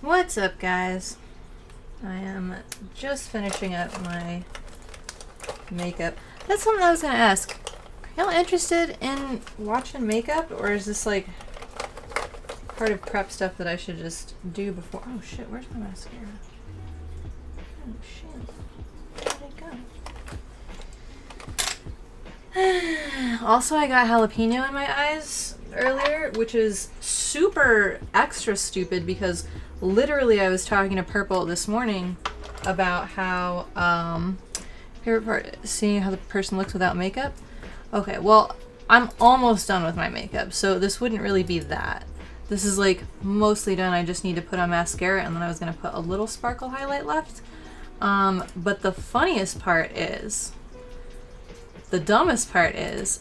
What's up, guys? I am just finishing up my makeup. That's something I was gonna ask. Are y'all interested in watching makeup, or is this like part of prep stuff that I should just do before? Oh shit, where's my mascara? Oh shit, where'd it go? Also, I got jalapeno in my eyes earlier, which is super extra stupid because literally I was talking to Purple this morning about how, favorite part, seeing how the person looks without makeup. Okay, well, I'm almost done with my makeup, so this wouldn't really be that. This is like mostly done. I just need to put on mascara, and then I was gonna put a little sparkle highlight left. But the funniest part is, the dumbest part is,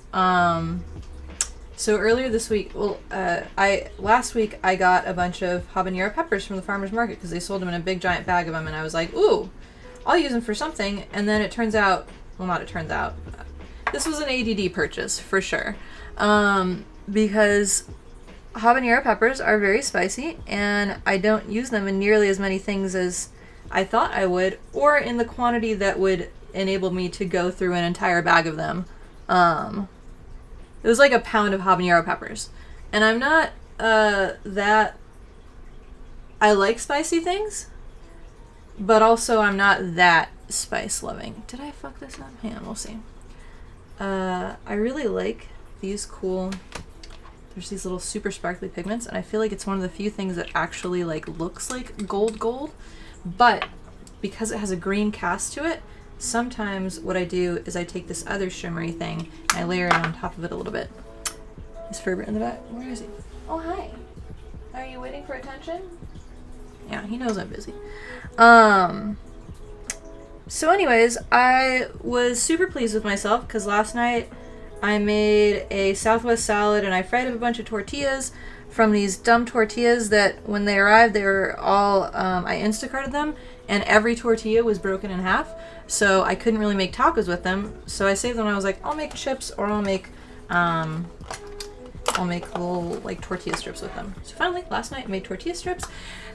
so earlier this week, last week I got a bunch of habanero peppers from the farmer's market because they sold them in a big giant bag of them, and I was like, ooh, I'll use them for something. And then it turns out, well, not it turns out, this was an ADD purchase for sure, because habanero peppers are very spicy, and I don't use them in nearly as many things as I thought I would, or in the quantity that would enable me to go through an entire bag of them. It was like a pound of habanero peppers. And I'm not that... I like spicy things, but also I'm not that spice loving. Did I fuck this up? Hang on, we'll see. I really like these cool... There's these little super sparkly pigments, and I feel like it's one of the few things that actually like looks like gold. But because it has a green cast to it, sometimes what I do is I take this other shimmery thing and I layer it on top of it a little bit. Is Ferber in the back? Where is he? Oh, hi. Are you waiting for attention? Yeah, he knows I'm busy. So anyways, I was super pleased with myself because last night I made a Southwest salad and I fried up a bunch of tortillas from these dumb tortillas that when they arrived, they were all, I Instacarted them, and every tortilla was broken in half. So I couldn't really make tacos with them. So I saved them and I was like, I'll make chips or I'll make little like tortilla strips with them. So finally, last night I made tortilla strips,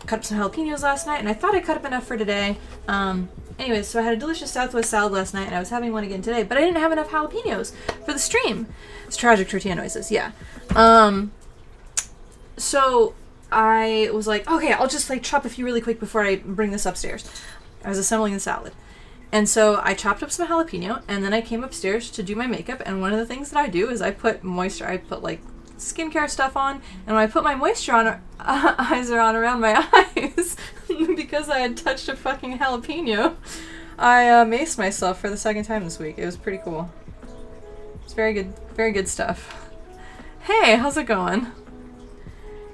cut up some jalapenos last night, and I thought I cut up enough for today. Anyways, so I had a delicious Southwest salad last night and I was having one again today, but I didn't have enough jalapenos for the stream. It's tragic tortilla noises, yeah. So I was like, okay, I'll just like chop a few really quick before I bring this upstairs. I was assembling the salad. And so I chopped up some jalapeno, and then I came upstairs to do my makeup, and one of the things that I do is I put like skincare stuff on, and when I put my moisturizer on around my eyes, because I had touched a fucking jalapeno, I maced myself for the second time this week. It was pretty cool. It's very good stuff. Hey, how's it going?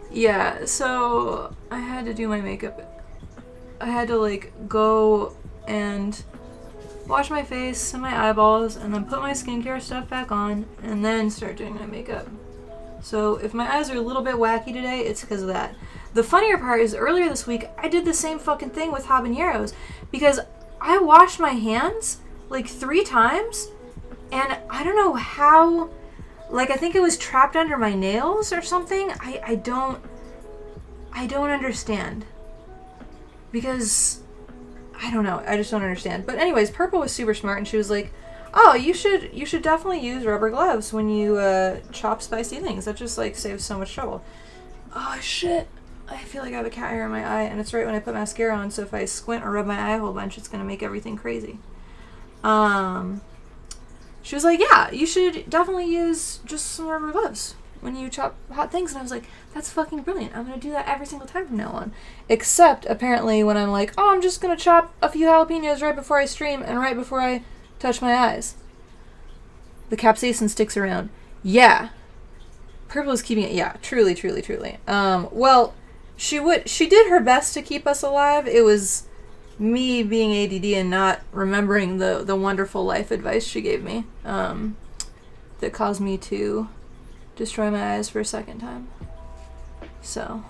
Yeah, so I had to do my makeup. I had to like go and wash my face and my eyeballs and then put my skincare stuff back on and then start doing my makeup. So if my eyes are a little bit wacky today, it's because of that. The funnier part is earlier this week, I did the same fucking thing with habaneros because I washed my hands like 3 times and I don't know how, like I think it was trapped under my nails or something. I don't understand because I don't know. I just don't understand. But anyways, Purple was super smart and she was like, oh, you should definitely use rubber gloves when you chop spicy things. That just like saves so much trouble. Oh shit. I feel like I have a cat hair in my eye, and it's right when I put mascara on, so if I squint or rub my eye a whole bunch, it's gonna make everything crazy. She was like, yeah, you should definitely use just some rubber gloves when you chop hot things. And I was like, that's fucking brilliant. I'm gonna do that every single time from now on. Except, apparently, when I'm like, oh, I'm just gonna chop a few jalapenos right before I stream and right before I touch my eyes. The capsaicin sticks around. Yeah. Purple is keeping it, yeah, truly. Well, she did her best to keep us alive. It was me being ADD and not remembering the wonderful life advice she gave me, that caused me to destroy my eyes for a second time. So,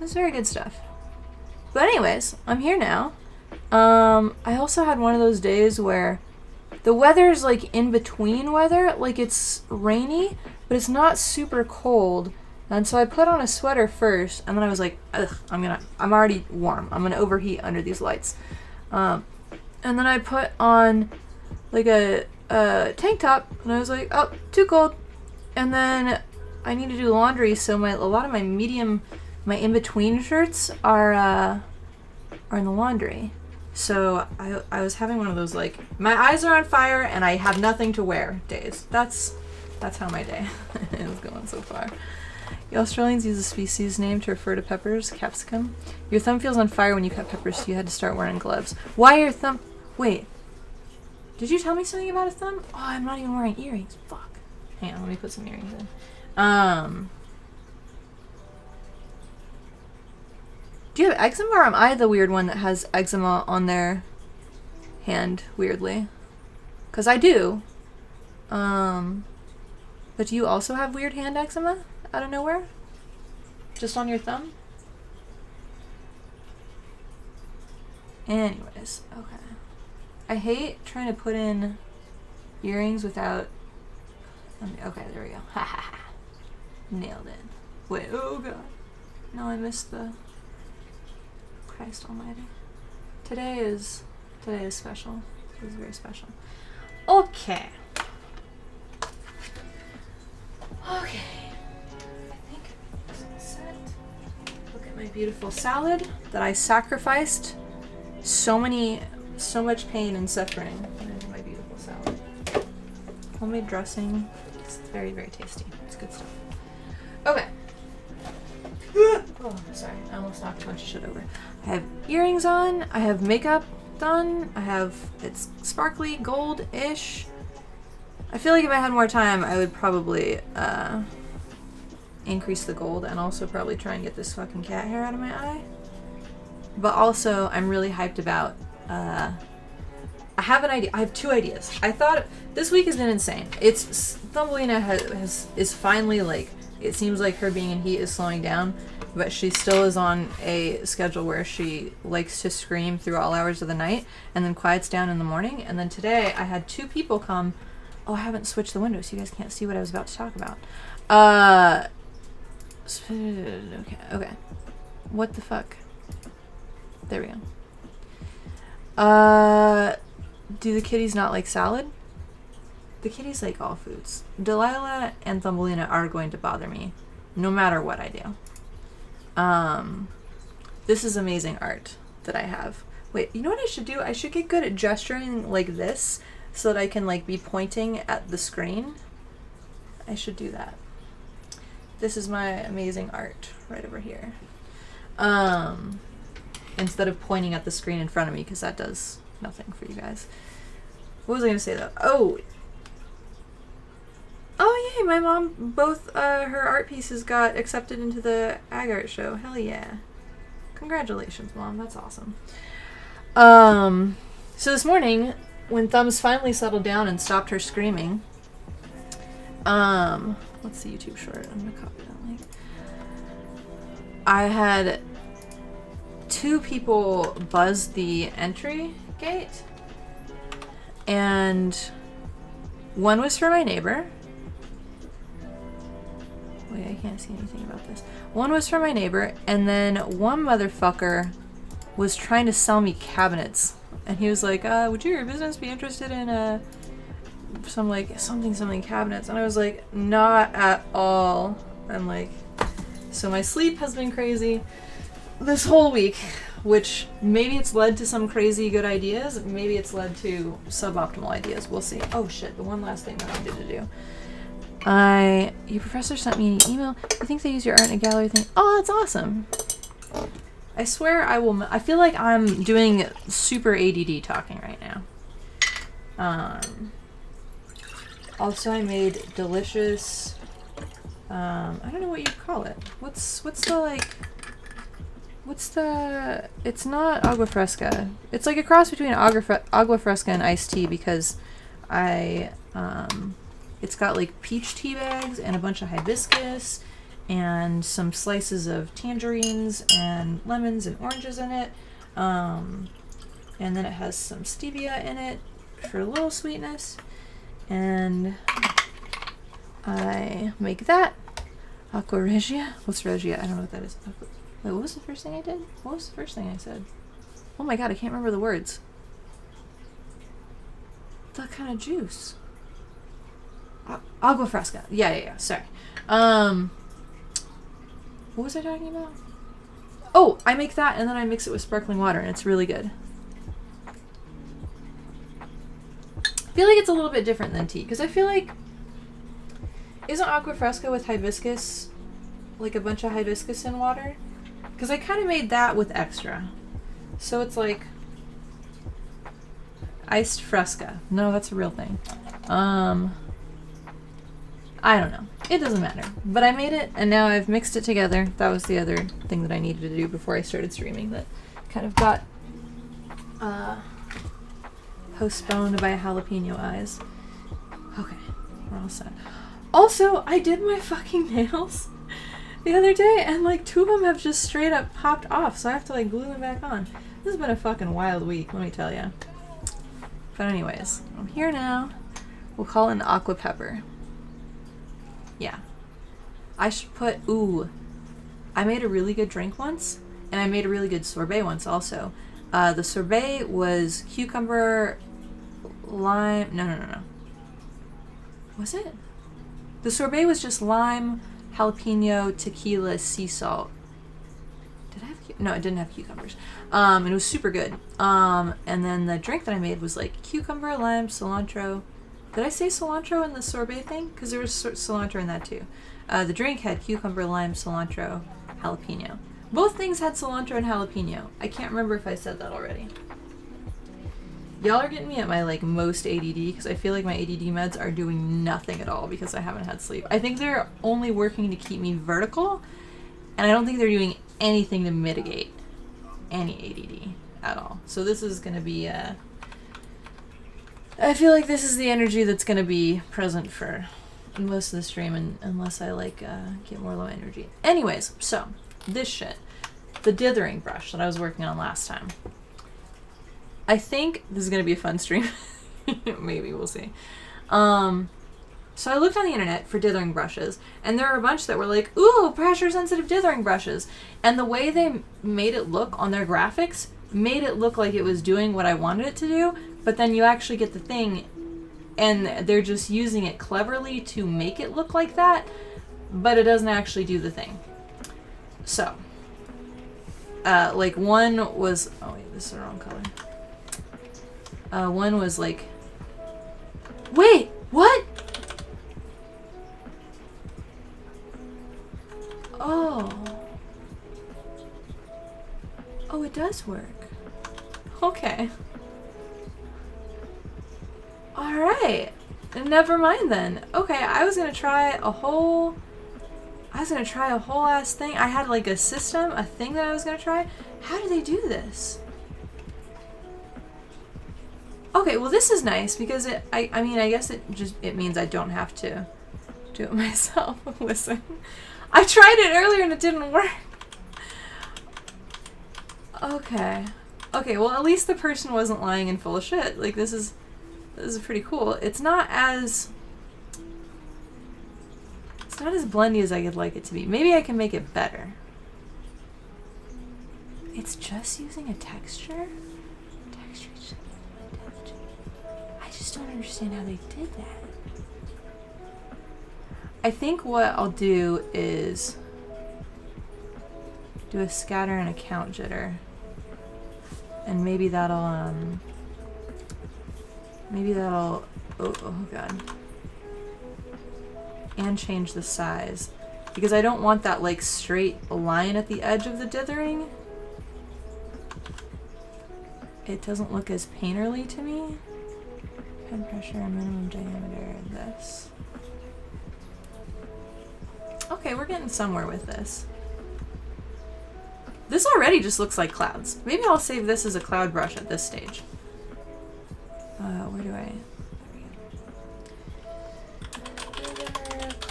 it's very good stuff. But anyways, I'm here now. I also had one of those days where the weather's like in between weather, like it's rainy, but it's not super cold, And so I put on a sweater first, and then I was like, ugh, I'm already warm. I'm gonna overheat under these lights. And then I put on like a tank top, and I was like, oh, too cold. And then I need to do laundry, so a lot of my in-between shirts are in the laundry. So I was having one of those, like, my eyes are on fire and I have nothing to wear days. That's how my day is going so far. The Australians use a species name to refer to peppers, capsicum. Your thumb feels on fire when you cut peppers, so you had to start wearing gloves. Why your thumb... Wait. Did you tell me something about a thumb? Oh, I'm not even wearing earrings. Fuck. Hang on, let me put some earrings in. Do you have eczema, or am I the weird one that has eczema on their hand, weirdly? Because I do. But do you also have weird hand eczema out of nowhere? Just on your thumb? Anyways, okay. I hate trying to put in earrings without... Okay, there we go. Ha ha ha. Nailed it. Wait, oh god. No, I missed the... Christ almighty. Today is special. It is very special. Okay. Okay. I think this is set. Look at my beautiful salad that I sacrificed so much pain and suffering into my beautiful salad. Homemade dressing. It's very, very tasty. It's good stuff. Okay. Oh, sorry. I almost knocked a bunch of shit over. I have earrings on. I have makeup done. It's sparkly, gold-ish. I feel like if I had more time, I would probably increase the gold and also probably try and get this fucking cat hair out of my eye. But also, I'm really hyped about... I have an idea. I have two ideas. I thought... This week has been insane. Thumbelina is finally, like... It seems like her being in heat is slowing down, but she still is on a schedule where she likes to scream through all hours of the night and then quiets down in the morning. And then today I had two people come. Oh, I haven't switched the window, so you guys can't see what I was about to talk about. Okay. What the fuck? There we go. Do the kitties not like salad? The kitties like all foods. Delilah and Thumbelina are going to bother me no matter what I do. This is amazing art that I have. Wait, you know what I should do? I should get good at gesturing like this so that I can like be pointing at the screen. I should do that. This is my amazing art right over here. Instead of pointing at the screen in front of me, because that does nothing for you guys. What was I going to say though? Oh yay, my mom, both her art pieces got accepted into the Ag Art show. Hell yeah. Congratulations, Mom. That's awesome. So this morning, when Thumbs finally settled down and stopped her screaming, what's the YouTube short? I'm gonna copy that link. I had two people buzz the entry gate, and one was for my neighbor. Wait, I can't see anything about this. One was for my neighbor, and then one motherfucker was trying to sell me cabinets. And he was like, would your business be interested in some like something cabinets? And I was like, not at all. I'm like, so my sleep has been crazy this whole week, which maybe it's led to some crazy good ideas, maybe it's led to suboptimal ideas. We'll see. Oh shit, the one last thing that I needed to do. Your professor sent me an email. You think they use your art in a gallery thing? Oh, that's awesome. I swear I will. I feel like I'm doing super ADD talking right now. Also, I made delicious. I don't know what you call it. What's the like? What's the? It's not agua fresca. It's like a cross between agua fresca and iced tea because it's got like peach tea bags and a bunch of hibiscus and some slices of tangerines and lemons and oranges in it. And then it has some stevia in it for a little sweetness. And I make that. Aqua Regia? What's Regia? I don't know what that is. Wait, what was the first thing I did? What was the first thing I said? Oh my god, I can't remember the words. That kind of juice. Agua Fresca. Yeah, sorry. What was I talking about? Oh, I make that and then I mix it with sparkling water and it's really good. I feel like it's a little bit different than tea because I feel like, isn't Agua Fresca with hibiscus, like a bunch of hibiscus in water? Because I kind of made that with extra. So it's like iced fresca. No, that's a real thing. I don't know. It doesn't matter. But I made it, and now I've mixed it together. That was the other thing that I needed to do before I started streaming that kind of got postponed by jalapeno eyes. Okay, we're all set. Also, I did my fucking nails the other day, and like 2 of them have just straight up popped off, so I have to like glue them back on. This has been a fucking wild week, let me tell you. But anyways, I'm here now. We'll call it an aqua pepper. Yeah. I should put, ooh, I made a really good drink once, and I made a really good sorbet once also. The sorbet was cucumber, lime, no. Was it? The sorbet was just lime, jalapeno, tequila, sea salt. Did I have, no, it didn't have cucumbers. And it was super good. And then the drink that I made was like cucumber, lime, cilantro. Did I say cilantro in the sorbet thing? Because there was cilantro in that too. The drink had cucumber, lime, cilantro, jalapeno. Both things had cilantro and jalapeno. I can't remember if I said that already. Y'all are getting me at my like most ADD because I feel like my ADD meds are doing nothing at all because I haven't had sleep. I think they're only working to keep me vertical, and I don't think they're doing anything to mitigate any ADD at all. So this is going to be I feel like this is the energy that's going to be present for most of the stream, and unless I like get more low energy. Anyways, so this shit, the dithering brush that I was working on last time. I think this is going to be a fun stream. Maybe, we'll see. So I looked on the internet for dithering brushes, and there were a bunch that were like, ooh, pressure sensitive dithering brushes. And the way they made it look on their graphics made it look like it was doing what I wanted it to do, but then you actually get the thing and they're just using it cleverly to make it look like that, but it doesn't actually do the thing. So, like one was, oh wait, this is the wrong color. One was like, wait, what? Oh, it does work. Okay. Alright. Never mind then. Okay, I was gonna try a whole ass thing. I had like a system, a thing that I was gonna try. How do they do this? Okay, well this is nice because I mean, I guess it means I don't have to do it myself. Listen. I tried it earlier and it didn't work. Okay. Okay, well at least the person wasn't lying and full of shit. Like this is pretty cool. It's not as blendy as I would like it to be. Maybe I can make it better. It's just using a texture? I just don't understand how they did that. I think what I'll do is do a scatter and a count jitter. And maybe that'll, oh god. And change the size. Because I don't want that like straight line at the edge of the dithering. It doesn't look as painterly to me. Head pressure and minimum diameter of this. Okay, we're getting somewhere with this. This already just looks like clouds. Maybe I'll save this as a cloud brush at this stage. Where do I...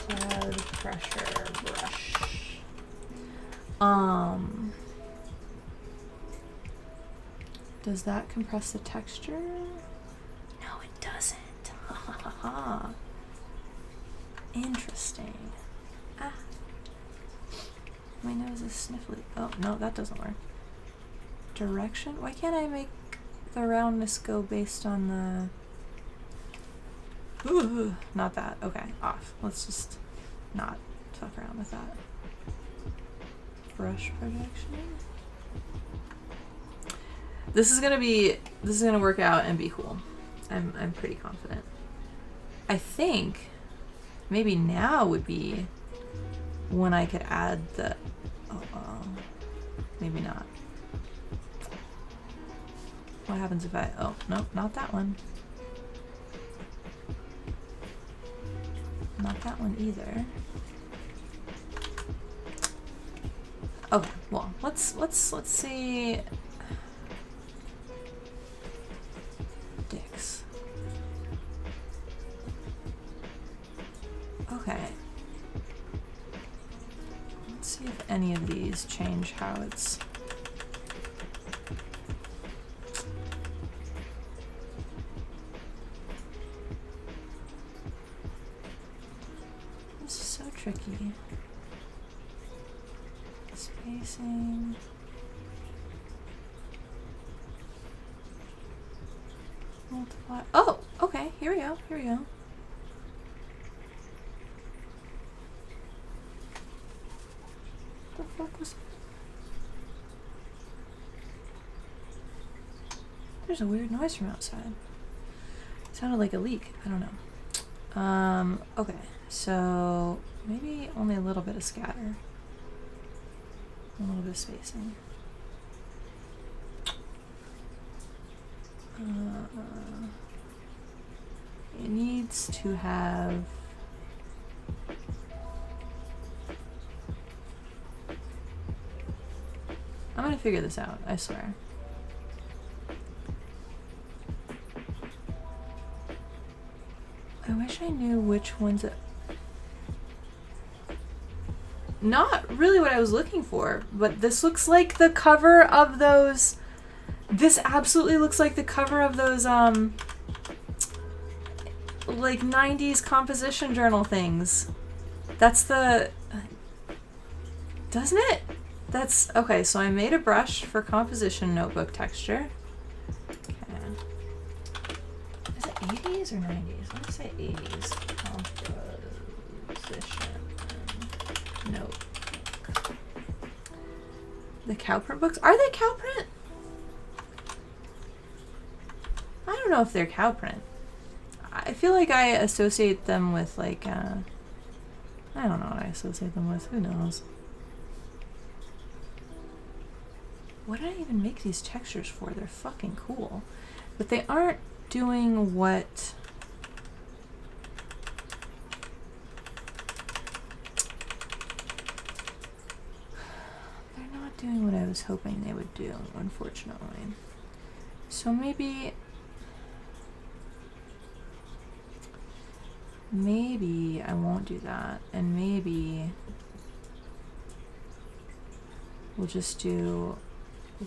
Cloud pressure brush. Does that compress the texture? No, it doesn't. Ha ha ha. Interesting. Ah. My nose is sniffly. Oh, no, that doesn't work. Direction? Why can't I make the roundness go based on the... Ooh, not that. Okay, off. Let's just not fuck around with that. Brush projection. This is gonna work out and be cool. I'm pretty confident. I think maybe now would be when I could add the... maybe not. What happens if I... Oh, no, not that one. Not that one either. Okay, well, let's see... Dicks. Okay. Let's see if any of these change how it's... This is so tricky. Spacing... Multiply... Oh! Okay, here we go, here we go. What the fuck was that? There's a weird noise from outside. It sounded like a leak. I don't know. Okay, so maybe only a little bit of scatter. A little bit of spacing. It needs to have... I'm gonna figure this out, I swear. I wish I knew which ones it... Not really what I was looking for, but this looks like the cover of those... This absolutely looks like the cover of those, like 90s composition journal things. That's the... Doesn't it? That's... Okay, so I made a brush for composition notebook texture. Okay. Is it 80s or 90s? Let me say 80s. Composition notebook. The cow print books? Are they cow print? I don't know if they're cow print. I feel like I associate them with like, I don't know what I associate them with. Who knows? What did I even make these textures for? They're fucking cool. But they aren't doing what... They're not doing what I was hoping they would do, unfortunately. So maybe I won't do that, and maybe we'll just do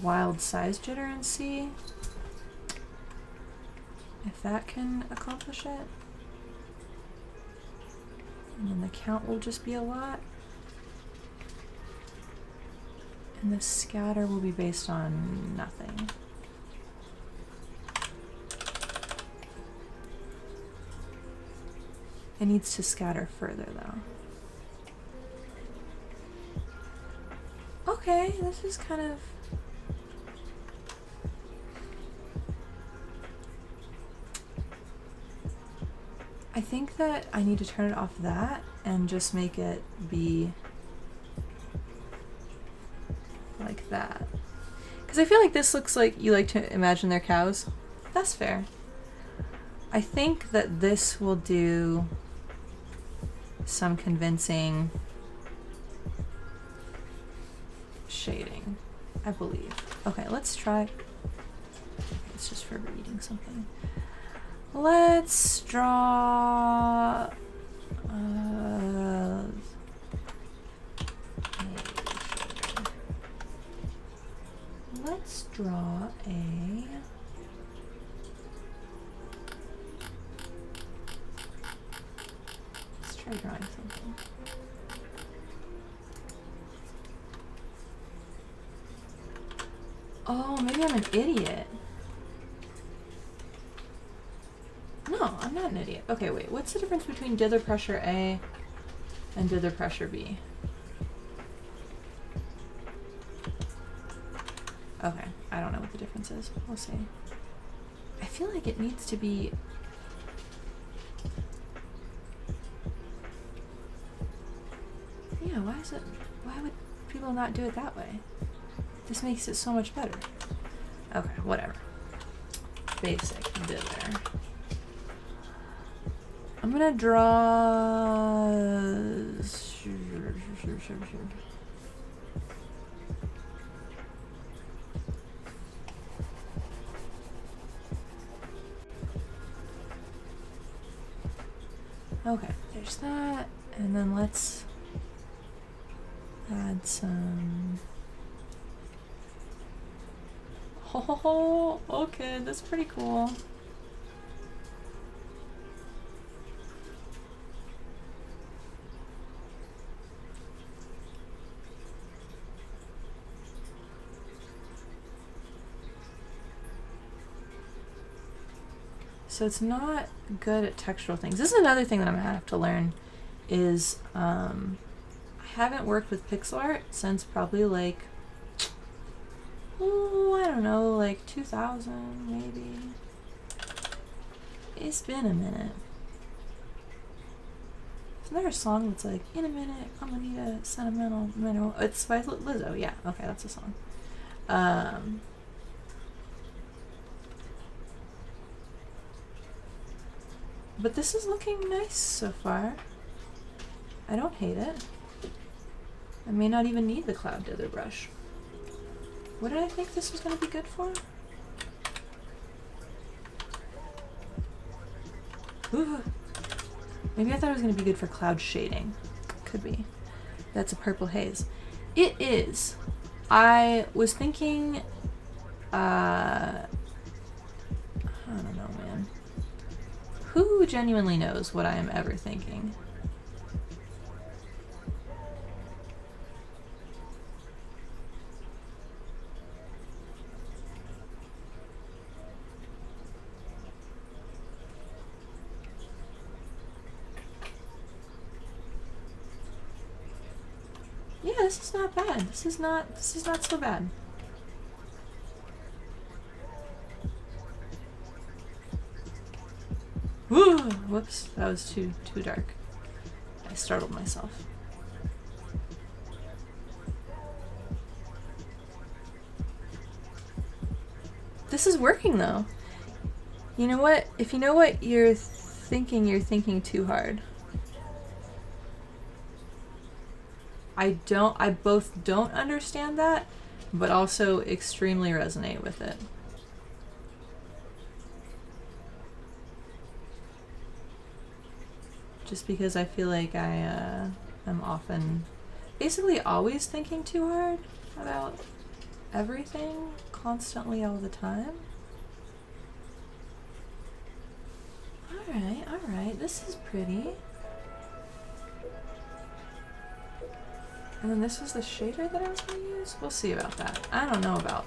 wild size jitter and see if that can accomplish it. And then the count will just be a lot. And the scatter will be based on nothing. It needs to scatter further though. Okay, this is kind of... I think that I need to turn it off that and just make it be like that. Because I feel like this looks like you like to imagine they're cows. That's fair. I think that this will do some convincing shading, I believe. Okay, let's try. It's just for reading something. Let's draw let's draw a try drawing something. Oh, maybe I'm an idiot. No, I'm not an idiot. Okay, wait. What's the difference between dither pressure A and dither pressure B? Okay, I don't know what the difference is. We'll see. I feel like it needs to be... Yeah, why is it... Why would people not do it that way? This makes it so much better. Okay, whatever. Basic dither. I'm gonna draw... Okay, there's that, and then let's add some... Oh, okay, that's pretty cool. So it's not good at textural things. This is another thing that I'm gonna have to learn is I haven't worked with pixel art since probably like, oh, I don't know, like 2000 maybe. It's been a minute. Isn't there a song that's like, in a minute, I'm gonna need a sentimental mineral? It's by Lizzo, yeah, okay, that's a song. But this is looking nice so far. I don't hate it. I may not even need the cloud dither brush. What did I think this was going to be good for? Ooh. Maybe I thought it was going to be good for cloud shading. Could be. That's a purple haze. It is. I was thinking... I don't know, man. Who genuinely knows what I am ever thinking? Yeah, this is not bad. This is not so bad. Woo! Whoops, that was too dark. I startled myself. This is working though. You know what? If you know what you're thinking too hard. I both don't understand that, but also extremely resonate with it. Just because I feel like I am often, basically always thinking too hard about everything, constantly all the time. Alright, this is pretty. And then this was the shader that I was going to use? We'll see about that. I don't know about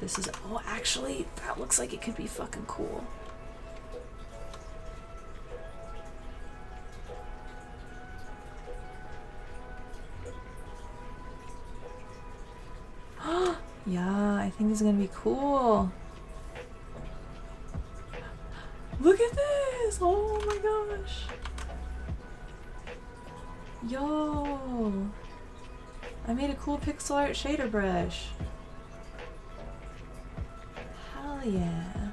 this. Is, oh, actually, that looks like it could be fucking cool. Yeah, I think this is gonna be cool. Look at this! Oh my gosh! Yo! I made a cool pixel art shader brush. Hell yeah.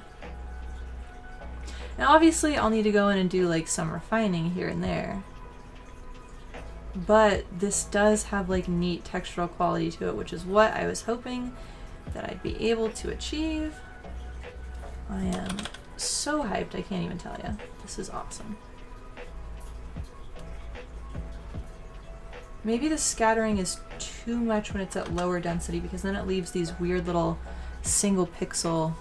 Now obviously I'll need to go in and do like some refining here and there. But this does have like neat textural quality to it, which is what I was hoping that I'd be able to achieve. I am so hyped, I can't even tell you. This is awesome. Maybe the scattering is too much when it's at lower density, because then it leaves these weird little single pixel.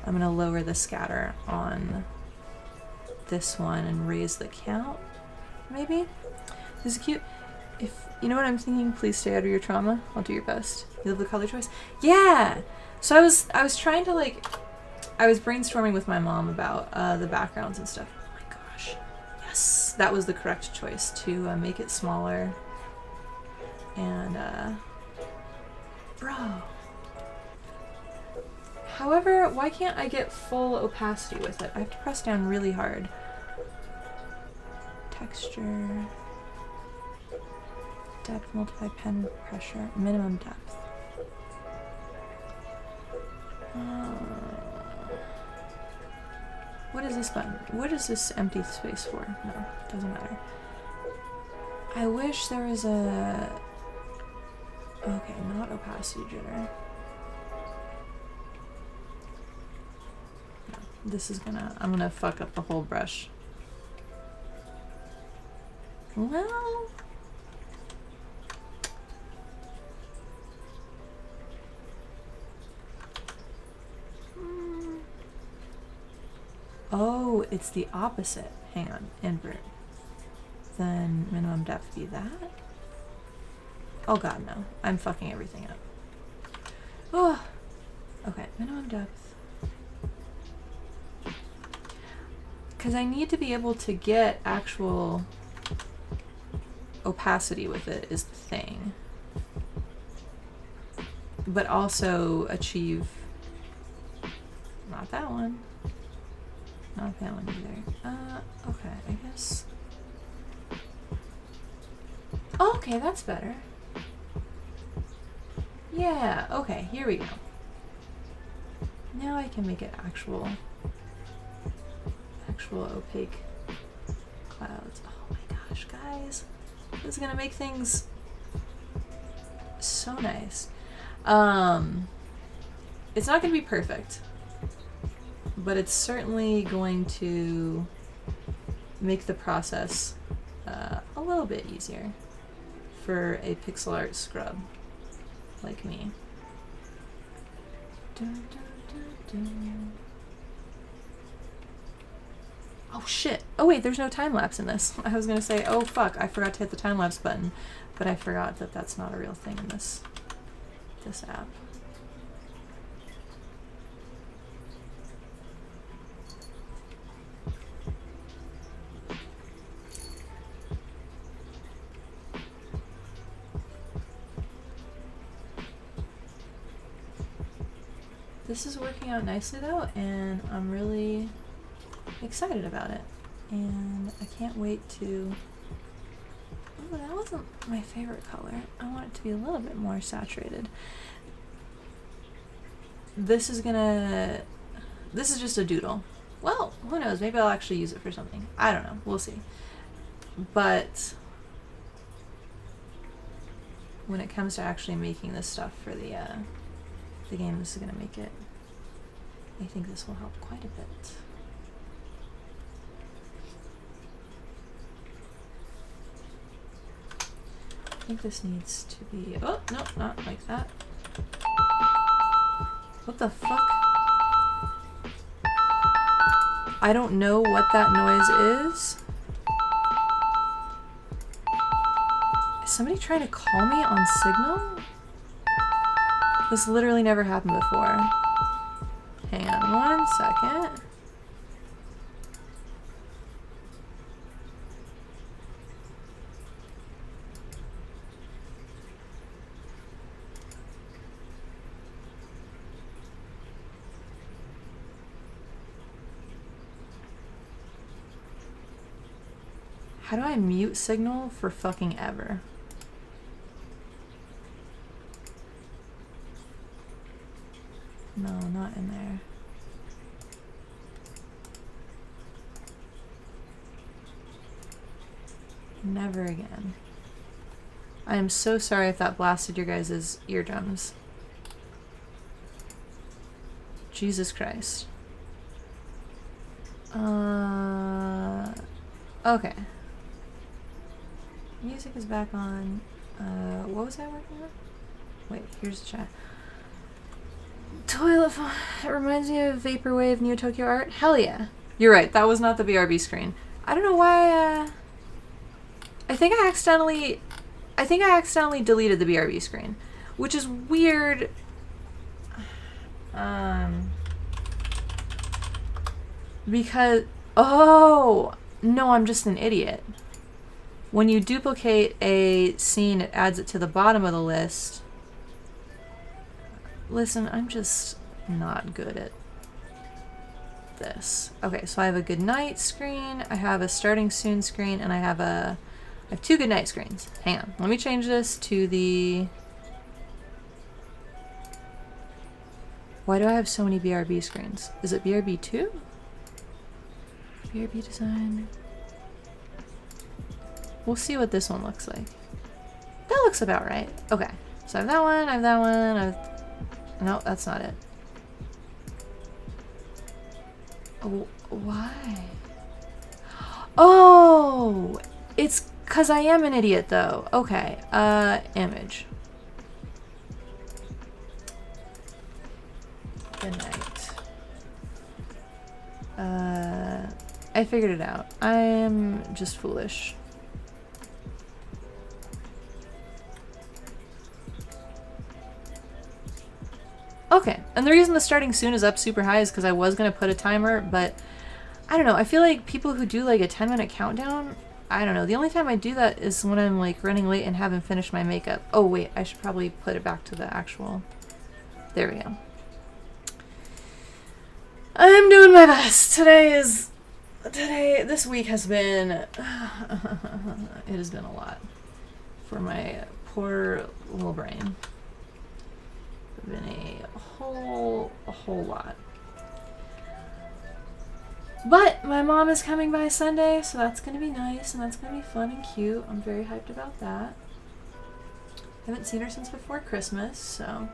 I'm gonna lower the scatter on this one and raise the count, maybe? This is cute. If you know what I'm thinking, please stay out of your trauma. I'll do your best. You love the color choice? Yeah! So I was trying to like, I was brainstorming with my mom about the backgrounds and stuff. Oh my gosh. Yes! That was the correct choice, to make it smaller. And, bro. However, why can't I get full opacity with it? I have to press down really hard. Texture. Depth, multiply pen pressure, minimum depth. What is this button? What is this empty space for? No, doesn't matter. I wish there was a... Okay, not opacity jitter. No, this is gonna... I'm gonna fuck up the whole brush. Well... Oh, it's the opposite. Hang on, invert. Then minimum depth be that? Oh god, no. I'm fucking everything up. Oh! Okay, minimum depth. Because I need to be able to get actual opacity with it is the thing. But also achieve... Not that one. Not that one either. Okay, I guess. Okay, that's better. Yeah, okay, here we go. Now I can make it actual opaque clouds. Oh my gosh, guys. This is gonna make things so nice. It's not gonna be perfect. But it's certainly going to make the process a little bit easier for a pixel art scrub like me. Dun, dun, dun, dun. Oh shit! Oh wait, there's no time lapse in this. I was gonna say, oh fuck, I forgot to hit the time lapse button, but I forgot that that's not a real thing in this app. This is working out nicely though, and I'm really excited about it. And I can't wait to... Oh, that wasn't my favorite color. I want it to be a little bit more saturated. This is just a doodle. Well, who knows? Maybe I'll actually use it for something. I don't know. We'll see. But when it comes to actually making this stuff for the game, this is going to make it... I think this will help quite a bit. I think this needs to be... Oh, no, not like that. What the fuck? I don't know what that noise is. Is somebody trying to call me on Signal? This literally never happened before. Hang on 1 second. How do I mute Signal for fucking ever? No, not in there. Never again. I am so sorry if that blasted your guys' eardrums. Jesus Christ. Okay. Music is back on. What was I working on? Wait, here's the chat. Toilet phone. It reminds me of Vaporwave Neo Tokyo Art. Hell yeah. You're right, that was not the BRB screen. I don't know why, I think I I think I accidentally deleted the BRB screen, which is weird. Because, oh, no, I'm just an idiot. When you duplicate a scene, it adds it to the bottom of the list. Listen, I'm just not good at this. Okay, so I have a good night screen, I have a starting soon screen, and I have two good night screens. Hang on, let me change this to the... Why do I have so many BRB screens? Is it BRB 2? BRB design. We'll see what this one looks like. That looks about right. Okay, so I have that one, I have that one, no, that's not it. Oh, why? Oh, it's because I am an idiot though. Okay, image. Good night. I figured it out. I am just foolish. Okay, and the reason the starting soon is up super high is because I was going to put a timer, but I don't know. I feel like people who do like a 10-minute countdown, I don't know. The only time I do that is when I'm like running late and haven't finished my makeup. Oh wait, I should probably put it back to the actual... There we go. I'm doing my best. This week has been, it has been a lot for my poor little brain. It's been a whole lot. But my mom is coming by Sunday, so that's going to be nice, and that's going to be fun and cute. I'm very hyped about that. I haven't seen her since before Christmas, so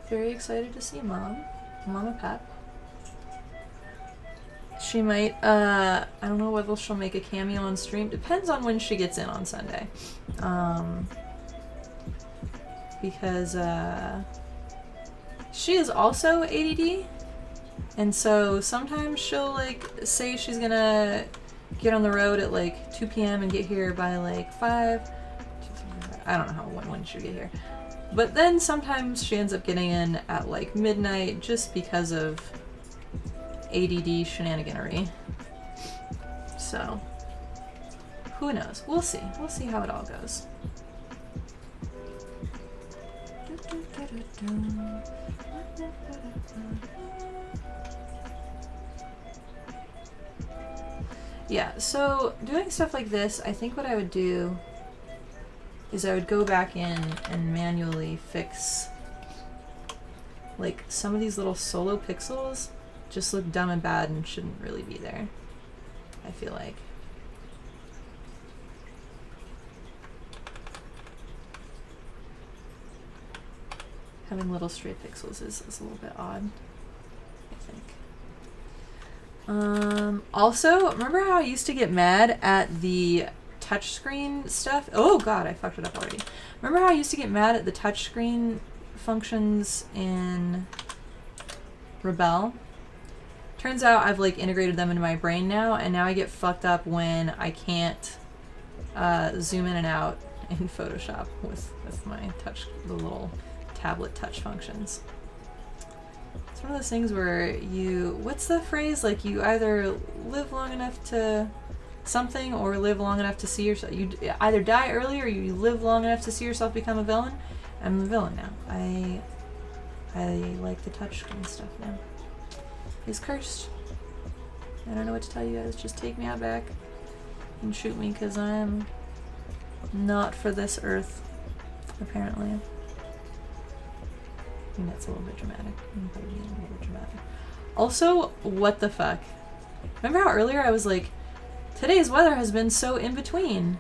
very excited to see Mama Pep. She might, I don't know whether she'll make a cameo on stream. Depends on when she gets in on Sunday. Because, she is also ADD. And so sometimes she'll, like, say she's gonna get on the road at, like, 2 p.m. and get here by, like, 5. I don't know when she'll get here. But then sometimes she ends up getting in at, like, midnight just because of ADD shenaniganery. So, who knows? We'll see. We'll see how it all goes. Yeah, so doing stuff like this, I think what I would do is I would go back in and manually fix like some of these little solo pixels just look dumb and bad and shouldn't really be there, I feel like. Having little straight pixels is a little bit odd, I think. Also, remember how I used to get mad at the touchscreen stuff? Oh god, I fucked it up already. Remember how I used to get mad at the touchscreen functions in Rebel? Turns out I've like integrated them into my brain now, and now I get fucked up when I can't zoom in and out in Photoshop with my the little tablet touch functions. It's one of those things where what's the phrase? Like you either live long enough to something or live long enough to see yourself. You either die early or you live long enough to see yourself become a villain. I'm the villain now. I like the touchscreen stuff now. It's cursed. I don't know what to tell you guys. Just take me out back and shoot me because I'm not for this earth, apparently. I think that's a little bit dramatic. Also, what the fuck? Remember how earlier I was like, today's weather has been so in between.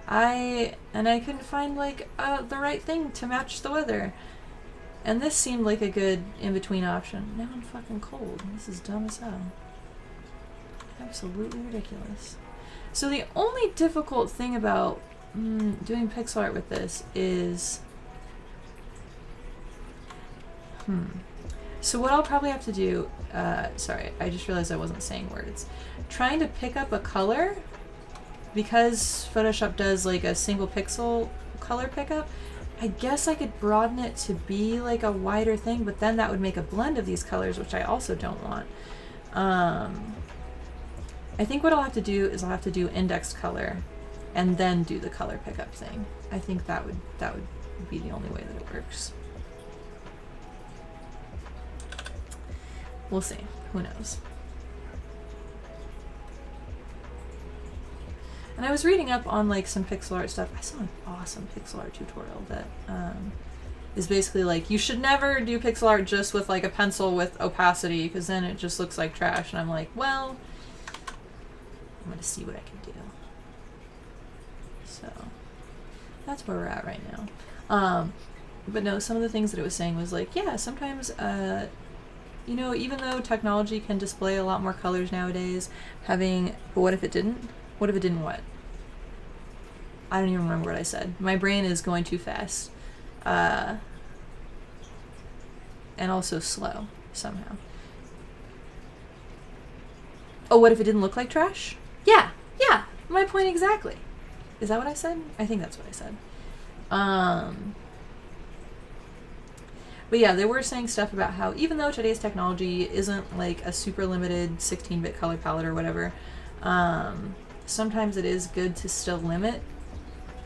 I couldn't find like the right thing to match the weather. And this seemed like a good in-between option. Now I'm fucking cold. This is dumb as hell. Absolutely ridiculous. So the only difficult thing about doing pixel art with this is... So what I'll probably have to do... sorry, I just realized I wasn't saying words. Trying to pick up a color, because Photoshop does like a single pixel color pickup. I guess I could broaden it to be like a wider thing, but then that would make a blend of these colors, which I also don't want. I think what I'll have to do is I'll have to do indexed color and then do the color pickup thing. I think that would be the only way that it works. We'll see. Who knows? And I was reading up on like some pixel art stuff. I saw an awesome pixel art tutorial that is basically like, you should never do pixel art just with like a pencil with opacity, because then it just looks like trash. And I'm like, well, I'm gonna see what I can do. So that's where we're at right now. But no, some of the things that it was saying was like, yeah, sometimes you know, even though technology can display a lot more colors nowadays, but what if it didn't? What if it didn't what? I don't even remember what I said. My brain is going too fast. And also slow, somehow. Oh, what if it didn't look like trash? Yeah, my point exactly. Is that what I said? I think that's what I said. But yeah, they were saying stuff about how even though today's technology isn't like a super limited 16-bit color palette or whatever, sometimes it is good to still limit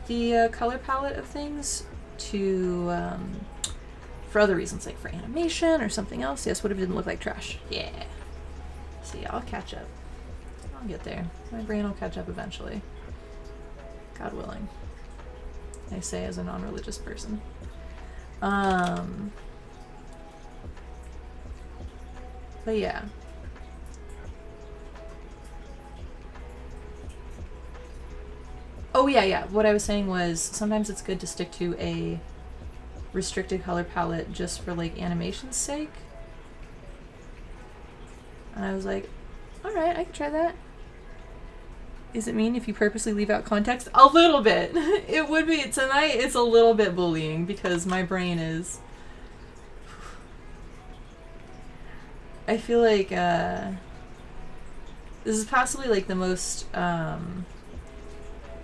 the color palette of things to for other reasons, like for animation or something else. Yes, what if it didn't look like trash? Yeah. See, I'll catch up. I'll get there. My brain will catch up eventually. God willing. I say as a non-religious person. But yeah. Oh yeah. What I was saying was sometimes it's good to stick to a restricted color palette just for like animation's sake. And I was like, alright, I can try that. Is it mean if you purposely leave out context? A little bit. It would be. Tonight it's a little bit bullying because my brain is... I feel like this is possibly like the most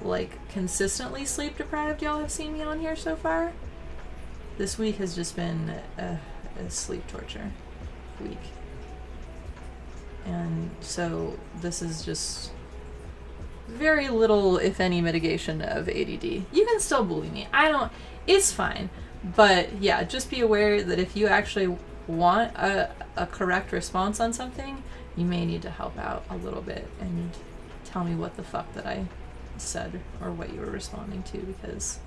like consistently sleep deprived y'all have seen me on here so far. This week has just been a sleep torture week. And so this is just very little, if any, mitigation of ADD. You can still bully me. It's fine. But yeah, just be aware that if you actually want a correct response on something, you may need to help out a little bit and tell me what the fuck that I said or what you were responding to, because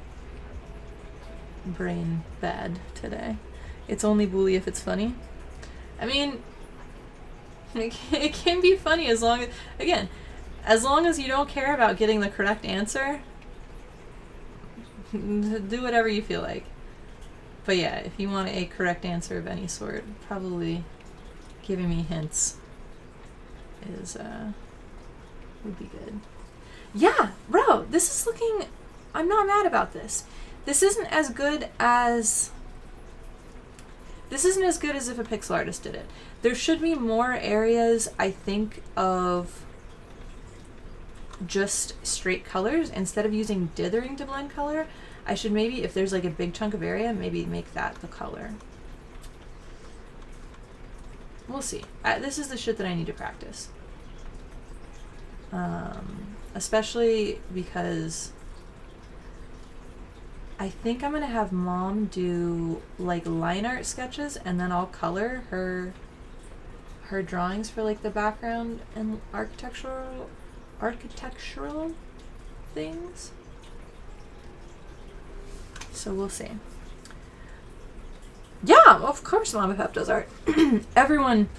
brain bad today. It's only bully if it's funny. I mean, it can be funny as long as you don't care about getting the correct answer. Do whatever you feel like. But yeah, if you want a correct answer of any sort, probably giving me hints is would be good. Yeah, bro, this is looking... I'm not mad about this. This isn't as good as if a pixel artist did it. There should be more areas, I think, of just straight colors. Instead of using dithering to blend color, I should maybe, if there's like a big chunk of area, maybe make that the color. We'll see. This is the shit that I need to practice. Especially because I think I'm gonna have Mom do like line art sketches, and then I'll color her drawings for like the background and architectural things. So we'll see. Yeah, of course Mama Pep does art. Everyone,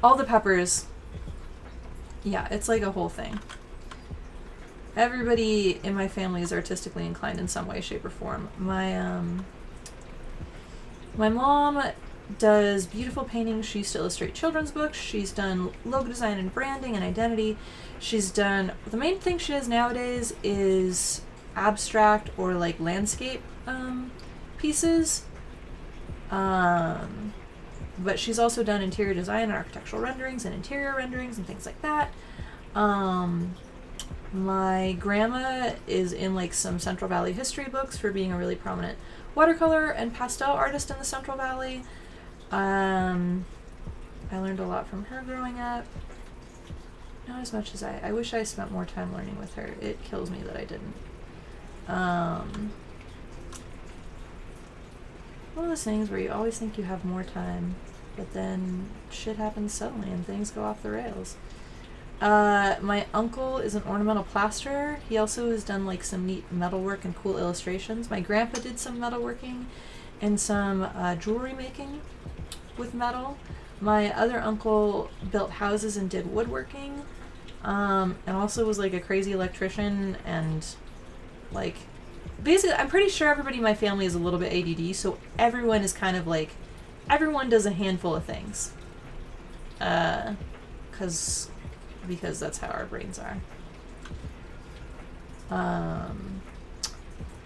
all the Peppers. Yeah, it's like a whole thing. Everybody in my family is artistically inclined in some way, shape, or form. My mom does beautiful paintings. She used to illustrate children's books. She's done logo design and branding and identity. She's done... The main thing she does nowadays is abstract or like landscape pieces. But she's also done interior design and architectural renderings and interior renderings and things like that. My grandma is in like some Central Valley history books for being a really prominent watercolor and pastel artist in the Central Valley. I learned a lot from her growing up. Not as much as I wish I spent more time learning with her. It kills me that I didn't. One of those things where you always think you have more time, but then shit happens suddenly and things go off the rails. My uncle is an ornamental plasterer. He also has done like some neat metalwork and cool illustrations. My grandpa did some metalworking and some jewelry making with metal. My other uncle built houses and did woodworking, and also was like a crazy electrician and like basically I'm pretty sure everybody in my family is a little bit ADD, so everyone is kind of like everyone does a handful of things. Because that's how our brains are.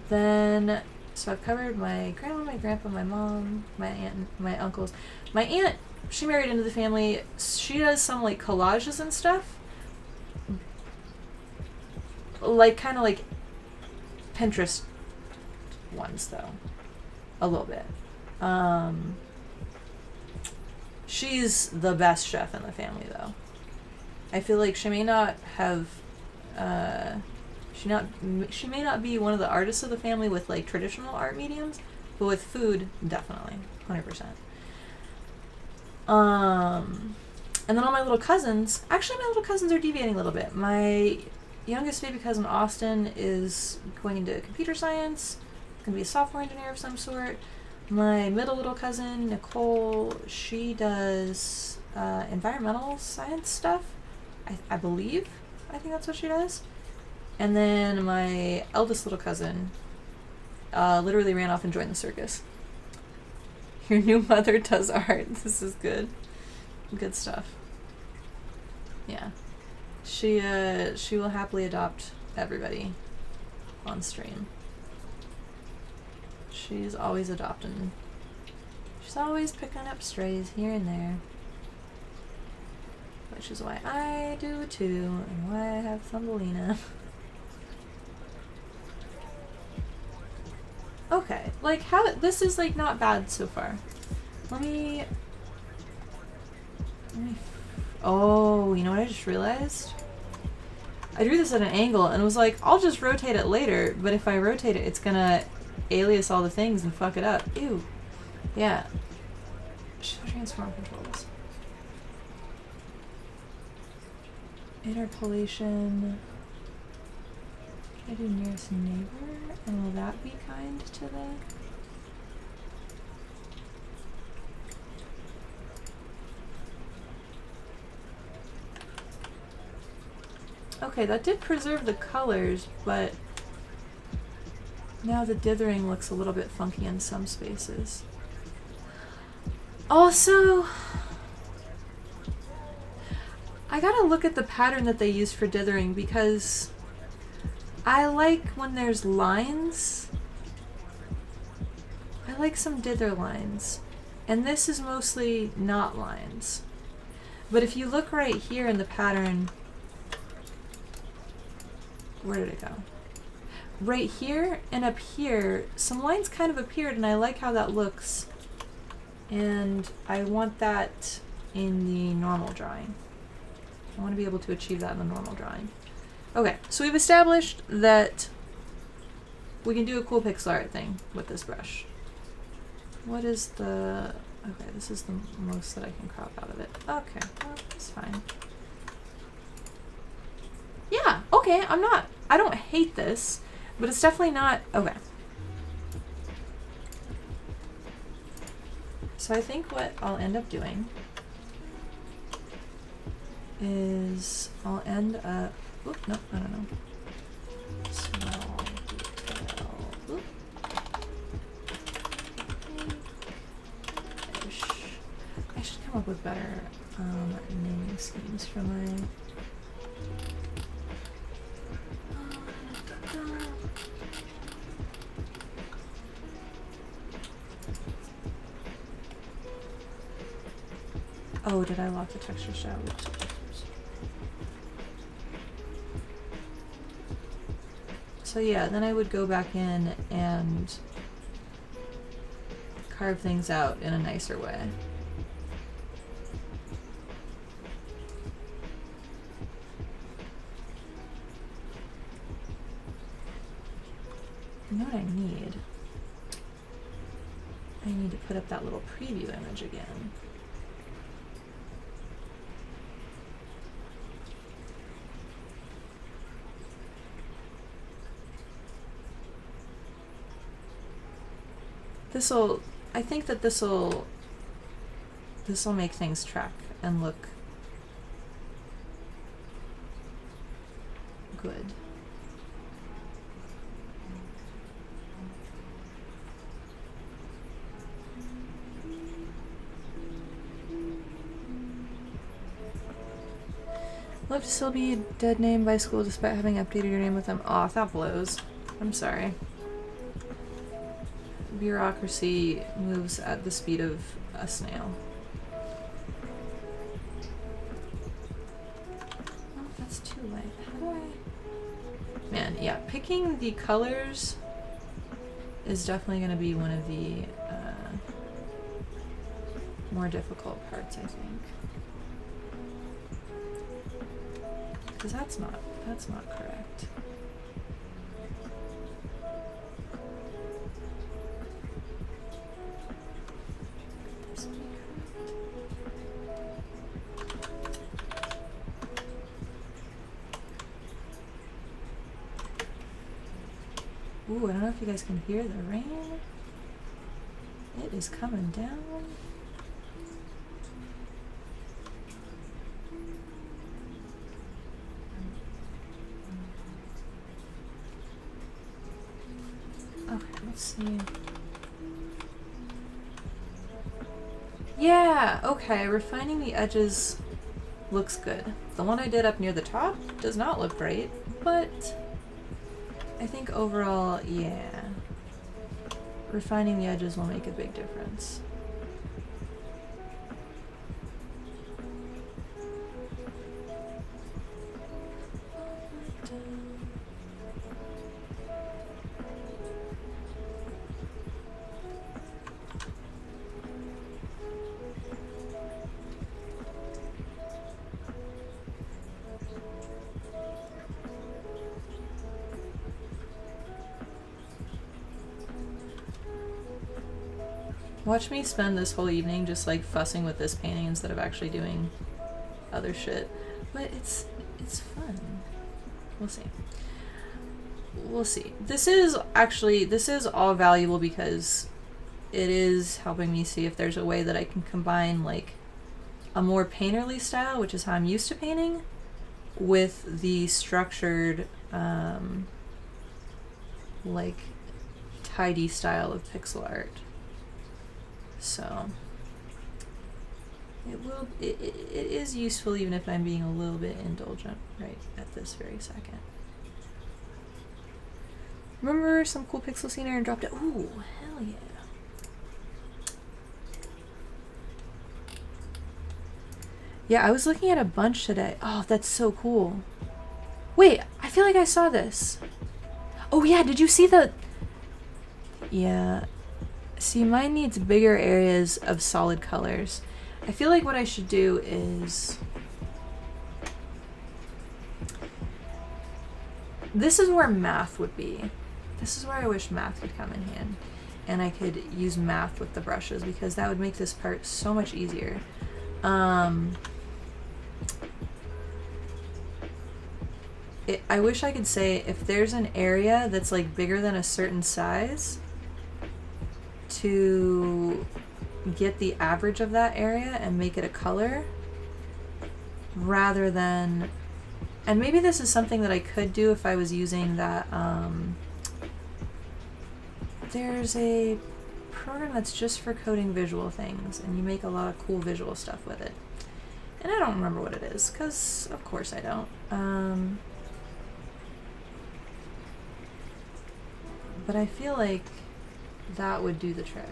Then, so I've covered my grandma, my grandpa, my mom, my aunt, my uncles. My aunt, she married into the family. She does some like collages and stuff. Like kind of like Pinterest ones though. A little bit. She's the best chef in the family though. I feel like she may not have, she may not be one of the artists of the family with like traditional art mediums, but with food, definitely, 100%. And then all my little cousins, actually my little cousins are deviating a little bit. My youngest baby cousin Austin is going into computer science, going to be a software engineer of some sort. My middle little cousin Nicole, she does environmental science stuff. I believe. I think that's what she does. And then my eldest little cousin literally ran off and joined the circus. Your new mother does art. This is good. Good stuff. Yeah. She will happily adopt everybody on stream. She's always adopting. She's always picking up strays here and there. Which is why I do too, and why I have Thumbelina. Okay, like how this is like not bad so far. Let me. Oh, you know what I just realized? I drew this at an angle and was like, I'll just rotate it later, but if I rotate it, it's gonna alias all the things and fuck it up. Ew. Yeah. Show transform controls. Interpolation. Can I do nearest neighbor? And will that be kind to the... Okay, that did preserve the colors, but now the dithering looks a little bit funky in some spaces. Also, I gotta look at the pattern that they use for dithering because I like when there's lines. I like some dither lines. And this is mostly not lines. But if you look right here in the pattern, where did it go? Right here and up here, some lines kind of appeared and I like how that looks. And I want that in the normal drawing. I want to be able to achieve that in the normal drawing. Okay, so we've established that we can do a cool pixel art thing with this brush. What is the... Okay, this is the most that I can crop out of it. Okay, well, that's fine. Yeah, okay, I don't hate this, but it's definitely not... Okay. So I think what I'll end up doing is I'll end up... Oop, no. Small detail. Oop. I should come up with better naming schemes for my... Oh, did I lock the texture shadow? So yeah, then I would go back in and carve things out in a nicer way. You know what I need? I need to put up that little preview image again. I think that this'll make things track and look good. Love to still be a dead name by school despite having updated your name with them. Aw, that blows. I'm sorry. Bureaucracy moves at the speed of a snail. Oh, that's too light. How do I... Man, yeah, picking the colors is definitely going to be one of the more difficult parts, I think. Because that's not correct. Ooh, I don't know if you guys can hear the rain. It is coming down. Okay, let's see. Yeah, okay, refining the edges looks good. The one I did up near the top does not look great, but I think overall, yeah, refining the edges will make a big difference. Watch me spend this whole evening just like fussing with this painting instead of actually doing other shit. But it's fun. We'll see. We'll see. This is all valuable because it is helping me see if there's a way that I can combine like a more painterly style, which is how I'm used to painting, with the structured like tidy style of pixel art. So it is useful even if I'm being a little bit indulgent right at this very second. Remember some cool pixel scenery and dropped it? Ooh, hell yeah. Yeah, I was looking at a bunch today. Oh, that's so cool. Wait, I feel like I saw this. Oh yeah, did you see the... Yeah. See, mine needs bigger areas of solid colors. I feel like what I should do is... This is where math would be. This is where I wish math could come in hand. And I could use math with the brushes because that would make this part so much easier. I wish I could say if there's an area that's like bigger than a certain size, to get the average of that area and make it a color rather than, and maybe this is something that I could do if I was using that, there's a program that's just for coding visual things and you make a lot of cool visual stuff with it. And I don't remember what it is, because of course I don't. But I feel like that would do the trick.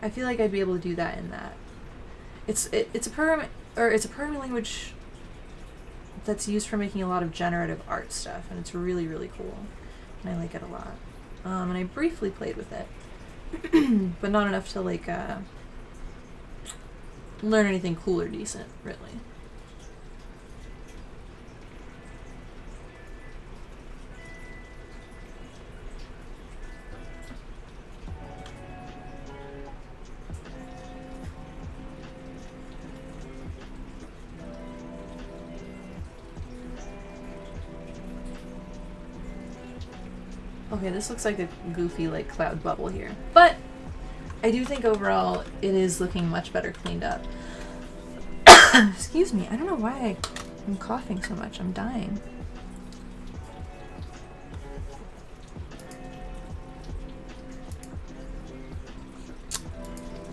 I feel like I'd be able to do that in that. It's a programming language that's used for making a lot of generative art stuff, and it's really, really cool, and I like it a lot. And I briefly played with it, but not enough to like learn anything cool or decent, really. Okay, this looks like a goofy like cloud bubble here, but I do think overall it is looking much better cleaned up. Excuse me, I don't know why I'm coughing so much. I'm dying.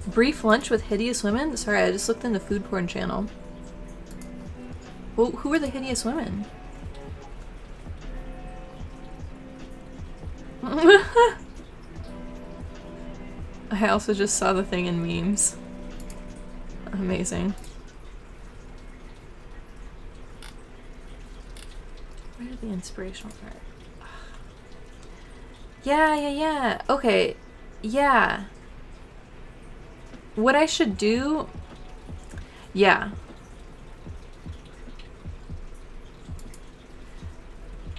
Brief lunch with hideous women? Sorry, I just looked in the food porn channel. Well, who are the hideous women? I also just saw the thing in memes. Amazing. Where did the inspirational art? Yeah. Okay. Yeah. What I should do... Yeah.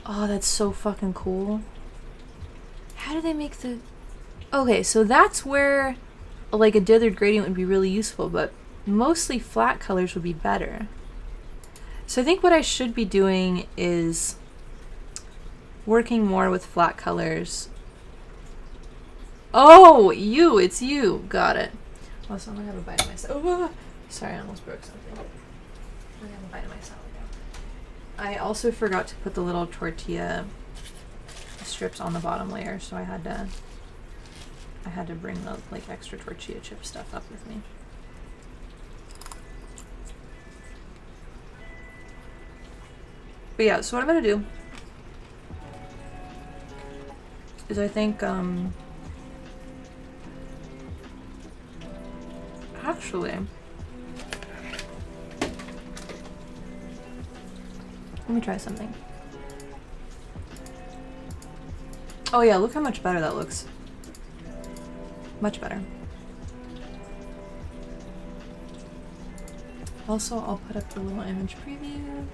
Oh, that's so fucking cool. How do they make the... Okay, so that's where like a dithered gradient would be really useful, but mostly flat colors would be better. So I think what I should be doing is working more with flat colors. Oh, it's you. Got it. Also, I'm gonna have a bite of myself. Oh, sorry, I almost broke something. I'm gonna have a bite of myself now. I also forgot to put the little tortilla strips on the bottom layer, so I had to bring the like extra tortilla chip stuff up with me. But yeah, so what I'm gonna do is I think actually let me try something. Oh yeah, look how much better that looks. Much better. Also, I'll put up the little image preview.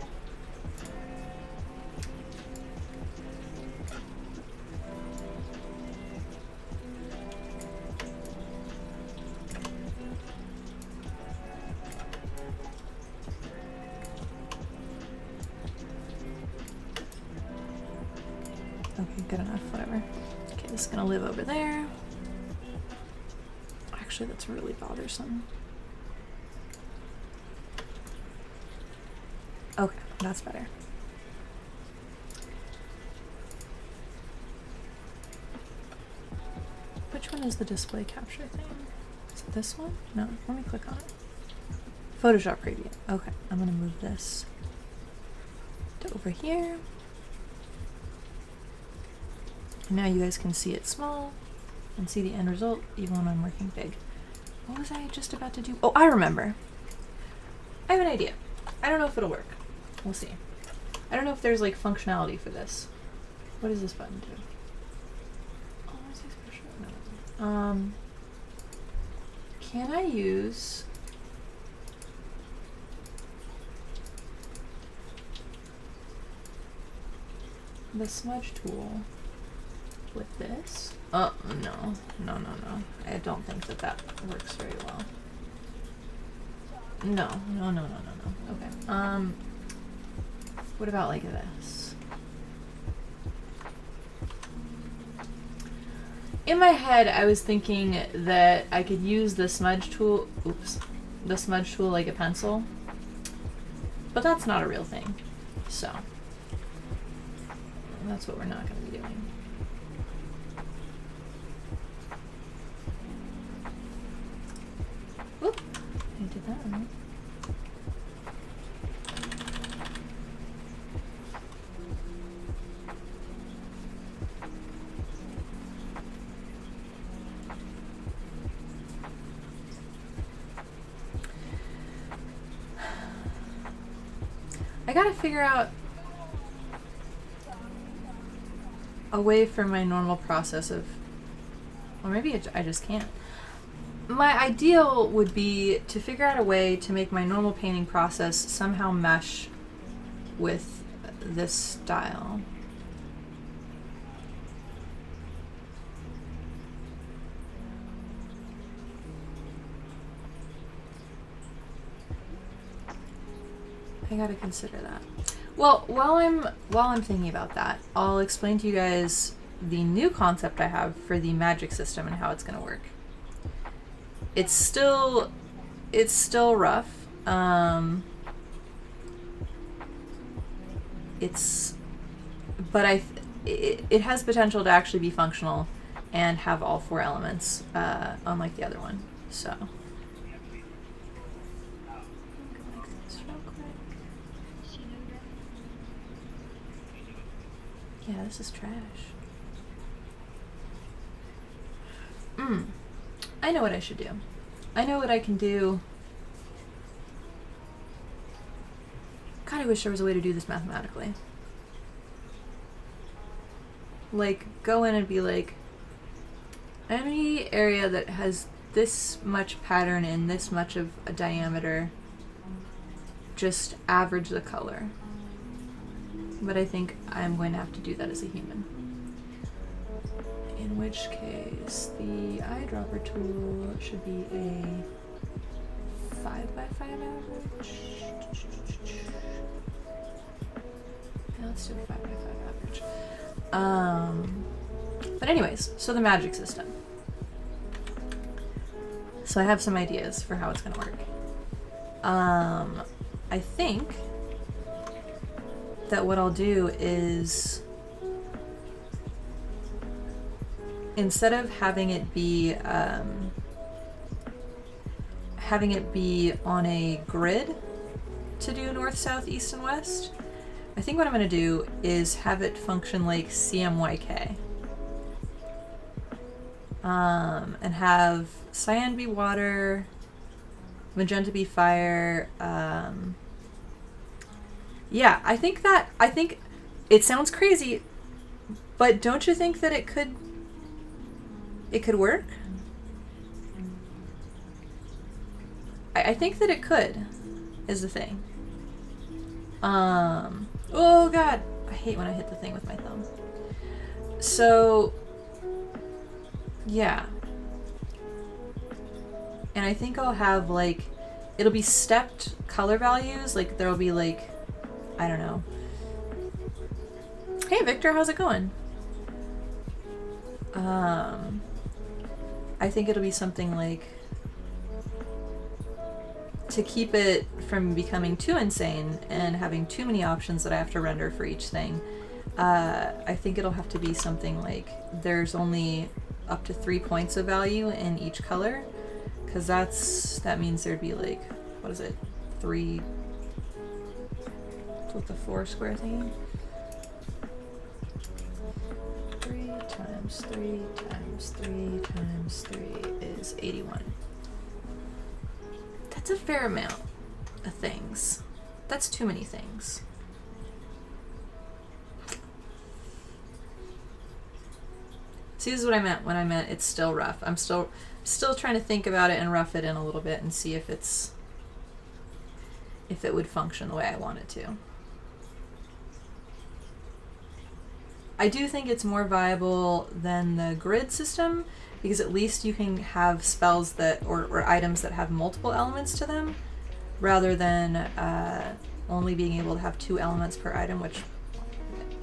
Okay, good enough, whatever. Okay, this is gonna live over there. Actually, that's really bothersome. Okay, that's better. Which one is the display capture thing? Is it this one? No, let me click on it. Photoshop preview. Okay, I'm gonna move this to over here. And now you guys can see it small and see the end result even when I'm working big. What was I just about to do? Oh, I remember. I have an idea. I don't know if it'll work. We'll see. I don't know if there's like functionality for this. What does this button do? Oh, is this special? No. Can I use the smudge tool with this? Oh, no. No. I don't think that works very well. No. Okay. What about like this? In my head, I was thinking that I could use the smudge tool, the smudge tool like a pencil, but that's not a real thing, so that's what we're not going to be doing. Whoop, I did that right. I gotta figure out a way for my normal process of, or maybe I just can't. My ideal would be to figure out a way to make my normal painting process somehow mesh with this style. I gotta consider that. Well, while I'm thinking about that, I'll explain to you guys the new concept I have for the magic system and how it's gonna work. It's still rough. But it has potential to actually be functional and have all 4 elements, unlike the other one. So. Yeah, this is trash. I know what I should do. I know what I can do. God, I wish there was a way to do this mathematically. Like, go in and be like, any area that has this much pattern and this much of a diameter, just average the color. But I think I'm going to have to do that as a human. In which case, the eyedropper tool should be a 5x5 average. Yeah, let's do a 5x5 average. But anyways, so the magic system. So I have some ideas for how it's going to work. I think that what I'll do is, instead of having it be on a grid to do north, south, east, and west, I think what I'm going to do is have it function like CMYK. And have cyan be water, magenta be fire. Yeah, I think it sounds crazy, but don't you think that it could work? I think that it could, is the thing. Oh god, I hate when I hit the thing with my thumb. So, yeah. And I think I'll have, like, it'll be stepped color values, like there'll be, like, I don't know. Hey Victor, how's it going? I think it'll be something like, to keep it from becoming too insane and having too many options that I have to render for each thing, I think it'll have to be something like there's only up to 3 points of value in each color, because that means there'd be like, what is it, 3 with the 4 square thingy? 3 times 3 times 3 times 3 is 81. That's a fair amount of things. That's too many things. See, this is what I meant when I meant it's still rough. I'm still trying to think about it and rough it in a little bit and see if it would function the way I want it to. I do think it's more viable than the grid system, because at least you can have spells that or items that have multiple elements to them, rather than only being able to have 2 elements per item, which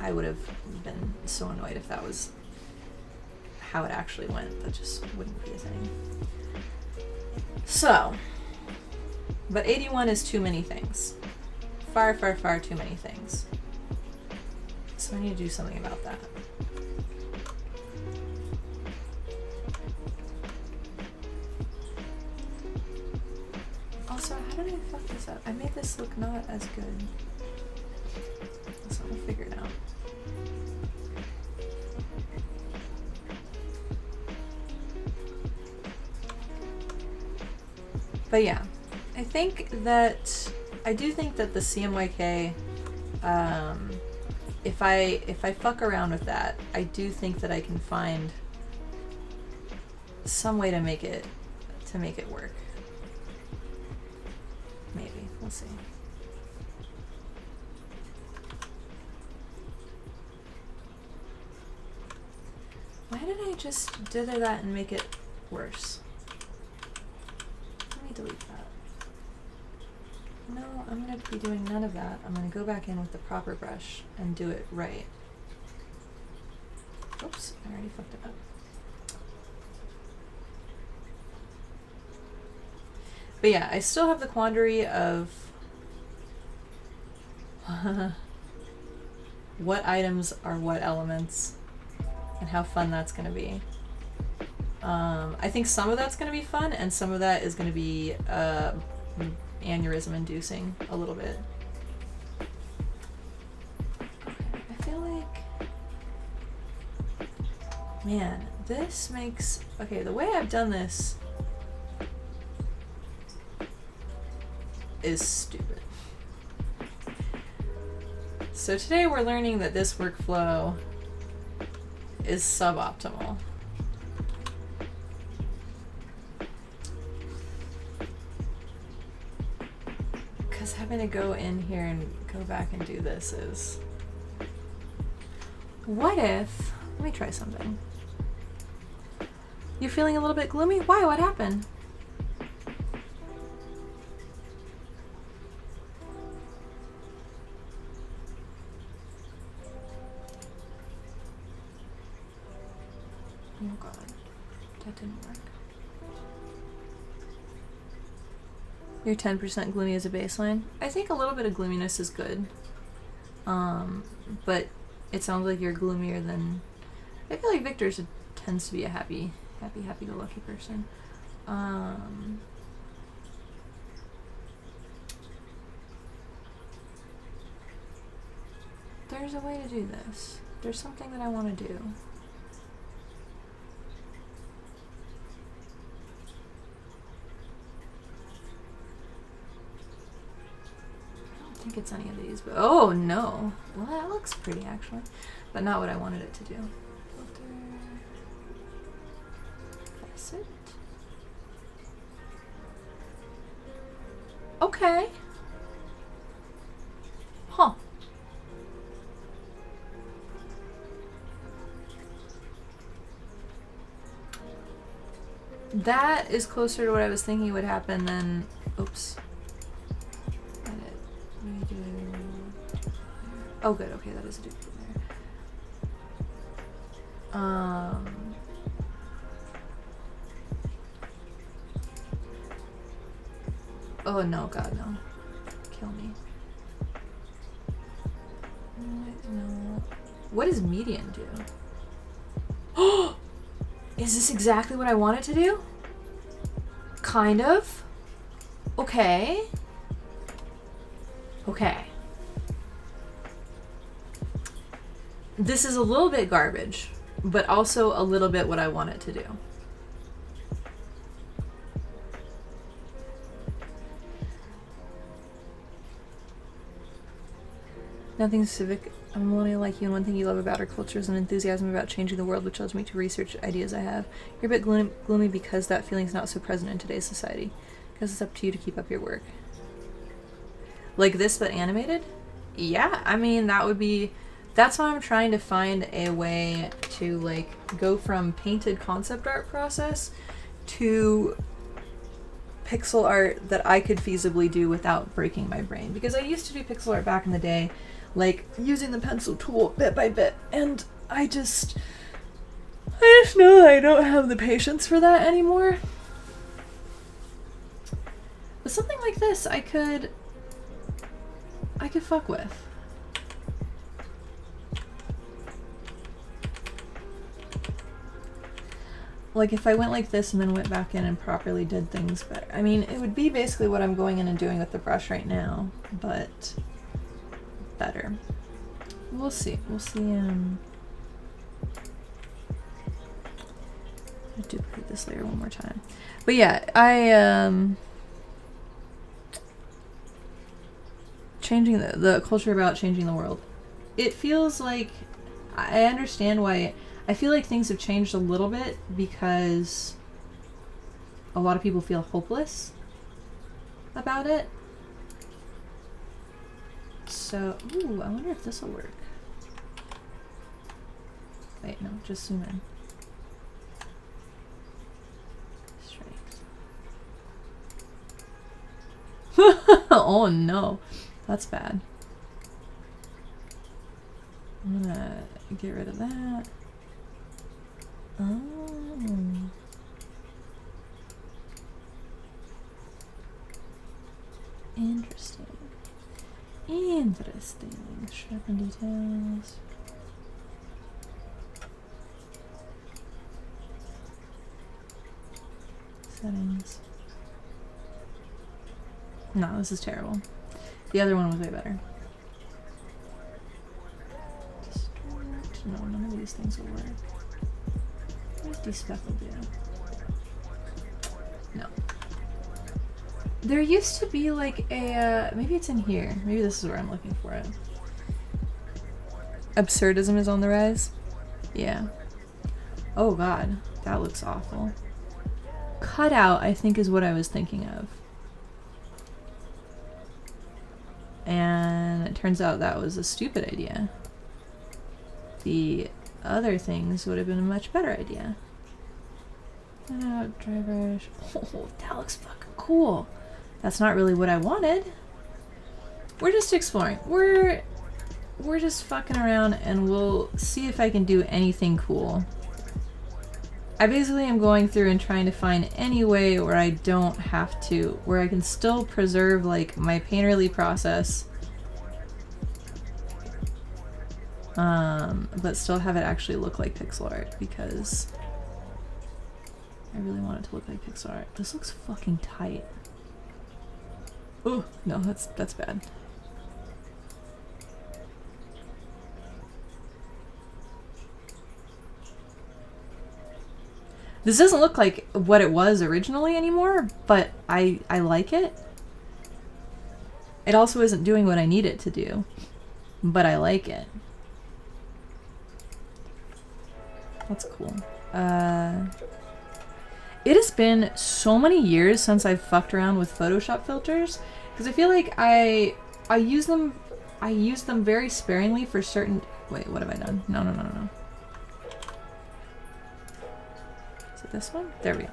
I would have been so annoyed if that was how it actually went. That just wouldn't be a thing. So, but 81 is too many things. Far, far, far too many things. So I need to do something about that. Also, how did I fuck this up? I made this look not as good. So I'll figure it out. But yeah, I do think that the CMYK if I fuck around with that, I do think that I can find some way to make it work. Maybe. We'll see. Why did I just dither that and make it worse? Let me delete that. No, I'm going to be doing none of that. I'm going to go back in with the proper brush and do it right. Oops, I already fucked it up. But yeah, I still have the quandary of what items are what elements and how fun that's going to be. I think some of that's going to be fun and some of that is going to be aneurysm inducing a little bit. Okay, I feel like, man, this makes, okay, the way I've done this is stupid. So today we're learning that this workflow is suboptimal. Because having to go in here and go back and do this is... What if... Let me try something. You're feeling a little bit gloomy? Why? What happened? Oh god, that didn't work. You're 10% gloomy as a baseline. I think a little bit of gloominess is good. But it sounds like you're gloomier than... I feel like Victor tends to be a happy-go-lucky person. There's a way to do this. There's something that I want to do. I think it's any of these, but oh no. Well, that looks pretty actually, but not what I wanted it to do. Filter. Facet. Okay. Huh. That is closer to what I was thinking would happen than, oops. Oh good, okay, that is a duplicate there. Oh no, god no. Kill me. No. What does median do? Oh! Is this exactly what I want it to do? Kind of. Okay. Okay. This is a little bit garbage, but also a little bit what I want it to do. Nothing civic. I'm a millennial like you, and one thing you love about our culture is an enthusiasm about changing the world, which allows me to research ideas I have. You're a bit gloomy because that feeling's not so present in today's society. Because it's up to you to keep up your work. Like this, but animated? Yeah, I mean, that would be... That's why I'm trying to find a way to, like, go from painted concept art process to pixel art that I could feasibly do without breaking my brain. Because I used to do pixel art back in the day, like, using the pencil tool bit by bit, and I just know that I don't have the patience for that anymore. But something like this, I could fuck with. Like, if I went like this and then went back in and properly did things better. I mean, it would be basically what I'm going in and doing with the brush right now, but better. We'll see. We'll see. I'll duplicate this layer one more time. But yeah, changing the culture about changing the world. It feels like I understand why. I feel like things have changed a little bit because a lot of people feel hopeless about it. So, ooh, I wonder if this will work. Wait, no, just zoom in. Straight. Oh no, that's bad. I'm gonna get rid of that. Oh. Interesting. Interesting. Sharpen details. Settings. No, this is terrible. The other one was way better. Distort. No, none of these things will work. What does despeckle do? No. There used to be like a, maybe it's in here. Maybe this is where I'm looking for it. Absurdism is on the rise. Yeah. Oh god, that looks awful. Cutout, I think, is what I was thinking of. And it turns out that was a stupid idea. The other things would have been a much better idea. Cutout, dry brush. Oh, that looks fucking cool. That's not really what I wanted. We're just exploring. We're just fucking around and we'll see if I can do anything cool. I basically am going through and trying to find any way where I don't have to, where I can still preserve like my painterly process, but still have it actually look like pixel art because I really want it to look like pixel art. This looks fucking tight. Oh, no, that's bad. This doesn't look like what it was originally anymore, but I like it. It also isn't doing what I need it to do, but I like it. That's cool. It has been so many years since I've fucked around with Photoshop filters because I feel like I use them very sparingly for certain. Wait, what have I done? No. Is it this one? There we go.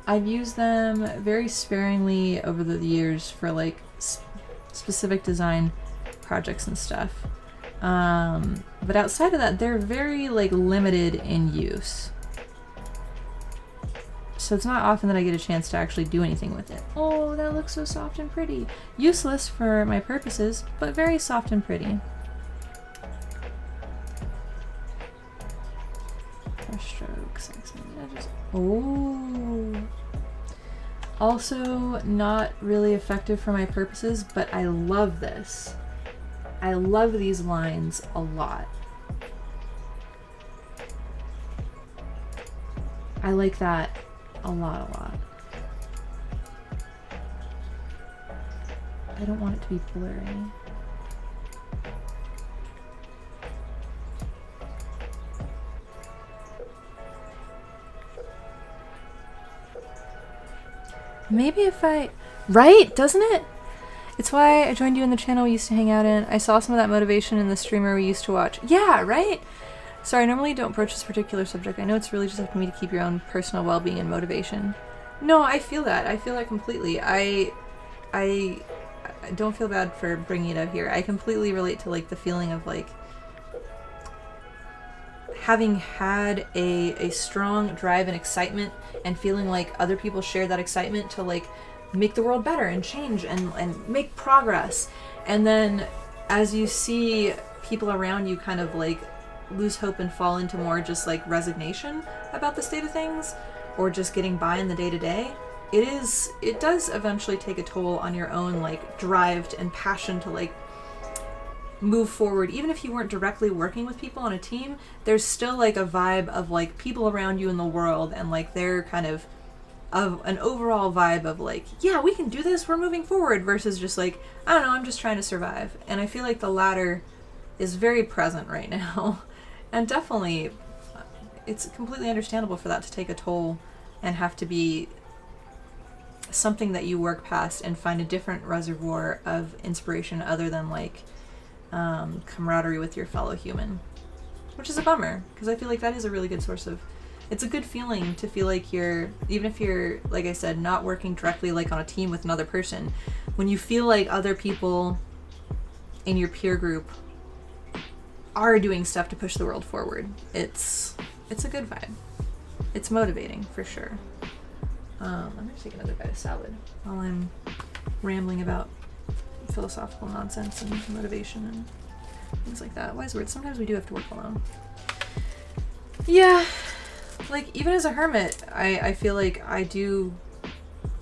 I've used them very sparingly over the years for like specific design projects and stuff. But outside of that, they're very like limited in use. So it's not often that I get a chance to actually do anything with it. Oh, that looks so soft and pretty. Useless for my purposes, but very soft and pretty. Brush strokes, accent edges. Oh. Also not really effective for my purposes, but I love this. I love these lines a lot. I like that a lot. I don't want it to be blurry. Maybe if I... Right? Doesn't it? It's why I joined you in the channel we used to hang out in. I saw some of that motivation in the streamer we used to watch. Yeah, right? Sorry, I normally don't broach this particular subject. I know it's really just up to me to keep your own personal well-being and motivation. No, I feel that. I feel that completely. I don't feel bad for bringing it up here. I completely relate to like the feeling of like having had a strong drive and excitement and feeling like other people share that excitement to like make the world better and change and make progress. And then as you see people around you kind of like lose hope and fall into more just like resignation about the state of things or just getting by in the day-to-day, it does eventually take a toll on your own like drive and passion to like move forward. Even if you weren't directly working with people on a team, there's still like a vibe of like people around you in the world and like their kind of of an overall vibe of like, yeah, we can do this, we're moving forward, versus just like, I don't know, I'm just trying to survive. And I feel like the latter is very present right now. And definitely, it's completely understandable for that to take a toll and have to be something that you work past and find a different reservoir of inspiration other than like camaraderie with your fellow human, which is a bummer, because I feel like that is a really good source of, it's a good feeling to feel like you're, even if you're, like I said, not working directly like on a team with another person, when you feel like other people in your peer group are doing stuff to push the world forward, it's a good vibe. It's motivating for sure. I'm gonna take another bite of salad while I'm rambling about philosophical nonsense and motivation and things like that. Wise words. Sometimes we do have to work alone. Yeah, like even as a hermit, I feel like I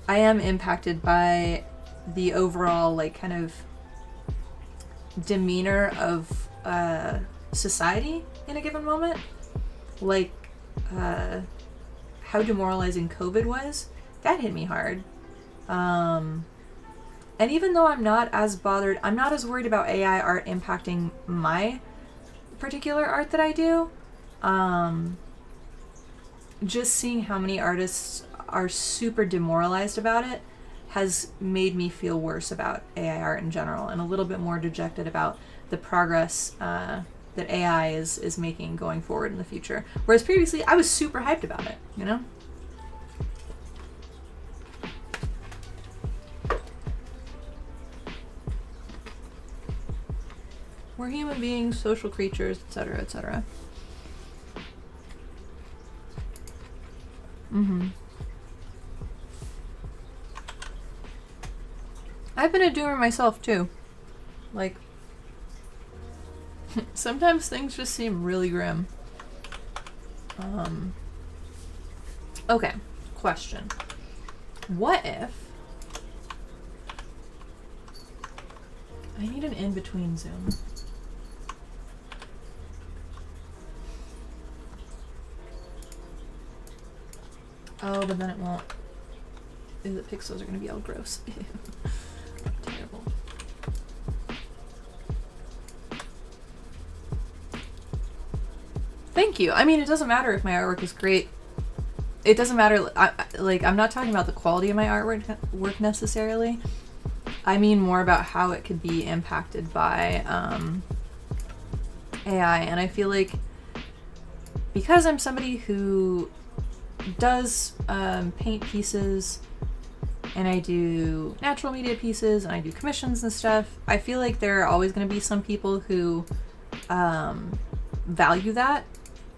am impacted by the overall like kind of demeanor of society in a given moment. Like how demoralizing COVID was, that hit me hard. And even though I'm not as bothered, I'm not as worried about AI art impacting my particular art that I do. Just seeing how many artists are super demoralized about it has made me feel worse about AI art in general, and a little bit more dejected about the progress that AI is making going forward in the future. Whereas previously, I was super hyped about it, you know? We're human beings, social creatures, etc., etc. I've been a doomer myself, too. Like, sometimes things just seem really grim. Okay, question. What if... I need an in-between zoom. Oh, but then it won't. The pixels are going to be all gross. Terrible. Thank you. I mean, it doesn't matter if my artwork is great. It doesn't matter. I'm not talking about the quality of my artwork necessarily. I mean more about how it could be impacted by AI. And I feel like because I'm somebody who does paint pieces, and I do natural media pieces, and I do commissions and stuff, I feel like there are always going to be some people who value that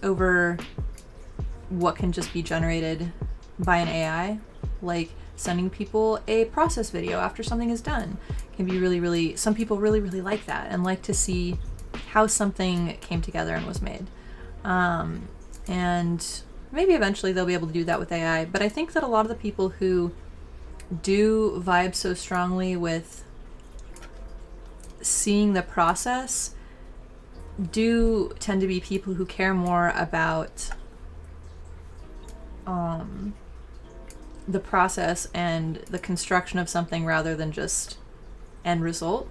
over what can just be generated by an AI. Like sending people a process video after something is done can be really, really, some people really, really like that and like to see how something came together and was made. And maybe eventually they'll be able to do that with AI, but I think that a lot of the people who do vibe so strongly with seeing the process do tend to be people who care more about the process and the construction of something rather than just end result.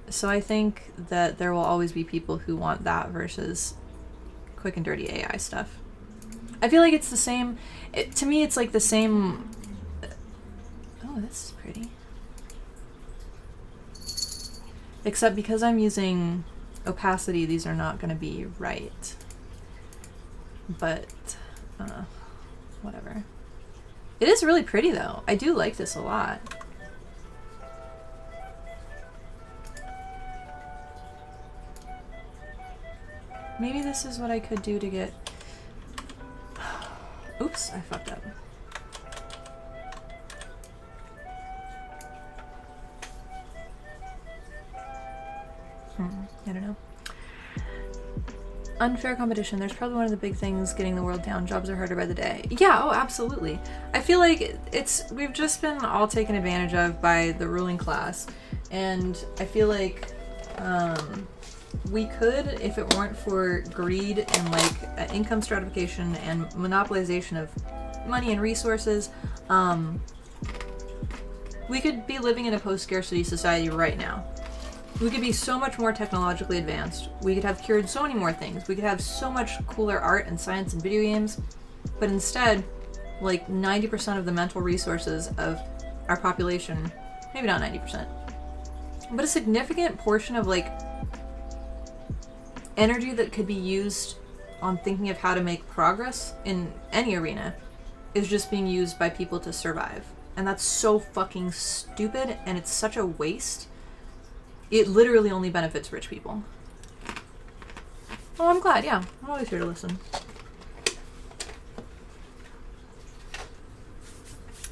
So I think that there will always be people who want that versus quick and dirty AI stuff. I feel like it's the same. To me, it's like the same. Oh, this is pretty. Except because I'm using opacity, these are not going to be right. But, whatever. It is really pretty, though. I do like this a lot. Maybe this is what I could do to get... Oops, I fucked up. I don't know. Unfair competition. There's probably one of the big things getting the world down. Jobs are harder by the day. Yeah, oh, absolutely. I feel like we've just been all taken advantage of by the ruling class. And I feel like, we could, if it weren't for greed and like income stratification and monopolization of money and resources, we could be living in a post-scarcity society right now. We could be so much more technologically advanced. We could have cured so many more things. We could have so much cooler art and science and video games. But instead, like 90% of the mental resources of our population, maybe not 90%, but a significant portion of like energy that could be used on thinking of how to make progress in any arena is just being used by people to survive. And that's so fucking stupid, and it's such a waste. It literally only benefits rich people. Oh, I'm glad, yeah. I'm always here to listen.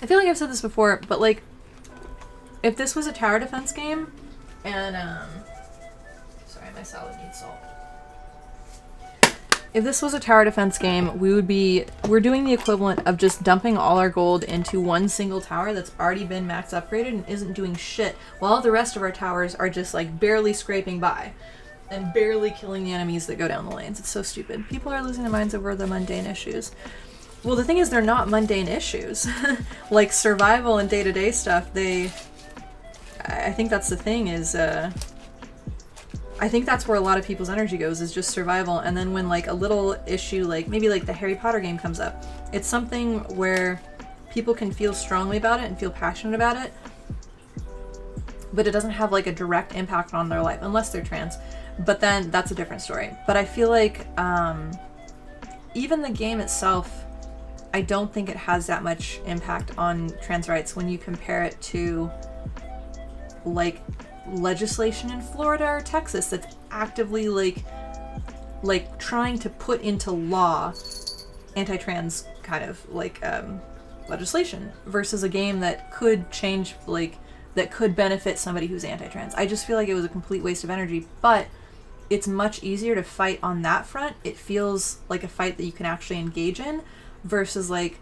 I feel like I've said this before, but like, if this was a tower defense game, and, sorry, my salad needs salt. If this was a tower defense game, we're doing the equivalent of just dumping all our gold into one single tower that's already been max upgraded and isn't doing shit, while the rest of our towers are just like barely scraping by and barely killing the enemies that go down the lanes. It's so stupid. People are losing their minds over the mundane issues. Well, the thing is, they're not mundane issues. Like survival and day-to-day stuff, I think that's the thing is, I think that's where a lot of people's energy goes, is just survival. And then when like a little issue, like maybe like the Harry Potter game comes up, it's something where people can feel strongly about it and feel passionate about it, but it doesn't have like a direct impact on their life, unless they're trans. But then that's a different story. But I feel like even the game itself, I don't think it has that much impact on trans rights when you compare it to like legislation in Florida or Texas that's actively like trying to put into law anti-trans kind of like legislation, versus a game that could change, like that could benefit somebody who's anti-trans. I just feel like it was a complete waste of energy, but it's much easier to fight on that front. It feels like a fight that you can actually engage in versus like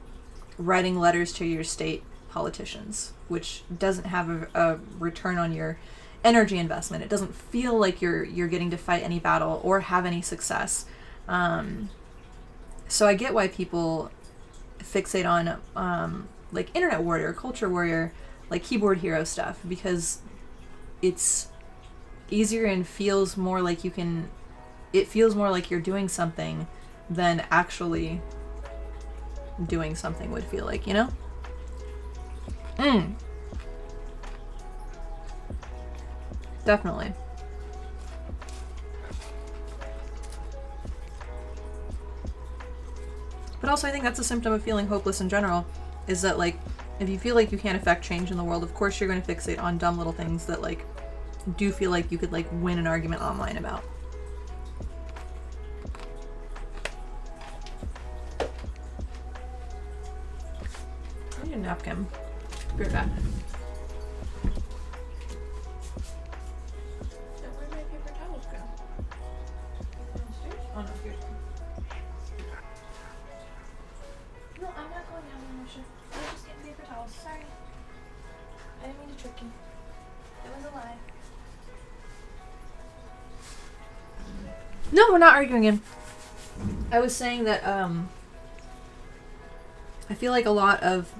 writing letters to your state politicians, which doesn't have a return on your energy investment. It doesn't feel like you're getting to fight any battle or have any success. So I get why people fixate on like internet warrior, culture warrior, like keyboard hero stuff, because it's easier and feels more like it feels more like you're doing something than actually doing something would feel like, you know? Definitely. But also I think that's a symptom of feeling hopeless in general, is that like, if you feel like you can't affect change in the world, of course you're going to fixate on dumb little things that like do feel like you could like win an argument online about. I need a napkin. Be right back. Oh no, here's one. No, I'm not going down there, Misha. I was just getting paper towels. Sorry. I didn't mean to trick you. It was a lie. No, we're not arguing again. I was saying that I feel like a lot of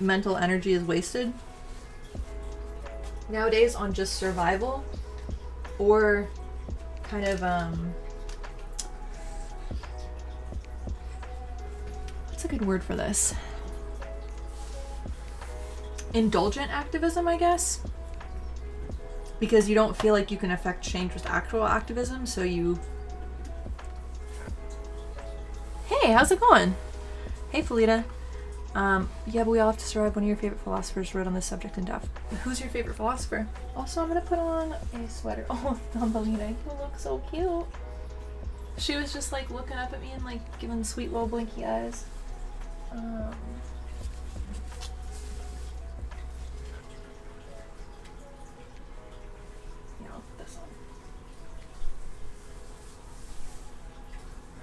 mental energy is wasted nowadays on just survival, or kind of what's a good word for this? Indulgent activism, I guess. Because you don't feel like you can affect change with actual activism, so you... Hey, how's it going? Hey, Felita. Yeah, but we all have to survive. One of your favorite philosophers wrote on this subject in depth. Who's your favorite philosopher? Also, I'm gonna put on a sweater. Oh, Thumbelina, you look so cute. She was just like looking up at me and like giving sweet little blinky eyes. This one.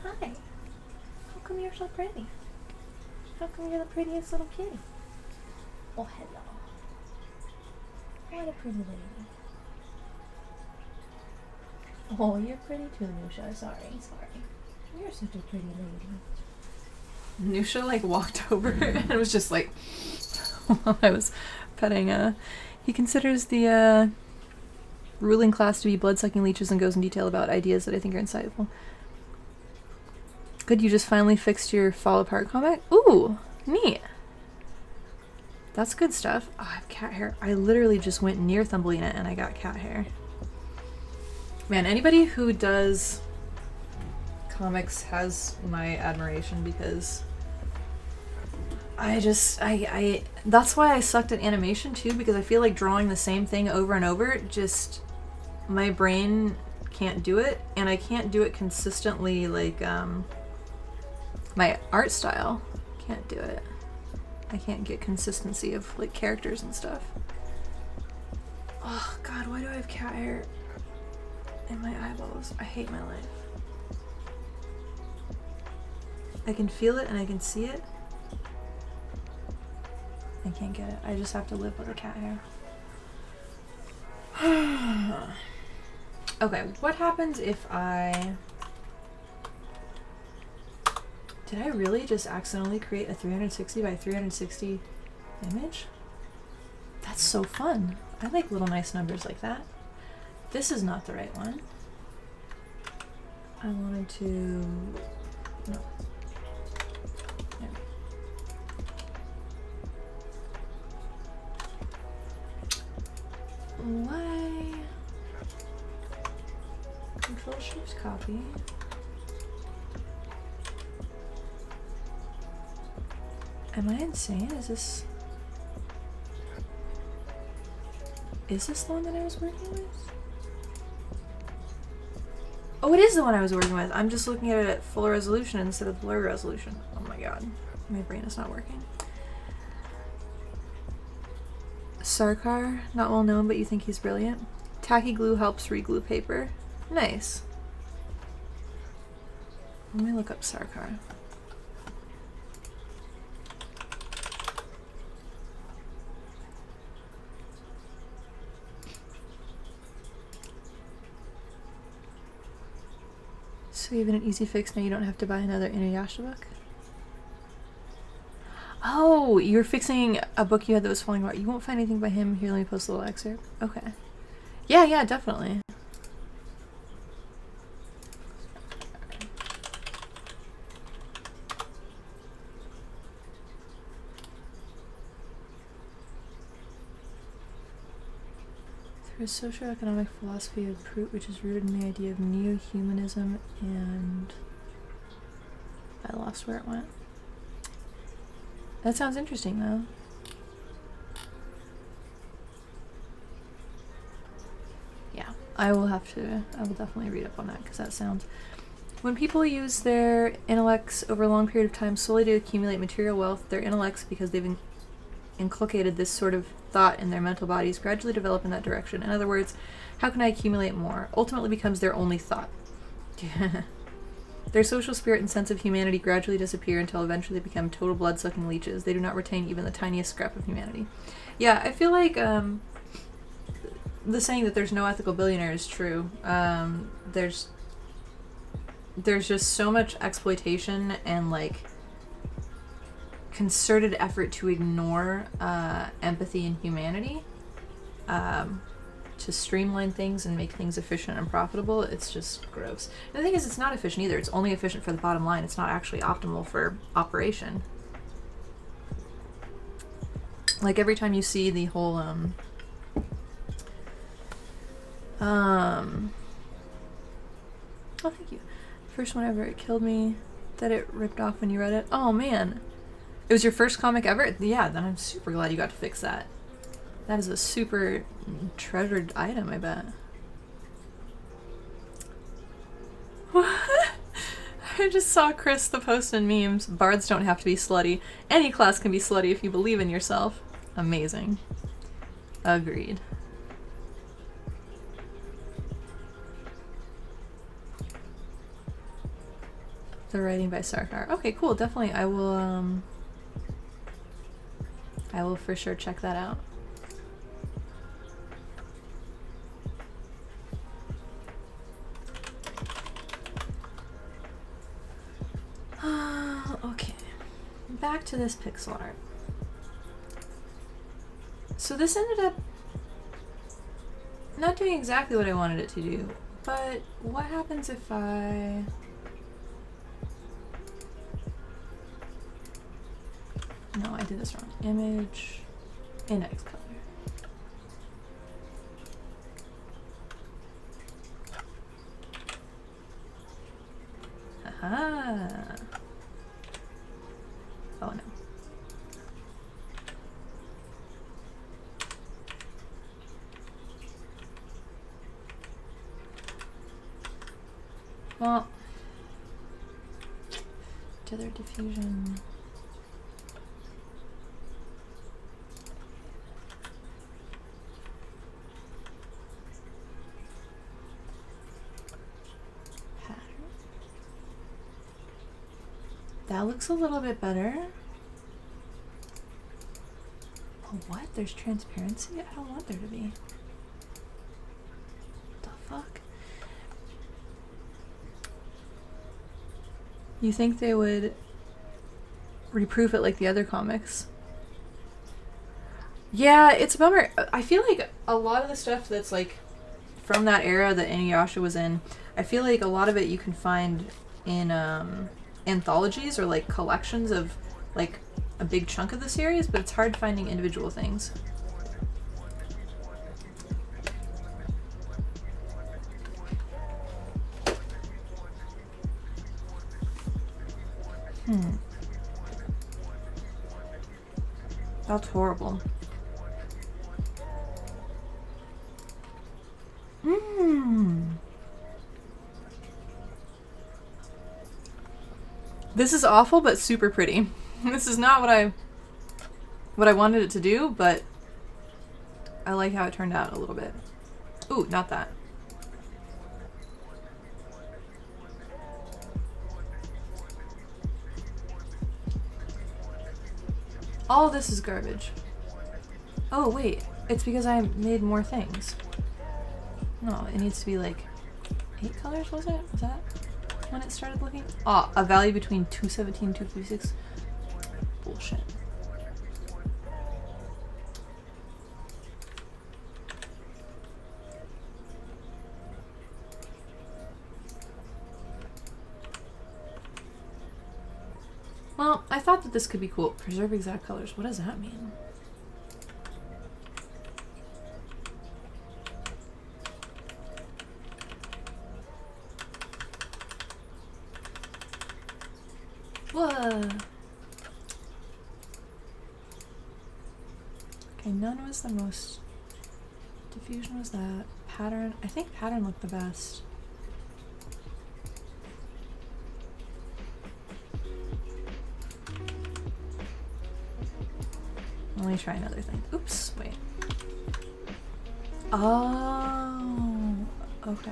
Hi. How come you're so pretty? How come you're the prettiest little kitty? Oh, hello. What a pretty lady. Oh, you're pretty too, Nusha. Sorry. You're such a pretty lady. Nusha like walked over and was just like, while I was petting. He considers the ruling class to be blood-sucking leeches and goes in detail about ideas that I think are insightful. Good, you just finally fixed your fall apart comic? Ooh, neat. That's good stuff. Oh, I have cat hair. I literally just went near Thumbelina and I got cat hair. Man, anybody who does comics has my admiration because I that's why I sucked at animation too, because I feel like drawing the same thing over and over, just my brain can't do it, and I can't do it consistently. Like my art style can't do it. I can't get consistency of like characters and stuff. Oh god, why do I have cat hair in my eyeballs? I hate my life. I can feel it and I can see it. I can't get it. I just have to live with the cat hair. Okay, what happens if I... Did I really just accidentally create a 360 by 360 image? That's so fun. I like little nice numbers like that. This is not the right one. I wanted to... No. There. Why? Control Shift copy. Am I insane? Is this the one that I was working with? Oh, it is the one I was working with. I'm just looking at it at full resolution instead of blur resolution. Oh my god. My brain is not working. Sarkar, not well known, but you think he's brilliant. Tacky glue helps re-glue paper. Nice. Let me look up Sarkar. So even an easy fix, now you don't have to buy another Inuyasha book? Oh, you're fixing a book you had that was falling apart. You won't find anything by him. Here, let me post a little excerpt. Okay. Yeah, definitely. Through a socioeconomic philosophy of Prout, which is rooted in the idea of neo-humanism and... I lost where it went. That sounds interesting, though. Yeah, I will definitely read up on that, because that sounds... When people use their intellects over a long period of time solely to accumulate material wealth, their intellects, because they've inculcated this sort of thought in their mental bodies, gradually develop in that direction. In other words, how can I accumulate more? Ultimately becomes their only thought. Their social spirit and sense of humanity gradually disappear until eventually they become total blood-sucking leeches. They do not retain even the tiniest scrap of humanity. Yeah, I feel like the saying that there's no ethical billionaire is true. There's just so much exploitation and like concerted effort to ignore empathy and humanity to streamline things and make things efficient and profitable. It's just gross. And the thing is, it's not efficient either. It's only efficient for the bottom line. It's not actually optimal for operation. Like every time you see the whole oh, thank you. First one ever, it killed me that it ripped off when you read it. Oh man. It was your first comic ever? Yeah, then I'm super glad you got to fix that. That is a super treasured item, I bet. What? I just saw Chris the post in memes. Bards don't have to be slutty. Any class can be slutty if you believe in yourself. Amazing. Agreed. The writing by Sarkar. Okay, cool. Definitely. I will for sure check that out. to this pixel art. So this ended up not doing exactly what I wanted it to do, but what happens if I... No, I did this wrong. Image, index color. Aha. Oh no. Well, dither diffusion. Pattern. That looks a little bit better. Oh, what? There's transparency? I don't want there to be. What the fuck? You think they would reproof it like the other comics? Yeah, it's a bummer. I feel like a lot of the stuff that's like from that era that Inuyasha was in, I feel like a lot of it you can find in anthologies or like collections of like a big chunk of the series, but it's hard finding individual things. That's horrible. This is awful, but super pretty. This is not what I wanted it to do, but I like how it turned out a little bit. Ooh, not that. All of this is garbage. Oh wait, it's because I made more things. No, it needs to be like 8 colors, was it? Was that when it started looking? Oh, a value between 217 and 256. Bullshit. Well, I thought that this could be cool. Preserve exact colors. What does that mean? Whoa. Okay, none was the most. Diffusion was that. Pattern. I think pattern looked the best. Let me try another thing. Oops, wait. Oh, okay.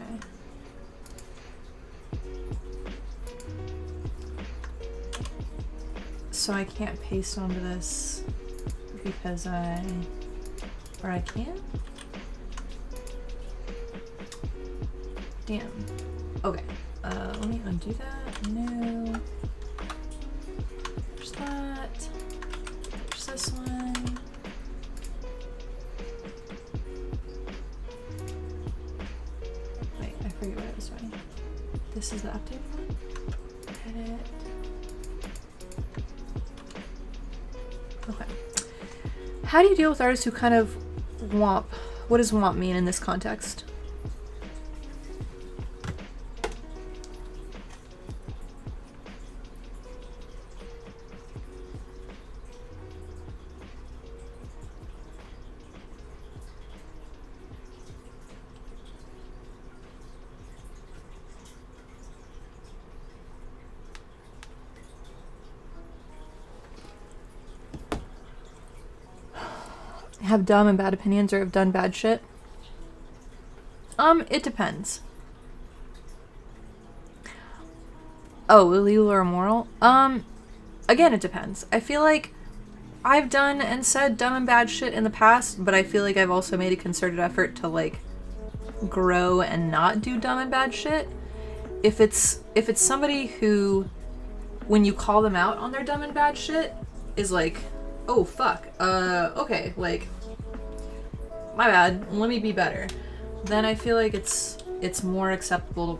So I can't paste onto this because or I can? Damn. Okay, let me undo that. No. There's that. There's this one. Wait, I forget what I was doing. This is the updated one. Edit. Okay. How do you deal with artists who kind of womp? What does womp mean in this context? Have dumb and bad opinions or have done bad shit? It depends. Oh, illegal or immoral? Again, it depends. I feel like I've done and said dumb and bad shit in the past, but I feel like I've also made a concerted effort to like grow and not do dumb and bad shit. If it's somebody who, when you call them out on their dumb and bad shit, is like, oh fuck, okay, like, my bad, let me be better, then I feel like it's more acceptable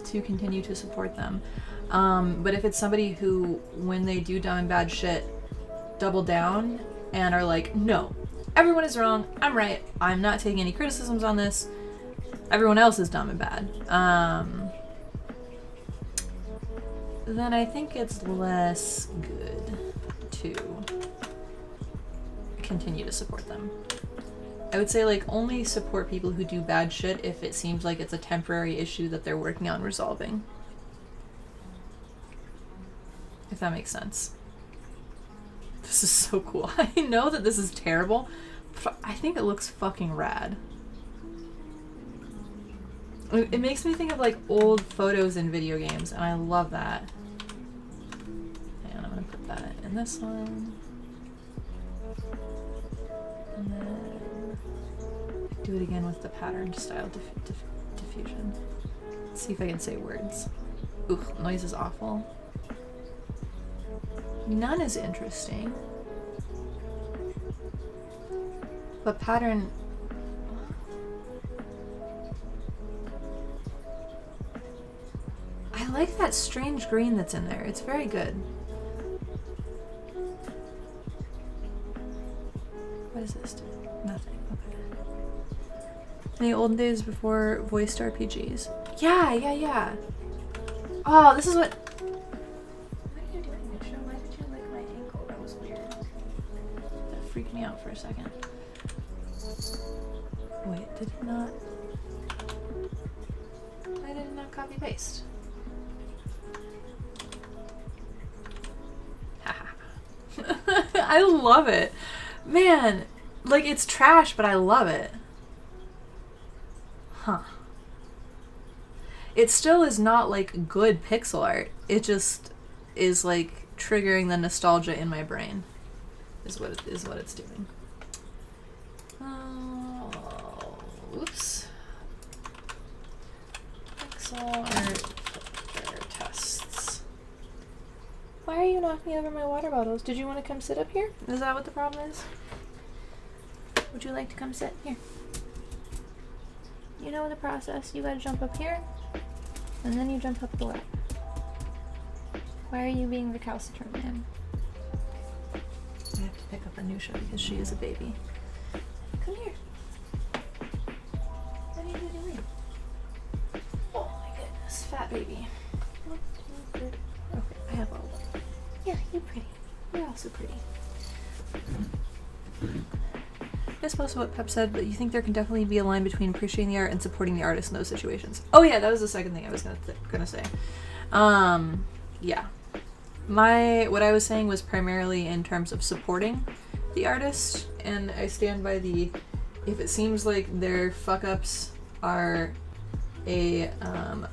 to continue to support them. But if it's somebody who, when they do dumb and bad shit, double down and are like, no, everyone is wrong, I'm right, I'm not taking any criticisms on this, everyone else is dumb and bad, then I think it's less good to continue to support them. I would say, like, only support people who do bad shit if it seems like it's a temporary issue that they're working on resolving. If that makes sense. This is so cool. I know that this is terrible, but I think it looks fucking rad. It makes me think of, like, old photos in video games, and I love that. And I'm gonna put that in this one. And then do it again with the pattern style diffusion. Let's see if I can say words. Ooh, noise is awful. None is interesting. But pattern... I like that strange green that's in there. It's very good. What does this do? Nothing. Okay. In the olden days before voiced RPGs. Yeah. Oh, this is what... What are you doing, Misha? Why did you lick my ankle? That was weird. That freaked me out for a second. Wait, did it not... Why did it not copy paste? I love it. Man, like, it's trash, but I love it. Huh. It still is not, like, good pixel art. It just is, like, triggering the nostalgia in my brain. Is what it's doing. Oh, oops. Pixel art tests. Why are you knocking over my water bottles? Did you want to come sit up here? Is that what the problem is? Would you like to come sit here? You know the process. You gotta jump up here, and then you jump up the ladder. Why are you being recalcitrant, man? I have to pick up Anusha because she is a baby. Come here. What are you doing? Oh my goodness, fat baby. Okay, I have all of them. Yeah, you're pretty. You're also pretty. That's most of what Pep said, but you think there can definitely be a line between appreciating the art and supporting the artist in those situations. Oh yeah, that was the second thing I was gonna say. Yeah. What I was saying was primarily in terms of supporting the artist, and I stand by the, if it seems like their fuck-ups are a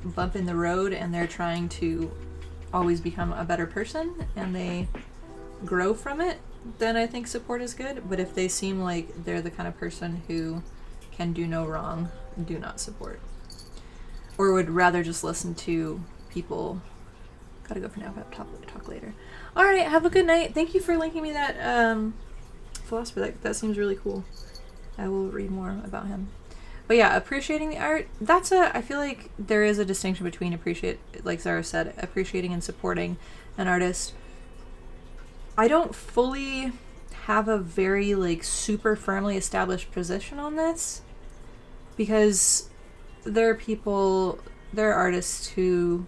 bump in the road and they're trying to always become a better person and they grow from it, then I think support is good. But if they seem like they're the kind of person who can do no wrong, do not support. Or would rather just listen to people. Gotta go for now, talk later. Alright, have a good night. Thank you for linking me that philosopher. That seems really cool. I will read more about him. But yeah, appreciating the art, I feel like there is a distinction between like Zara said, appreciating and supporting an artist. I don't fully have a very, like, super firmly established position on this, because there are artists who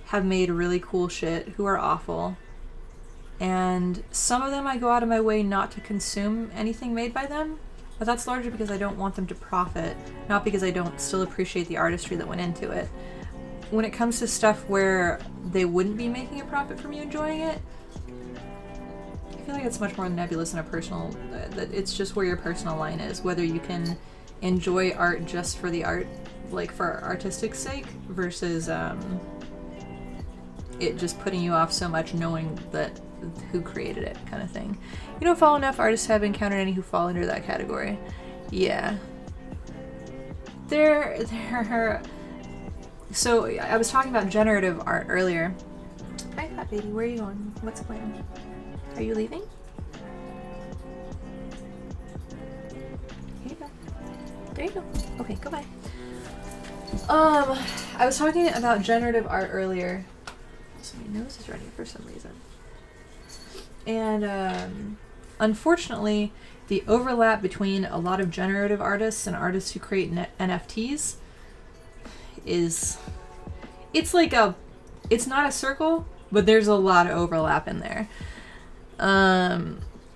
have made really cool shit who are awful, and some of them I go out of my way not to consume anything made by them, but that's largely because I don't want them to profit, not because I don't still appreciate the artistry that went into it. When it comes to stuff where they wouldn't be making a profit from you enjoying it, I feel like it's much more nebulous than a personal, that it's just where your personal line is, whether you can enjoy art just for the art, like for artistic sake, versus it just putting you off so much knowing that who created it, kind of thing. You don't follow enough artists have encountered any who fall under that category. Yeah. So I was talking about generative art earlier. I at, baby? Where are you going? What's the plan? Are you leaving? Here you go. There you go. Okay, goodbye. I was talking about generative art earlier. So my nose is running for some reason. And unfortunately, the overlap between a lot of generative artists and artists who create NFTs is, it's like it's not a circle, but there's a lot of overlap in there.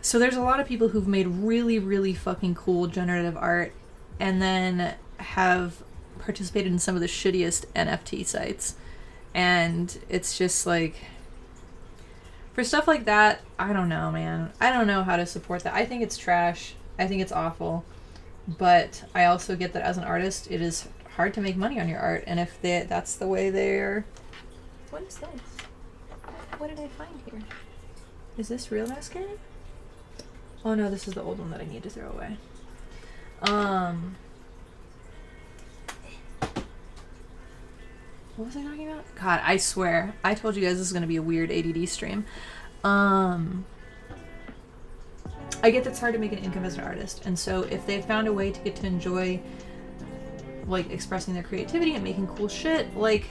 So there's a lot of people who've made really, really fucking cool generative art and then have participated in some of the shittiest NFT sites. And it's just like, for stuff like that, I don't know, man. I don't know how to support that. I think it's trash. I think it's awful. But I also get that as an artist, it is hard to make money on your art. And if that's the way they're... What is this? What did I find here? Is this real mascara? Oh no, this is the old one that I need to throw away. What was I talking about? God, I swear. I told you guys this is going to be a weird ADD stream. I get that it's hard to make an income as an artist. And so if they found a way to get to enjoy, like, expressing their creativity and making cool shit, like,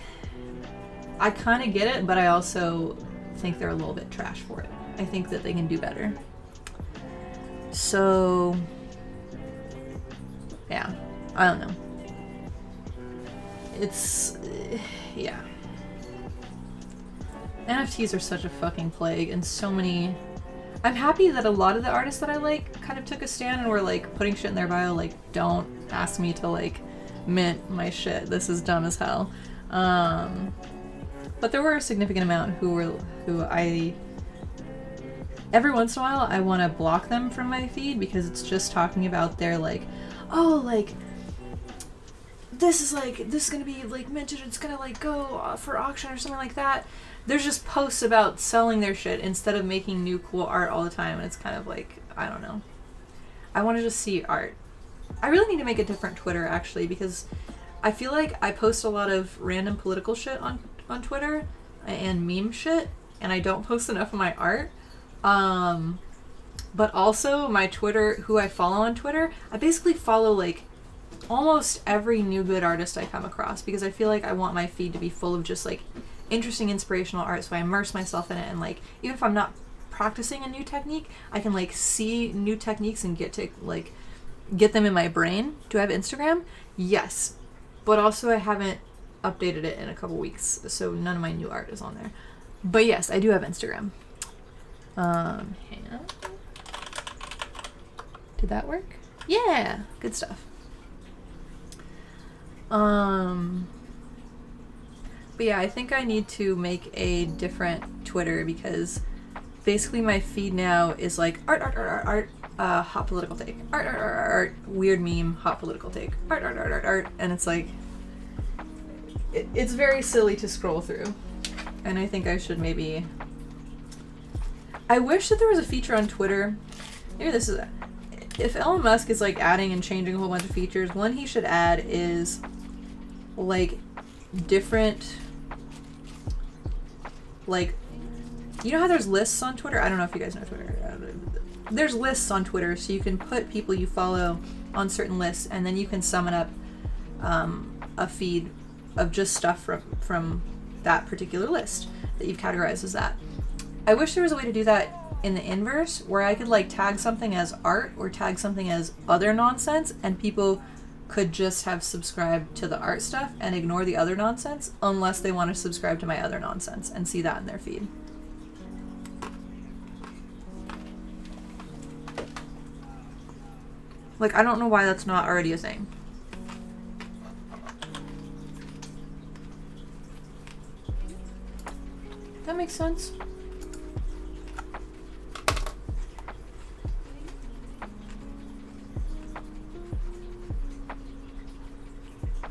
I kind of get it, but I also think they're a little bit trash for it. I think that they can do better. So, yeah. I don't know. It's... yeah. NFTs are such a fucking plague, and so many... I'm happy that a lot of the artists that I like kind of took a stand and were like putting shit in their bio, like, don't ask me to like mint my shit. This is dumb as hell. But there were a significant amount who I... Every once in a while, I want to block them from my feed because it's just talking about their like, oh, like, this is gonna be like minted, it's gonna like go for auction or something like that. There's just posts about selling their shit instead of making new cool art all the time, and it's kind of like, I don't know. I want to just see art. I really need to make a different Twitter, actually, because I feel like I post a lot of random political shit on Twitter and meme shit, and I don't post enough of my art. But also my Twitter, who I follow on Twitter, I basically follow like almost every new good artist I come across because I feel like I want my feed to be full of just like interesting inspirational art, so I immerse myself in it, and like even if I'm not practicing a new technique, I can like see new techniques and get to like get them in my brain. Do I have Instagram? Yes, but also I haven't updated it in a couple weeks, so none of my new art is on there. But yes, I do have Instagram. Hang on. Did that work? Yeah, good stuff. But yeah, I think I need to make a different Twitter because basically my feed now is like art, hot political take, art, weird meme, hot political take, art, and it's like, it's very silly to scroll through, and I think I should maybe, I wish that there was a feature on Twitter, maybe this is, if Elon Musk is like adding and changing a whole bunch of features, one he should add is like different, like, you know how there's lists on Twitter? I don't know if you guys know Twitter. There's lists on Twitter, so you can put people you follow on certain lists, and then you can summon up a feed of just stuff from that particular list that you've categorized as that. I wish there was a way to do that in the inverse, where I could like tag something as art or tag something as other nonsense, and people could just have subscribed to the art stuff and ignore the other nonsense unless they want to subscribe to my other nonsense and see that in their feed. Like, I don't know why that's not already a thing. That makes sense.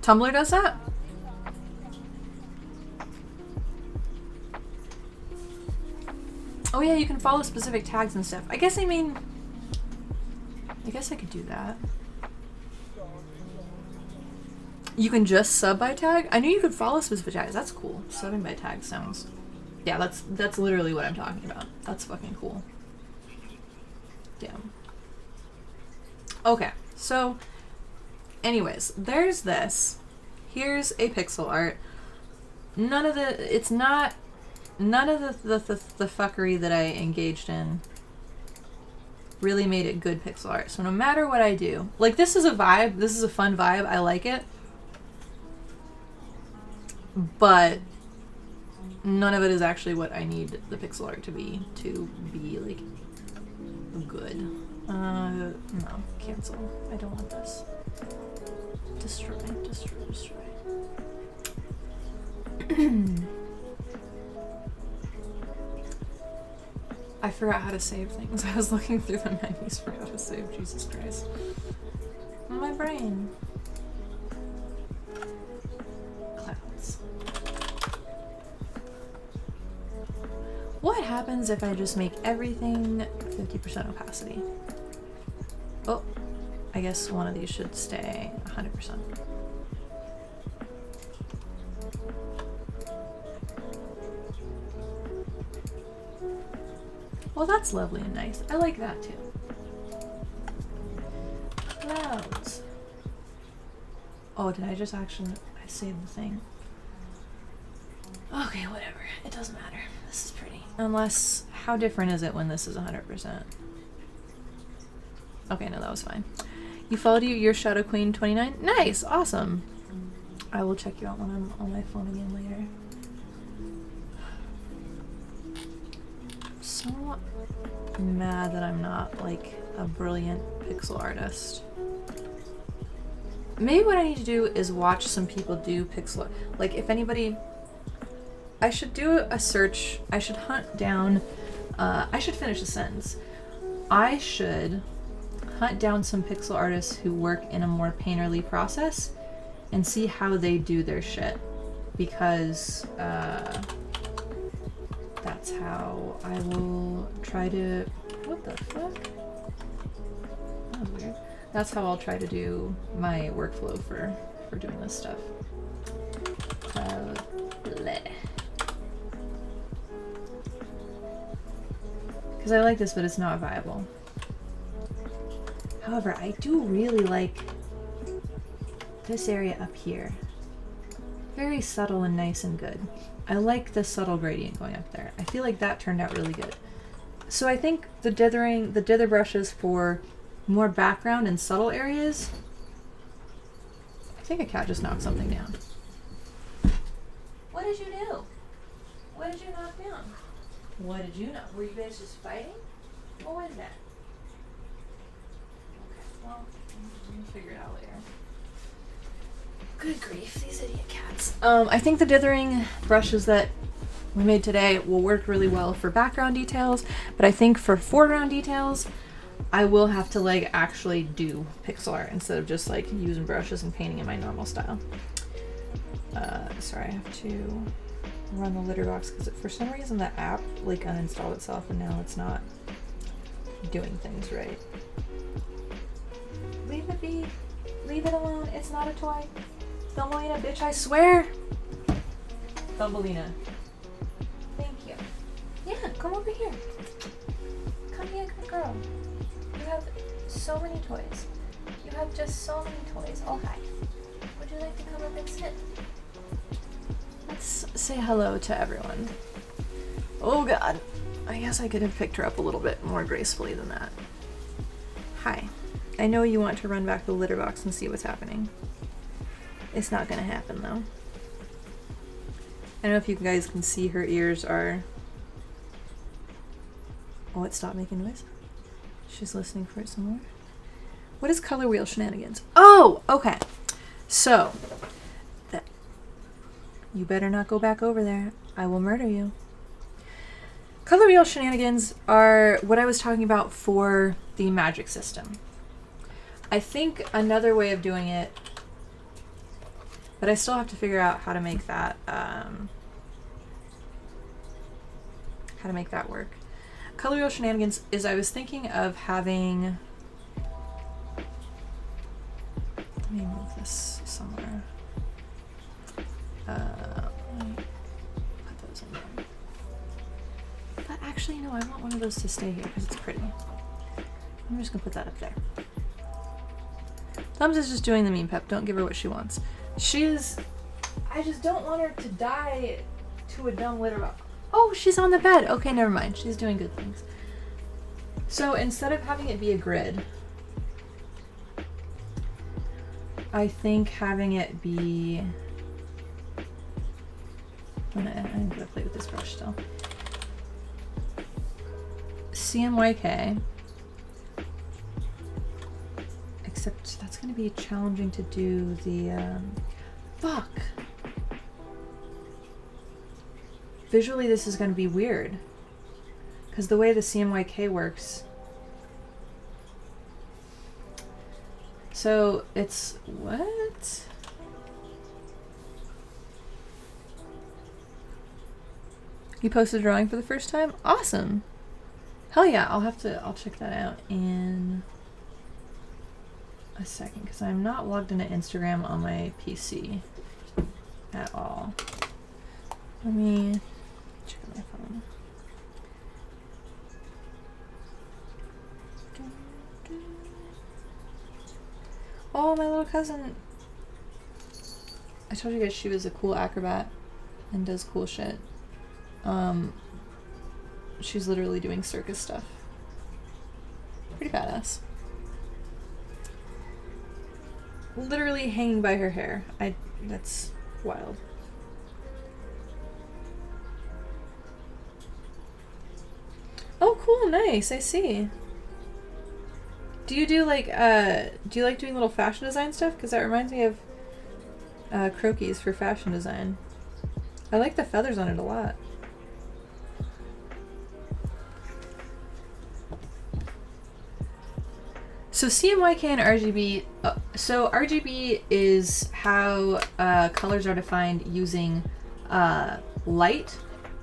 Tumblr does that? Oh yeah, you can follow specific tags and stuff. I guess I could do that. You can just sub by tag? I knew you could follow specific tags. That's cool. Subbing by tag sounds Yeah, that's literally what I'm talking about. That's fucking cool. Damn. Okay, so anyways, there's this. Here's a pixel art. None of the fuckery that I engaged in really made it good pixel art. So no matter what I do, like, this is a vibe, this is a fun vibe, I like it. But none of it is actually what I need the pixel art to be like good. No, cancel. I don't want this. Destroy. I forgot how to save things. I was looking through the menus for how to save. Jesus Christ. My brain. Clouds. What happens if I just make everything 50% opacity? Oh, I guess one of these should stay 100%. Well, that's lovely and nice. I like that too. Clouds. Oh, did I just actually... I saved the thing. Okay, whatever. It doesn't matter. This is pretty. Unless... How different is it when this is 100%? Okay, no, that was fine. You followed your Shadow Queen 29? Nice! Awesome! I will check you out when I'm on my phone again later. So mad that I'm not like a brilliant pixel artist. Maybe what I need to do is watch some people do pixel art. Like, if anybody... I should do a search. I should hunt down... I should finish the sentence. I should hunt down some pixel artists who work in a more painterly process and see how they do their shit. Because... that's how I will try to... What the fuck? That was weird. That's how I'll try to do my workflow for doing this stuff. Because I like this, but it's not viable. However, I do really like this area up here. Very subtle and nice and good. I like the subtle gradient going up there. I feel like that turned out really good. So I think the dither brushes for more background and subtle areas. I think a cat just knocked something down. What did you do? What did you knock down? What did you knock? Were you guys just fighting? What was that? Okay, well, we'll figure it out later. Good grief, these idiot cats. I think the dithering brushes that we made today will work really well for background details, but I think for foreground details, I will have to like actually do pixel art instead of just like using brushes and painting in my normal style. Sorry, I have to run the litter box because for some reason the app like uninstalled itself and now it's not doing things right. Leave it be. Leave it alone. It's not a toy. Thumbelina, bitch, I swear. Thumbelina. Thank you. Yeah, come over here. Come here, good girl. You have so many toys. You have just so many toys. Oh, hi. Would you like to come up and sit? Let's say hello to everyone. Oh, God. I guess I could have picked her up a little bit more gracefully than that. Hi. I know you want to run back the litter box and see what's happening. It's not gonna happen though. I don't know if you guys can see her ears are... Oh, it stopped making noise. She's listening for it some more. What is color wheel shenanigans? Oh, okay. So, you better not go back over there. I will murder you. Color wheel shenanigans are what I was talking about for the magic system. I think another way of doing it, but I still have to figure out how to make that work. Color wheel shenanigans is I was thinking of having... Let me move this somewhere. Let me put those in there. Actually, no, I want one of those to stay here because it's pretty. I'm just gonna put that up there. Thumbs is just doing the meme pep. Don't give her what she wants. I just don't want her to die to a dumb litter box. Oh, she's on the bed. Okay, never mind. She's doing good things. So instead of having it be a grid, I think having it be... I'm gonna play with this brush still. CMYK. Except that's gonna be challenging to do the, fuck! Visually this is gonna be weird. Because the way the CMYK works... So, it's... what? You posted a drawing for the first time? Awesome! Hell yeah, I'll check that out in a second, because I'm not logged into Instagram on my PC at all. Let me check on my phone. Oh, my little cousin. I told you guys she was a cool acrobat and does cool shit. She's literally doing circus stuff. Pretty badass. Literally hanging by her hair. That's wild. Oh, cool, nice, I see. Do you like doing little fashion design stuff? Because that reminds me of croquis for fashion design. I like the feathers on it a lot. So CMYK and RGB, so RGB is how colors are defined using light,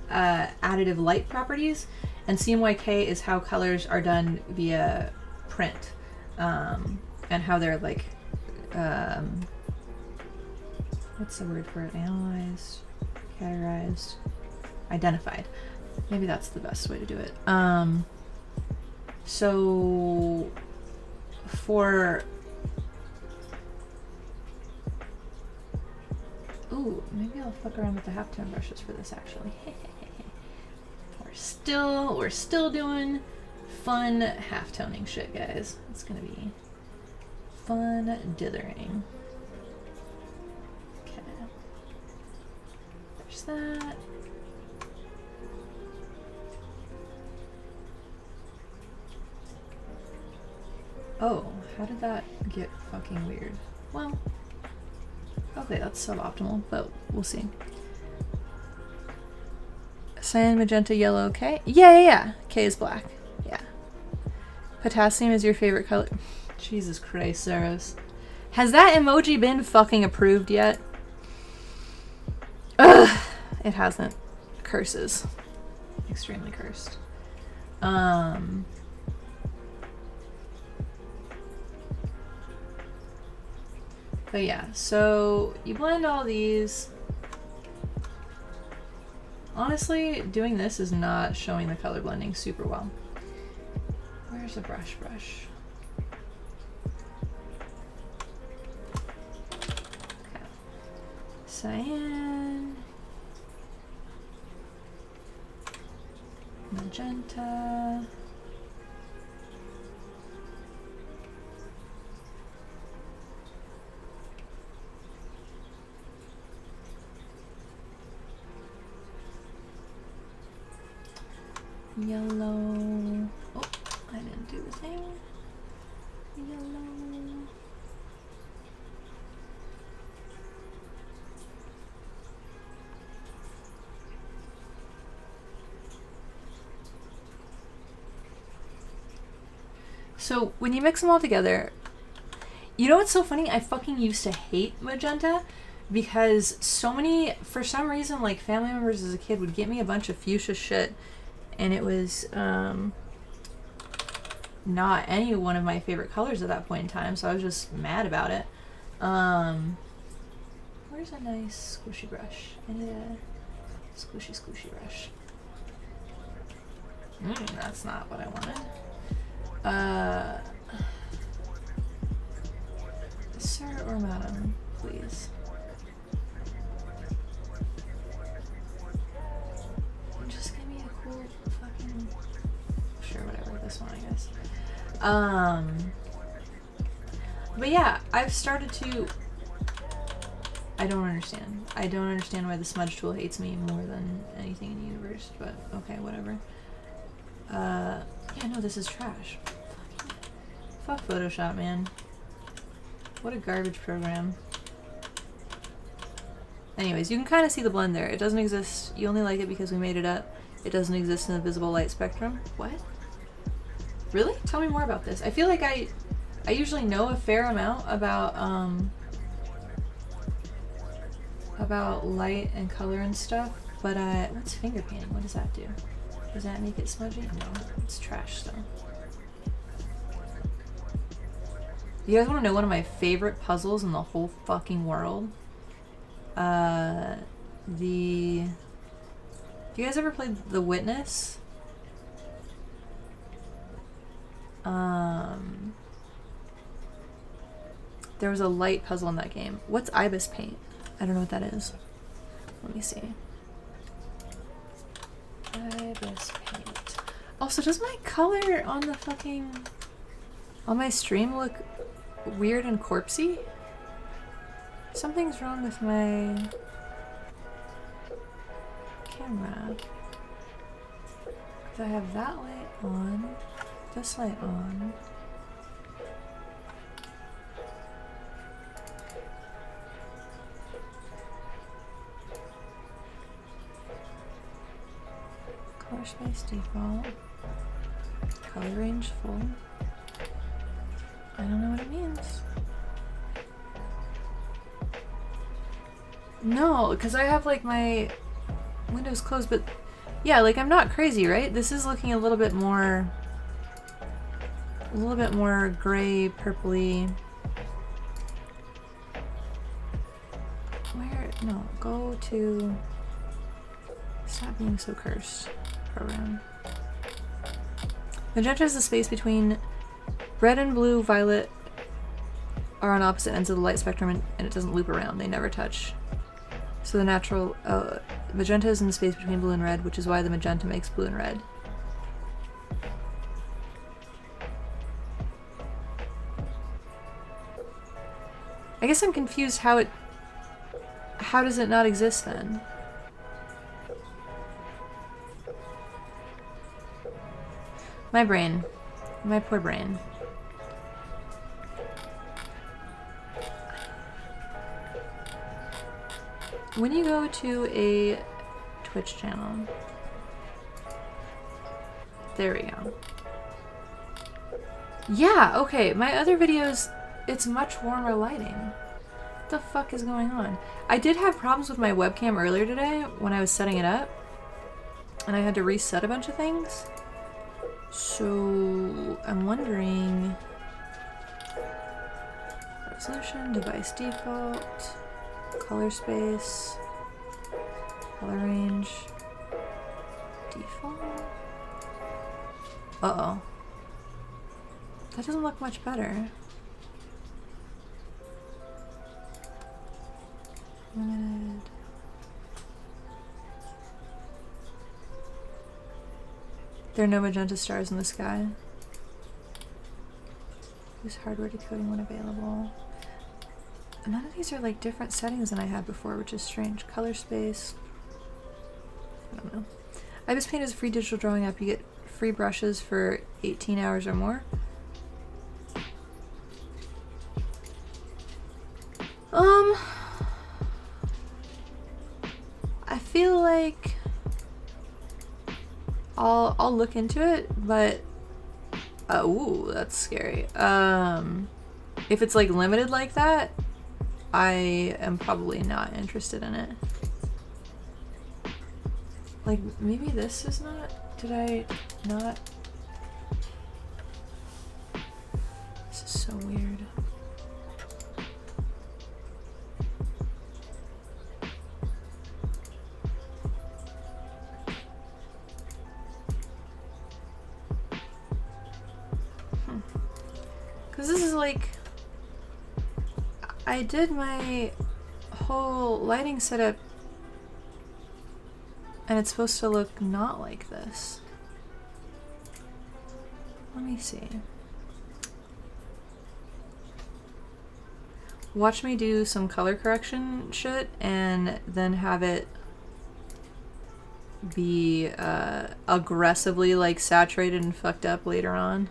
additive light properties, and CMYK is how colors are done via print, and how they're like, what's the word for it? Analyzed, categorized, identified. Maybe that's the best way to do it. So for... Ooh, maybe I'll fuck around with the halftone brushes for this actually. We're still doing fun halftoning shit, guys. It's gonna be fun dithering. Okay. There's that. Oh, how did that get fucking weird? Well, okay, that's suboptimal, but we'll see. Cyan, magenta, yellow, K? Yeah. K is black. Yeah. Potassium is your favorite color. Jesus Christ, Saros. Has that emoji been fucking approved yet? Ugh! It hasn't. Curses. Extremely cursed. But yeah, so you blend all these. Honestly, doing this is not showing the color blending super well. Where's the brush? Okay. Cyan. Magenta. Yellow. Oh, I didn't do the thing. Yellow. So when you mix them all together, you know what's so funny? I fucking used to hate magenta because for some reason, like family members as a kid would get me a bunch of fuchsia shit. And it was not any one of my favorite colors at that point in time, so I was just mad about it. Where's a nice squishy brush? I need a squishy brush. That's not what I wanted. Sir or madam, please. Just give me a cool fucking... Sure, whatever, this one, I guess. But yeah, I've started to... I don't understand. I don't understand why the smudge tool hates me more than anything in the universe, but okay, whatever. Yeah, no, this is trash. Fuck Photoshop, man. What a garbage program. Anyways, you can kind of see the blend there. It doesn't exist. You only like it because we made it up. It doesn't exist in the visible light spectrum. What? Really? Tell me more about this. I feel like I usually know a fair amount about light and color and stuff, but what's finger painting? What does that do? Does that make it smudgy? No, it's trash still. You guys want to know one of my favorite puzzles in the whole fucking world? Do you guys ever played The Witness? There was a light puzzle in that game. What's Ibis paint? I don't know what that is. Let me see. Ibis paint. Also, does my color on the fucking... on my stream look weird and corpsey? Something's wrong with my camera. Because I have that light on, this light on. Color space default. Color range full. I don't know what it means. No, because I have like my windows closed, but yeah, like I'm not crazy, right? This is looking a little bit more gray, purpley. Where? No, go to... Stop being so cursed, program. Magenta is the space between red and blue, violet are on opposite ends of the light spectrum and it doesn't loop around. They never touch. So the natural... magenta is in the space between blue and red, which is why the magenta makes blue and red. I guess I'm confused how it... How does it not exist then? My brain. My poor brain. When you go to a Twitch channel, there we go. Yeah, okay, my other videos, it's much warmer lighting. What the fuck is going on? I did have problems with my webcam earlier today when I was setting it up, and I had to reset a bunch of things. So I'm wondering, resolution, device default, color space, color range, default. Uh-oh. That doesn't look much better. Limited. There are no magenta stars in the sky. Use hardware decoding when available. None of these are like different settings than I had before, which is strange. Color space. I don't know. Ibis Paint is a free digital drawing app. You get free brushes for 18 hours or more. I feel like I'll look into it, but ooh, that's scary. If it's like limited like that, I am probably not interested in it. Like maybe this is not, did I not? This is so weird. Because this is like, I did my whole lighting setup and it's supposed to look not like this. Let me see. Watch me do some color correction shit and then have it be aggressively like saturated and fucked up later on.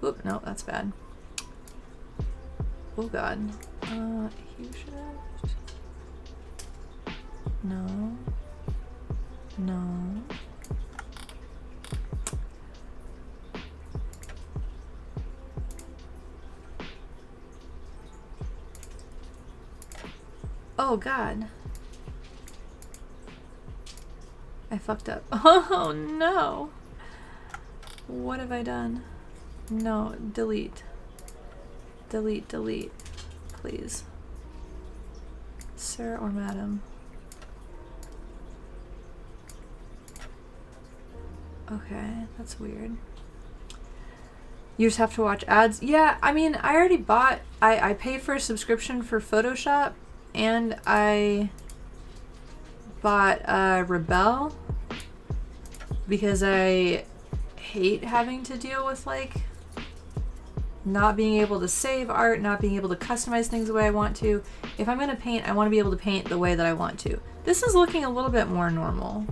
Oop, no, that's bad. Oh god. Hue shift. No. No. Oh god. I fucked up. Oh no. What have I done? No, delete. Delete, delete. Please. Sir or madam? Okay, that's weird. You just have to watch ads? Yeah, I mean, I already bought... I paid for a subscription for Photoshop, and I bought Rebel because I hate having to deal with, like, not being able to save art, not being able to customize things the way I want to. If I'm going to paint, I want to be able to paint the way that I want to. This is looking a little bit more normal.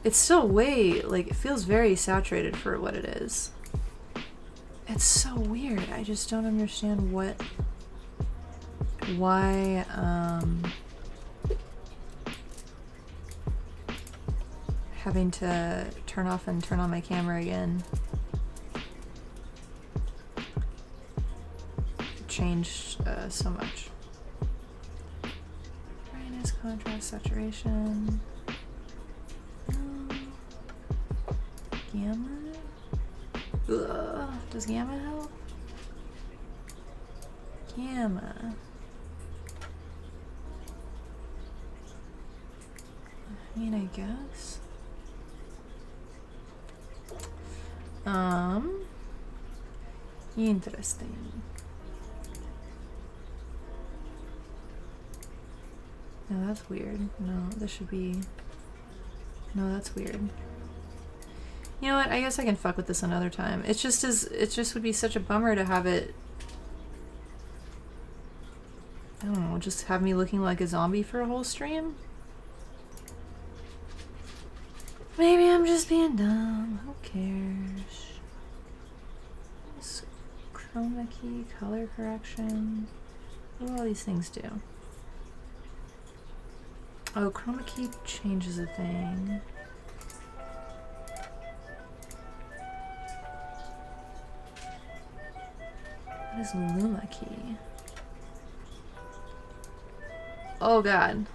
It's still way, like, it feels very saturated for what it is. It's so weird. I just don't understand why, having to turn off and turn on my camera again changed so much. Brightness, contrast, saturation. Gamma? Ugh, does gamma help? Gamma. I mean, I guess. Interesting. No, that's weird. No, this should be... No, that's weird. You know what? I guess I can fuck with this another time. It just would be such a bummer to have it... I don't know, just have me looking like a zombie for a whole stream? Maybe I'm just being dumb. Who cares? Chroma key, color correction. What do all these things do? Oh, chroma key changes a thing. What is Luma key? Oh god.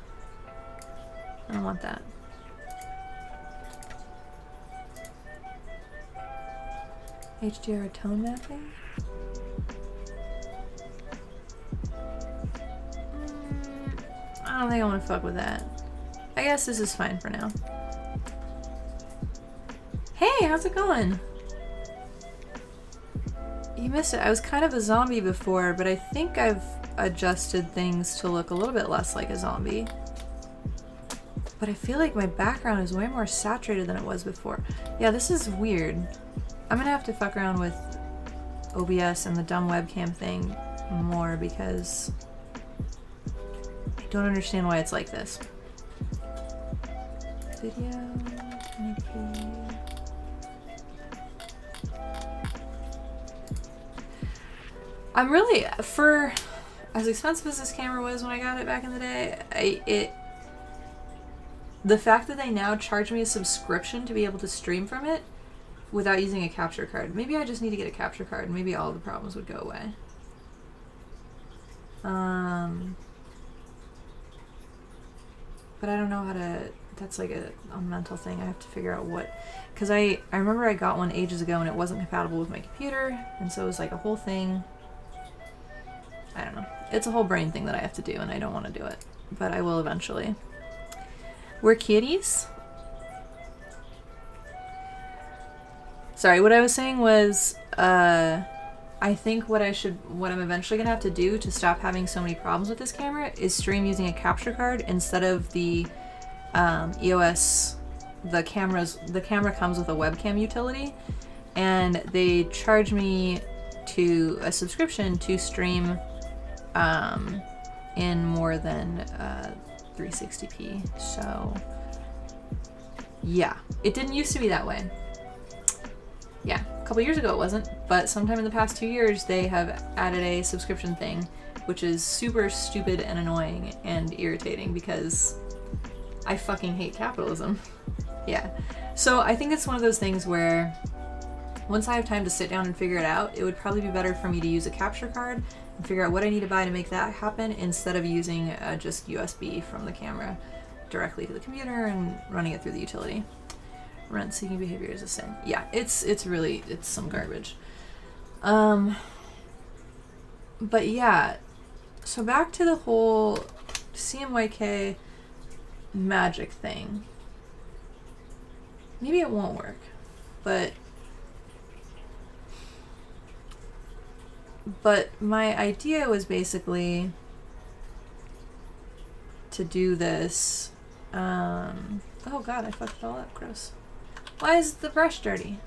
I don't want that. HDR tone mapping? I don't think I want to fuck with that. I guess this is fine for now. Hey, how's it going? You missed it. I was kind of a zombie before, but I think I've adjusted things to look a little bit less like a zombie. But I feel like my background is way more saturated than it was before. Yeah, this is weird. I'm gonna have to fuck around with OBS and the dumb webcam thing more because I don't understand why it's like this. Video, 1080p. I'm really, for as expensive as this camera was when I got it back in the day, the fact that they now charge me a subscription to be able to stream from it without using a capture card. Maybe I just need to get a capture card and maybe all the problems would go away. But I don't know how to, that's like a mental thing. I have to figure out what, because I remember I got one ages ago and it wasn't compatible with my computer, and so it was like a whole thing. I don't know. It's a whole brain thing that I have to do and I don't want to do it, but I will eventually. We're kitties. Sorry, what I was saying was I think what I'm eventually gonna have to do to stop having so many problems with this camera is stream using a capture card instead of the EOS. The camera comes with a webcam utility, and they charge me to a subscription to stream in more than 360p. So yeah, it didn't used to be that way. Yeah, a couple years ago it wasn't, but sometime in the past 2 years they have added a subscription thing, which is super stupid and annoying and irritating because I fucking hate capitalism. Yeah, so I think it's one of those things where once I have time to sit down and figure it out, it would probably be better for me to use a capture card and figure out what I need to buy to make that happen instead of using just USB from the camera directly to the computer and running it through the utility. Rent-seeking behavior is a sin. Yeah, it's some garbage. But yeah, so back to the whole CMYK magic thing. Maybe it won't work, but my idea was basically to do this. Oh god, I fucked it all up. Gross. Why is the brush dirty?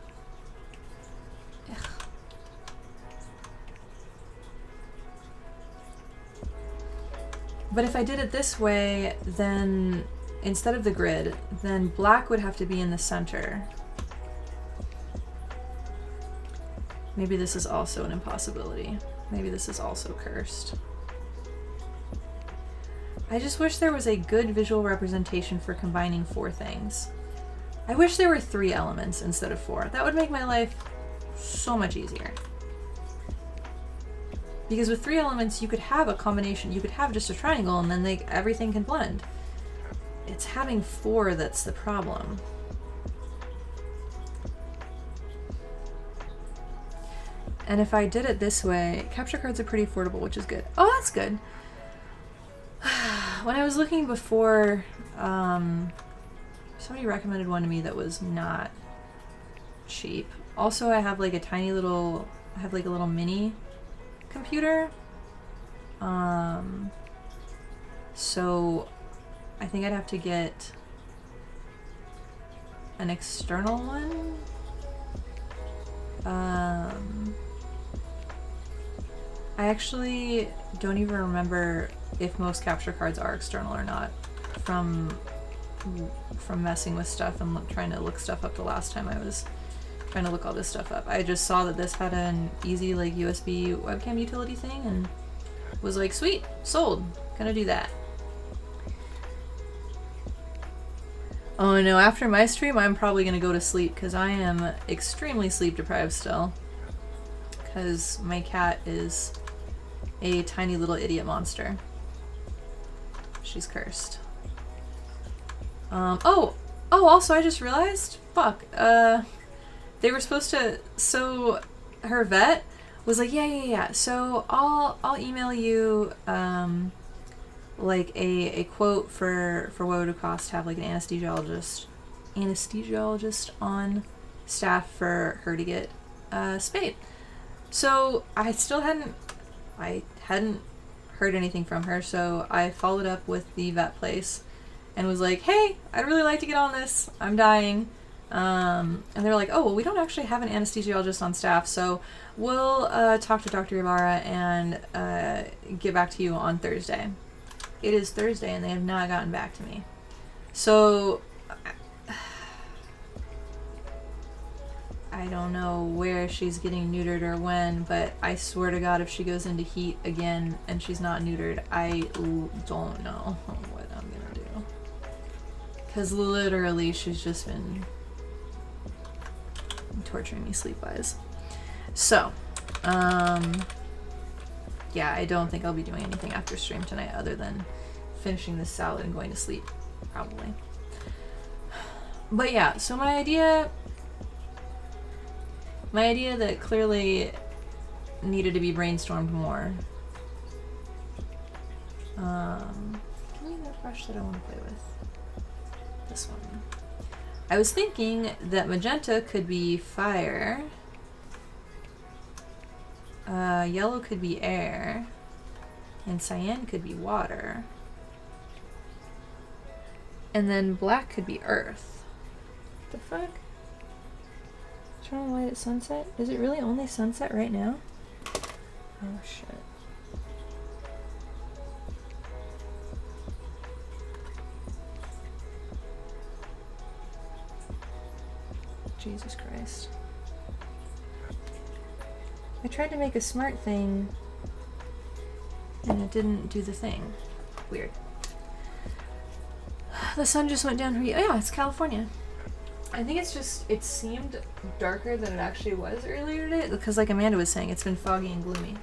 Ugh. But if I did it this way, then instead of the grid, then black would have to be in the center. Maybe this is also an impossibility. Maybe this is also cursed. I just wish there was a good visual representation for combining 4 things. I wish there were 3 elements instead of 4. That would make my life so much easier. Because with 3 elements, you could have a combination. You could have just a triangle and then everything can blend. It's having 4 that's the problem. And if I did it this way, capture cards are pretty affordable, which is good. Oh, that's good. When I was looking before, somebody recommended one to me that was not cheap. Also, I have like a little mini computer. So I think I'd have to get an external one. I actually don't even remember if most capture cards are external or not from messing with stuff and trying to look stuff up the last time I was trying to look all this stuff up. I just saw that this had an easy like USB webcam utility thing and was like, sweet, sold, gonna do that. Oh no, after my stream I'm probably gonna go to sleep because I am extremely sleep deprived still. Because my cat is a tiny little idiot monster. She's cursed. Also I just realized, fuck, they were supposed to, so her vet was like, yeah, so I'll email you, like a quote for what it would cost to have like an anesthesiologist on staff for her to get spayed. So I hadn't heard anything from her, so I followed up with the vet place and was like, hey, I'd really like to get on this, I'm dying. And they were like, oh, well, we don't actually have an anesthesiologist on staff, so we'll talk to Dr. Ibarra and get back to you on Thursday. It is Thursday and they have not gotten back to me. So I don't know where she's getting neutered or when, but I swear to God, if she goes into heat again and she's not neutered, I don't know what I'm gonna do. Because literally she's just been torturing me sleep-wise. So, yeah, I don't think I'll be doing anything after stream tonight other than finishing this salad and going to sleep, probably. But yeah, so my idea that clearly needed to be brainstormed more. Give me that brush that I want to play with. This one. I was thinking that magenta could be fire. Yellow could be air, and cyan could be water. And then black could be earth. What the fuck? Turn on light at sunset? Is it really only sunset right now? Oh shit. Jesus Christ. I tried to make a smart thing and it didn't do the thing. Weird. The sun just went down for you. Oh yeah, it's California. I think it's just, it seemed darker than it actually was earlier today because like Amanda was saying, it's been foggy and gloomy.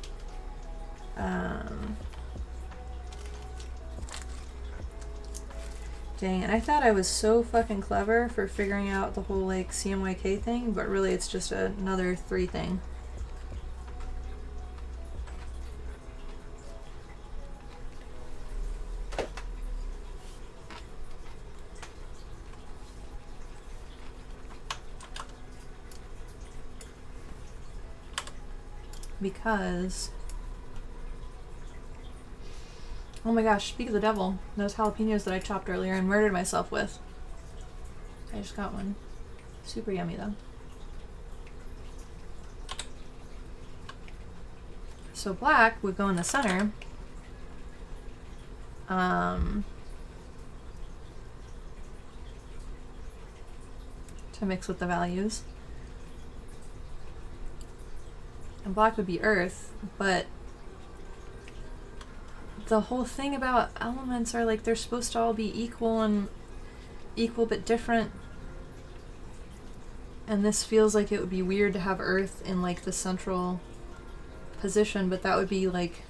Dang, and I thought I was so fucking clever for figuring out the whole like CMYK thing, but really it's just another 3 thing. Because, oh my gosh, speak of the devil, those jalapenos that I chopped earlier and murdered myself with. I just got one. Super yummy though. So black would go in the center. To mix with the values. And black would be earth, but the whole thing about elements are like they're supposed to all be equal and equal but different. And this feels like it would be weird to have earth in like the central position, but that would be like,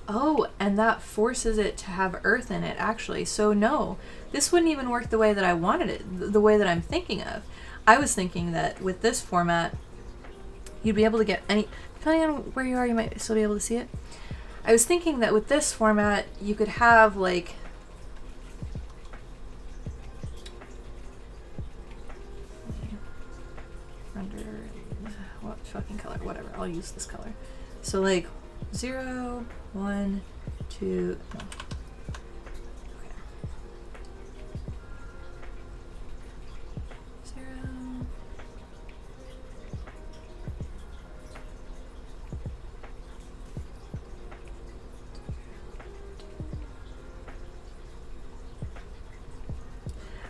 oh, and that forces it to have earth in it actually. So no, this wouldn't even work the way that I wanted it, the way that I'm thinking of. I was thinking that with this format, you'd be able to get any, depending on where you are, you might still be able to see it. I was thinking that with this format, you could have like, render, what fucking color, whatever, I'll use this color. So like 0, 1, 2, no.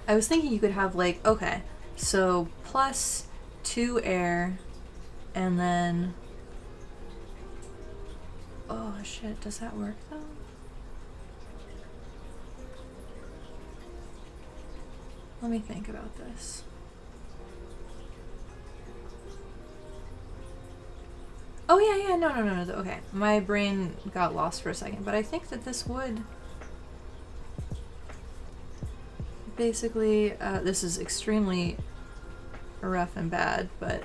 I was thinking you could have like, okay, so plus 2 air, and then, oh shit, does that work though? Let me think about this. Oh yeah, no, okay. My brain got lost for a second, but I think that this would basically, this is extremely rough and bad, but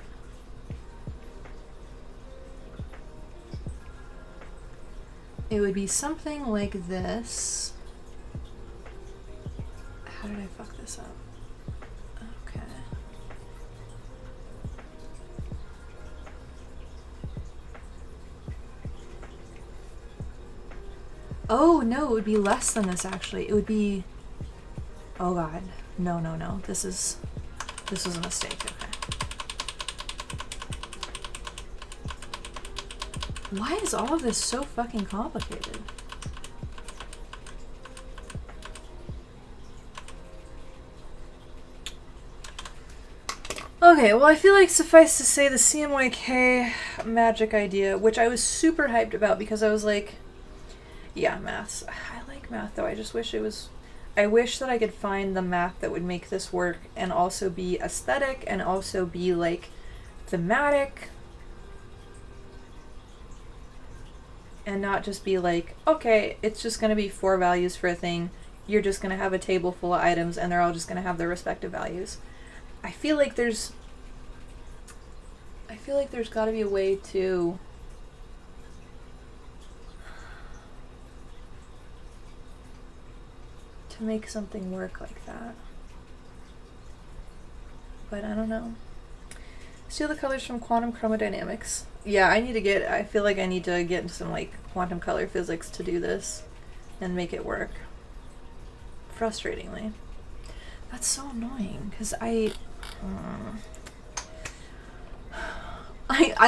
it would be something like this. How did I fuck this up? Okay. Oh no, it would be less than this actually. It would be, oh god, no, this was a mistake, okay. Why is all of this so fucking complicated? Okay, well I feel like suffice to say the CMYK magic idea, which I was super hyped about because I was like, yeah, maths. I like math though, I just wish it was, I wish that I could find the math that would make this work and also be aesthetic and also be like thematic and not just be like, okay, it's just going to be 4 values for a thing. You're just going to have a table full of items and they're all just going to have their respective values. I feel like there's got to be a way to make something work like that. But I don't know. Steal the colors from quantum chromodynamics. Yeah, I feel like I need to get into some like quantum color physics to do this and make it work. Frustratingly. That's so annoying, because I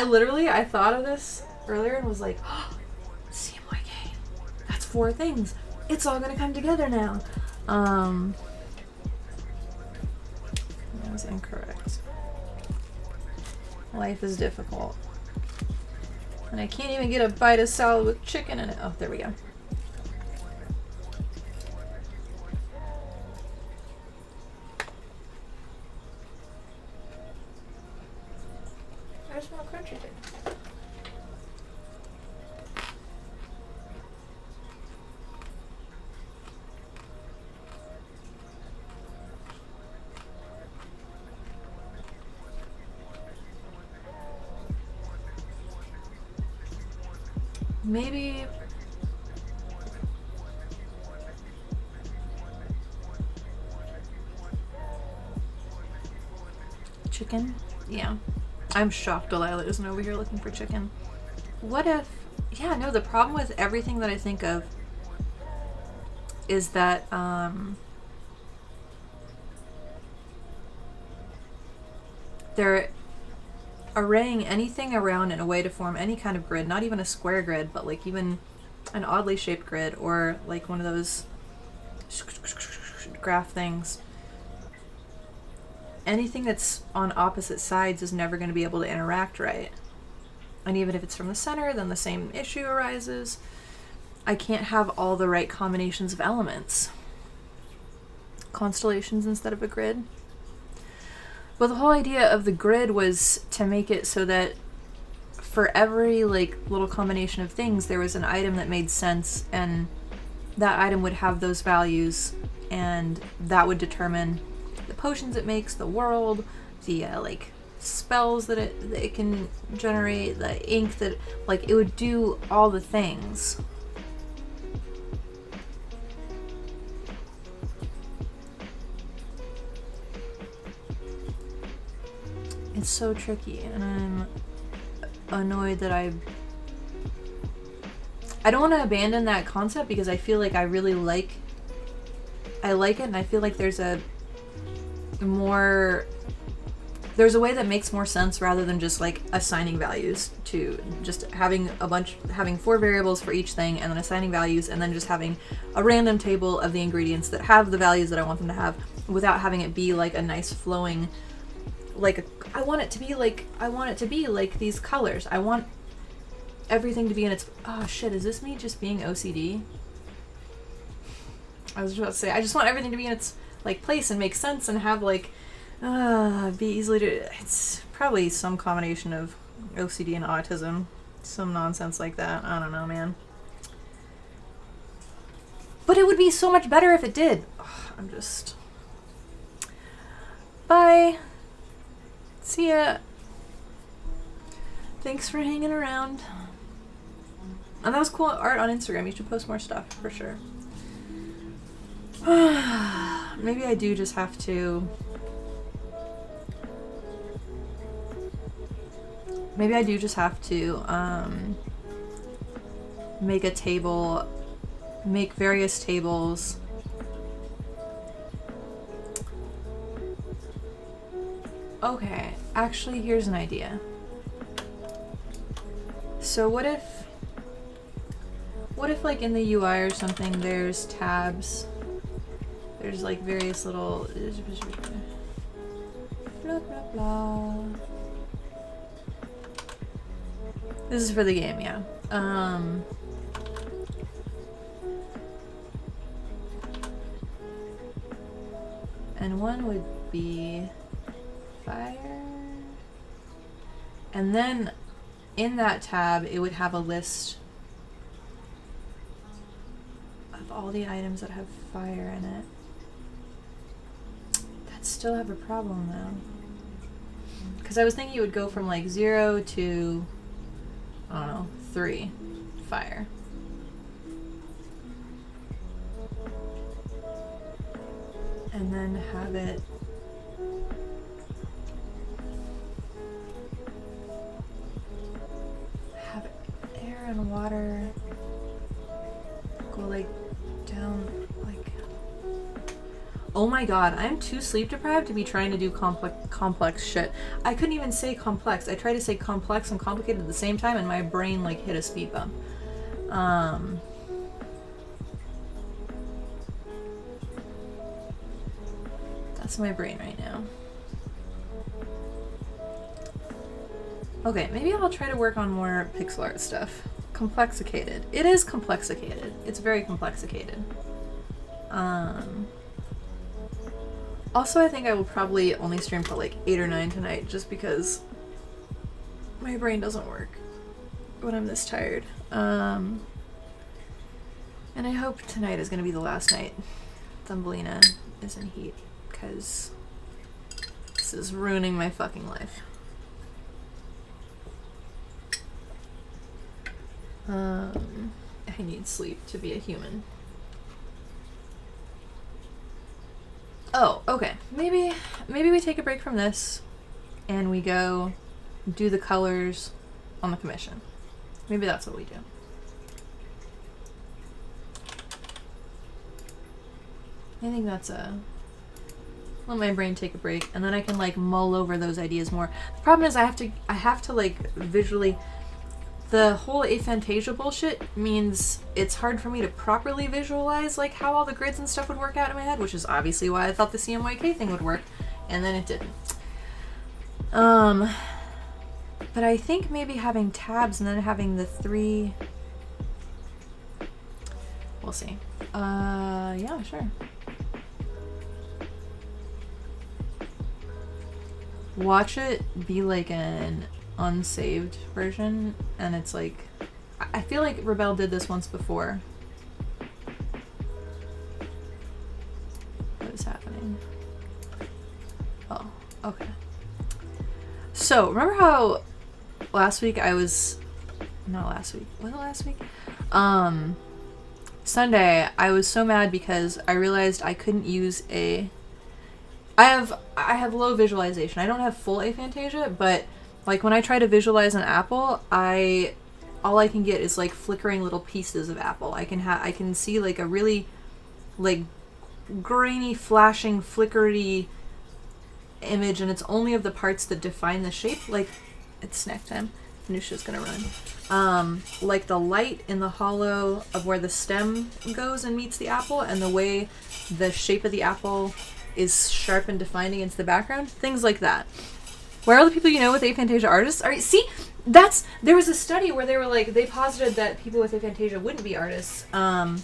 literally, I thought of this earlier and was like, oh, CMYK, that's 4 things. It's all gonna come together now. That was incorrect. Life is difficult. And I can't even get a bite of salad with chicken in it. Oh, there we go. There's more crunchy thing. Maybe chicken? Yeah. I'm shocked Delilah isn't over here looking for chicken. What if... Yeah, no, the problem with everything that I think of is that, they're arraying anything around in a way to form any kind of grid, not even a square grid, but like even an oddly shaped grid or like one of those graph things. Anything that's on opposite sides is never going to be able to interact right. And even if it's from the center, then the same issue arises. I can't have all the right combinations of elements. Constellations instead of a grid. But the whole idea of the grid was to make it so that for every like little combination of things, there was an item that made sense, and that item would have those values, and that would determine the potions it makes, the world, the like spells that it can generate, the ink that, like, it would do all the things. It's so tricky, and I'm annoyed that I don't want to abandon that concept, because I feel like I really like it, and I feel like there's a way that makes more sense rather than just like assigning values to just having 4 variables for each thing and then assigning values and then just having a random table of the ingredients that have the values that I want them to have without having it be like a nice flowing, like I want it to be like these colors. I want everything to be in its... Oh shit, is this me just being OCD? I was just about to say, I just want everything to be in its like place and make sense and have like be easily to... It's probably some combination of OCD and autism. Some nonsense like that. I don't know, man. But it would be so much better if it did. Ugh, I'm just... Bye. See ya. Thanks for hanging around. And that was cool art on Instagram. You should post more stuff, for sure. Maybe I do just have to... make a table, make various tables. Okay, actually, here's an idea. So what if like in the UI or something, there's tabs, there's like various little blah blah blah. This is for the game, yeah. And one would be fire. And then in that tab, it would have a list of all the items that have fire in it. That still have a problem though. Because I was thinking it would go from like 0 to, I don't know, 3 fire. And then have it and water go like down like... Oh my god, I'm too sleep deprived to be trying to do complex shit. I couldn't even say complex. I tried to say complex and complicated at the same time and my brain like hit a speed bump. That's my brain right now. Okay, maybe I'll try to work on more pixel art stuff. Complexicated. It is complexicated. It's very complexicated. Also, I think I will probably only stream for like 8 or 9 tonight just because my brain doesn't work when I'm this tired. And I hope tonight is going to be the last night Thumbelina is in heat because this is ruining my fucking life. I need sleep to be a human. Oh, okay. Maybe we take a break from this and we go do the colors on the commission. Maybe that's what we do. I think that's let my brain take a break and then I can like mull over those ideas more. The problem is I have to like visually... The whole aphantasia bullshit means it's hard for me to properly visualize like how all the grids and stuff would work out in my head, which is obviously why I thought the CMYK thing would work, and then it didn't. But I think maybe having tabs and then having the 3... We'll see. Yeah, sure. Watch it be like an unsaved version and it's like I feel like Rebel did this once before. What is happening? Oh, okay. So remember how last week I was was it last week? Sunday I was so mad because I realized I couldn't use I have low visualization. I don't have full aphantasia, but like when I try to visualize an apple, all I can get is like flickering little pieces of apple. I can see like a really like grainy, flashing, flickery image, and it's only of the parts that define the shape. Like it's snack time. Nusha's gonna run. Like the light in the hollow of where the stem goes and meets the apple, and the way the shape of the apple is sharp and defined against the background. Things like that. Where are the people you know with aphantasia artists? All right, see, there was a study where they were like, they posited that people with aphantasia wouldn't be artists, and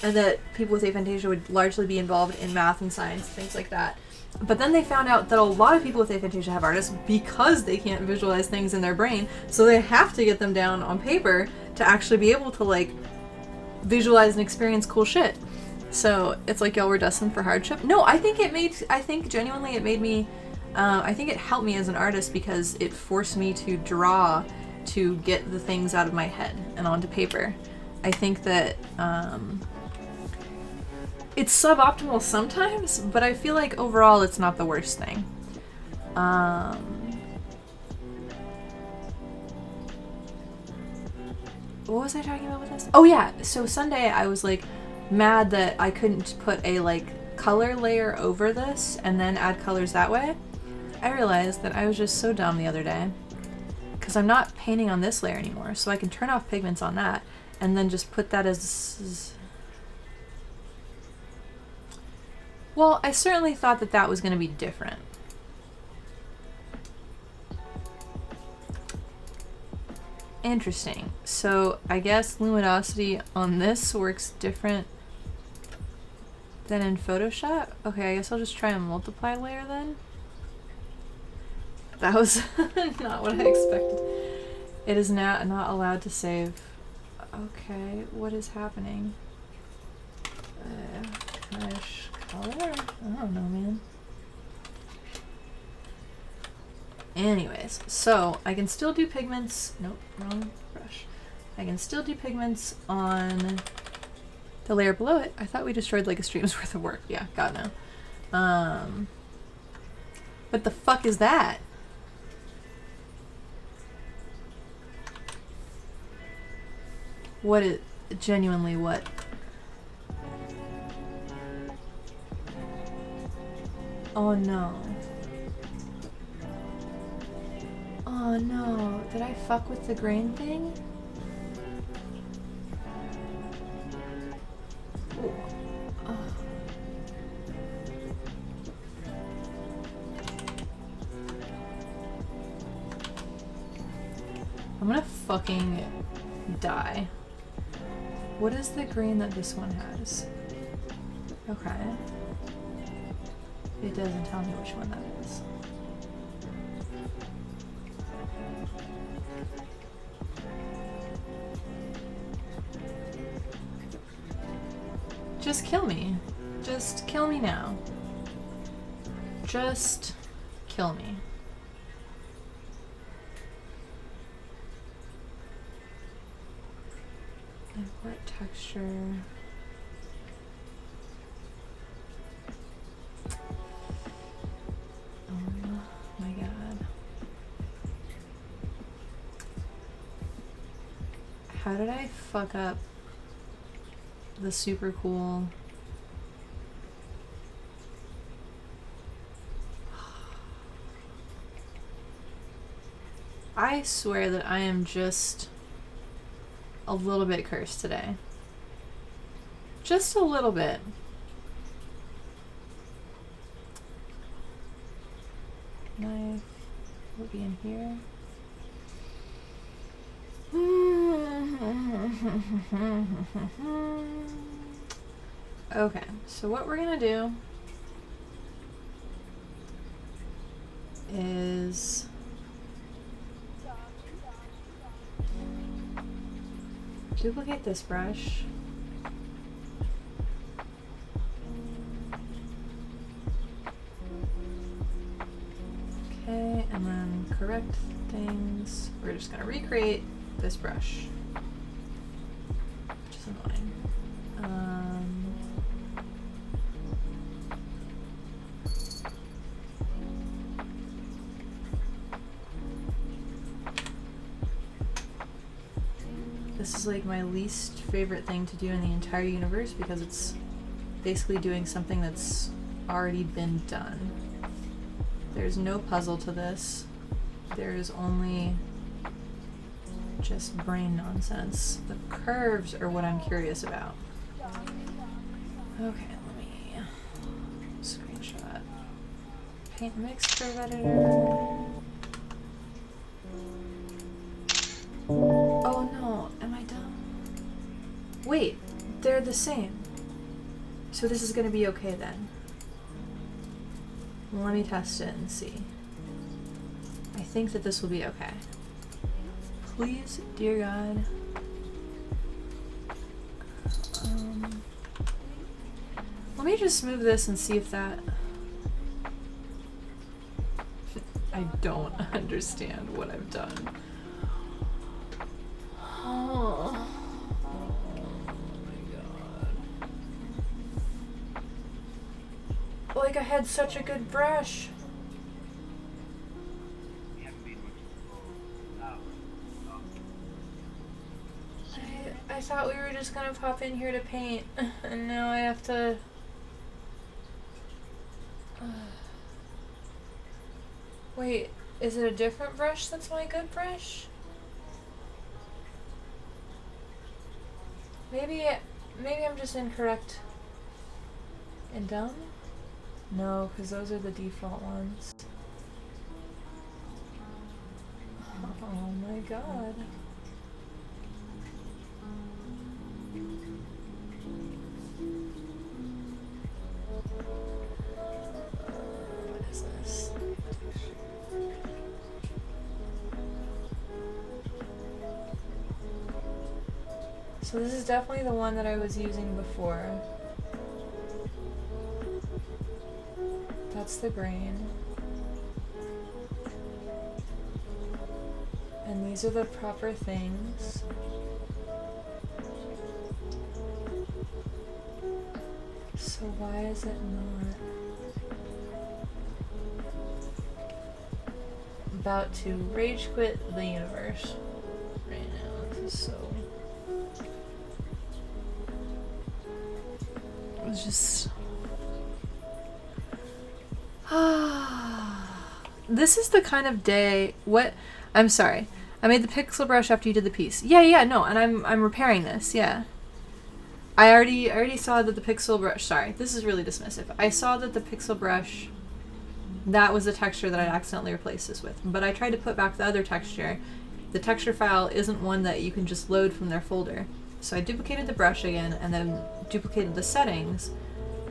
that people with aphantasia would largely be involved in math and science, things like that. But then they found out that a lot of people with aphantasia have artists because they can't visualize things in their brain, so they have to get them down on paper to actually be able to like visualize and experience cool shit. So it's like y'all were destined for hardship. No, I think genuinely it made me, I think it helped me as an artist because it forced me to draw to get the things out of my head and onto paper. I think that it's suboptimal sometimes, but I feel like overall it's not the worst thing. What was I talking about with this? Oh yeah, so Sunday I was like mad that I couldn't put a like color layer over this and then add colors that way. I realized that I was just so dumb the other day because I'm not painting on this layer anymore, so I can turn off pigments on that and then just put that as... Well, I certainly thought that that was going to be different. Interesting. So I guess luminosity on this works different than in Photoshop? Okay, I guess I'll just try a multiply layer then. That was not what I expected. It is now not allowed to save. Okay, what is happening? Mesh color? I don't know, man. Anyways, so I can still do pigments. Nope, wrong brush. I can still do pigments on the layer below it. I thought we destroyed like a stream's worth of work. Yeah, God no. What the fuck is that? What is... Genuinely, what? Oh no. Oh no. Did I fuck with the grain thing? Ooh. Oh. I'm gonna fucking die. What is the grain that this one has? Okay. It doesn't tell me which one that is. Just kill me. Just kill me now. Just kill me. And what texture? Oh my god. How did I fuck up the super cool? I swear that I am just a little bit cursed today. Just a little bit. Knife will be in here. Okay, so what we're gonna do is duplicate this brush. Okay, and then correct things. We're just gonna recreate this brush, which is annoying. This is like my least favorite thing to do in the entire universe because it's basically doing something that's already been done. There's no puzzle to this. There's only just brain nonsense. The curves are what I'm curious about. Okay, let me screenshot. Paint mix curve editor. Oh no, am I dumb? Wait, they're the same. So this is gonna be okay then. Let me test it and see. I think that this will be okay. Please, dear God. Let me just move this and see if that... I don't understand what I've done. Oh my god. Like I had such a good brush. I thought we were just gonna pop in here to paint, and now I have to... Wait, is it a different brush that's my good brush? Maybe I'm just incorrect and dumb? No, because those are the default ones. Oh my god. What is this? So this is definitely the one that I was using before. That's the grain. And these are the proper things. So why is it not about to rage quit the universe right now? This is so... just... This is the kind of day... What? I'm sorry. I made the pixel brush after you did the piece. Yeah, no, and I'm repairing this, yeah. I already saw that the pixel brush... Sorry, this is really dismissive. I saw that the pixel brush... That was the texture that I accidentally replaced this with. But I tried to put back the other texture. The texture file isn't one that you can just load from their folder. So I duplicated the brush again and then duplicated the settings.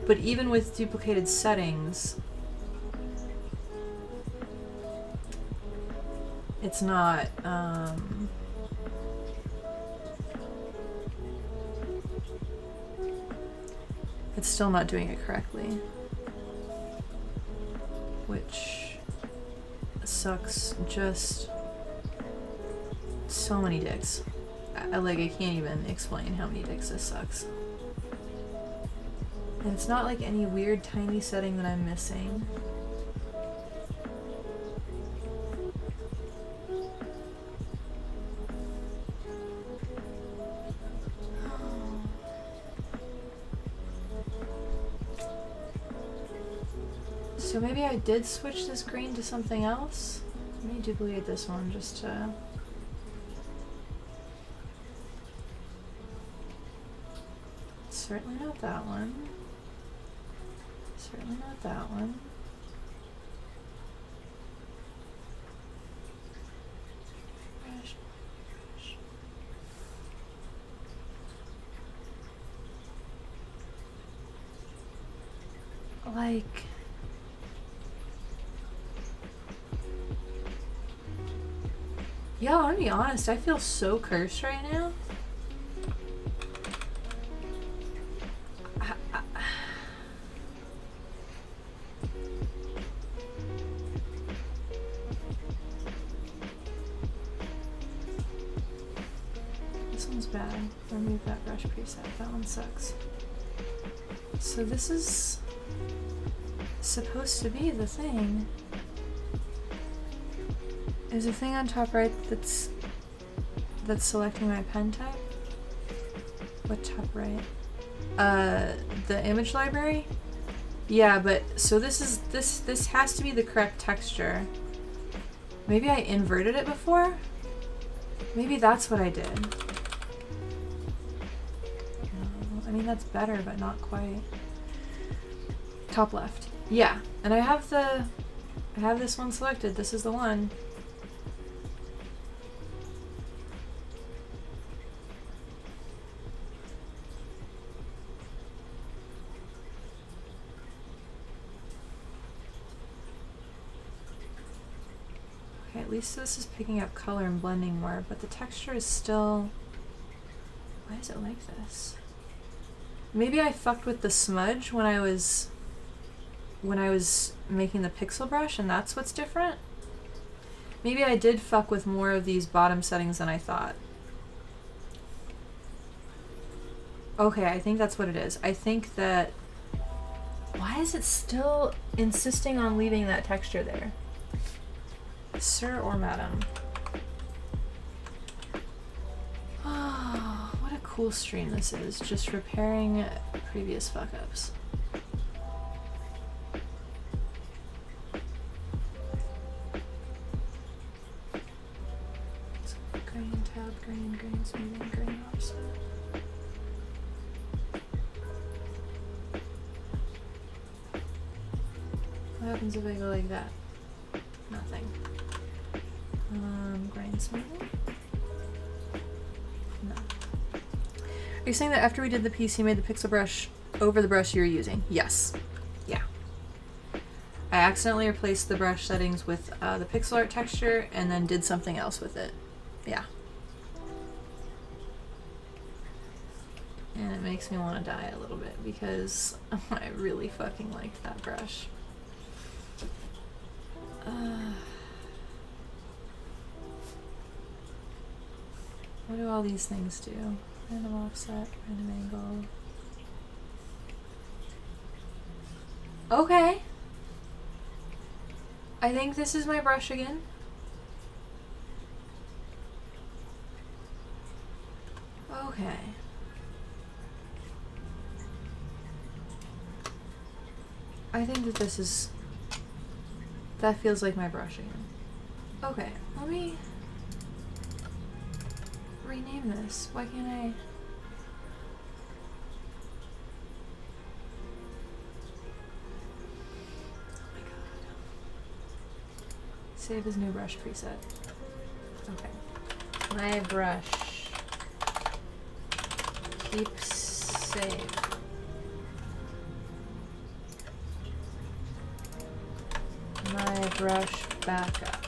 But even with duplicated settings, it's not, it's still not doing it correctly. Which sucks just so many dicks. I can't even explain how many dicks this sucks. And it's not like any weird tiny setting that I'm missing. So maybe I did switch this green to something else? Let me duplicate this one just to... Certainly not that one. Certainly not that one. Like... Yeah, I'm gonna be honest, I feel so cursed right now. This one's bad. Remove that brush preset. That one sucks. So this is supposed to be the thing. There's a thing on top right that's selecting my pen type. What top right? The image library? Yeah, but so this has to be the correct texture. Maybe I inverted it before? Maybe that's what I did. No, I mean that's better, but not quite. Top left. Yeah, and I have this one selected. This is the one. At least this is picking up color and blending more, but the texture is still... Why is it like this? Maybe I fucked with the smudge when I was making the pixel brush and that's what's different? Maybe I did fuck with more of these bottom settings than I thought. Okay, I think that's what it is. I think that... Why is it still insisting on leaving that texture there? Sir or madam? Oh, what a cool stream this is. Just repairing previous fuck-ups. Green, tab, green, smoothing, green, offset. What happens if I go like that? Nothing. Grain smoothing? No. Are you saying that after we did the piece, you made the pixel brush over the brush you were using? Yes. Yeah. I accidentally replaced the brush settings with the pixel art texture and then did something else with it. Yeah. And it makes me want to die a little bit because I really fucking liked that brush. What do all these things do? Random offset, random angle. Okay. I think this is my brush again. Okay. I think that this is... That feels like my brushing. Okay, let me rename this. Why can't I... Oh my god. Save as new brush preset. Okay. My brush. Keep save. My brush backup.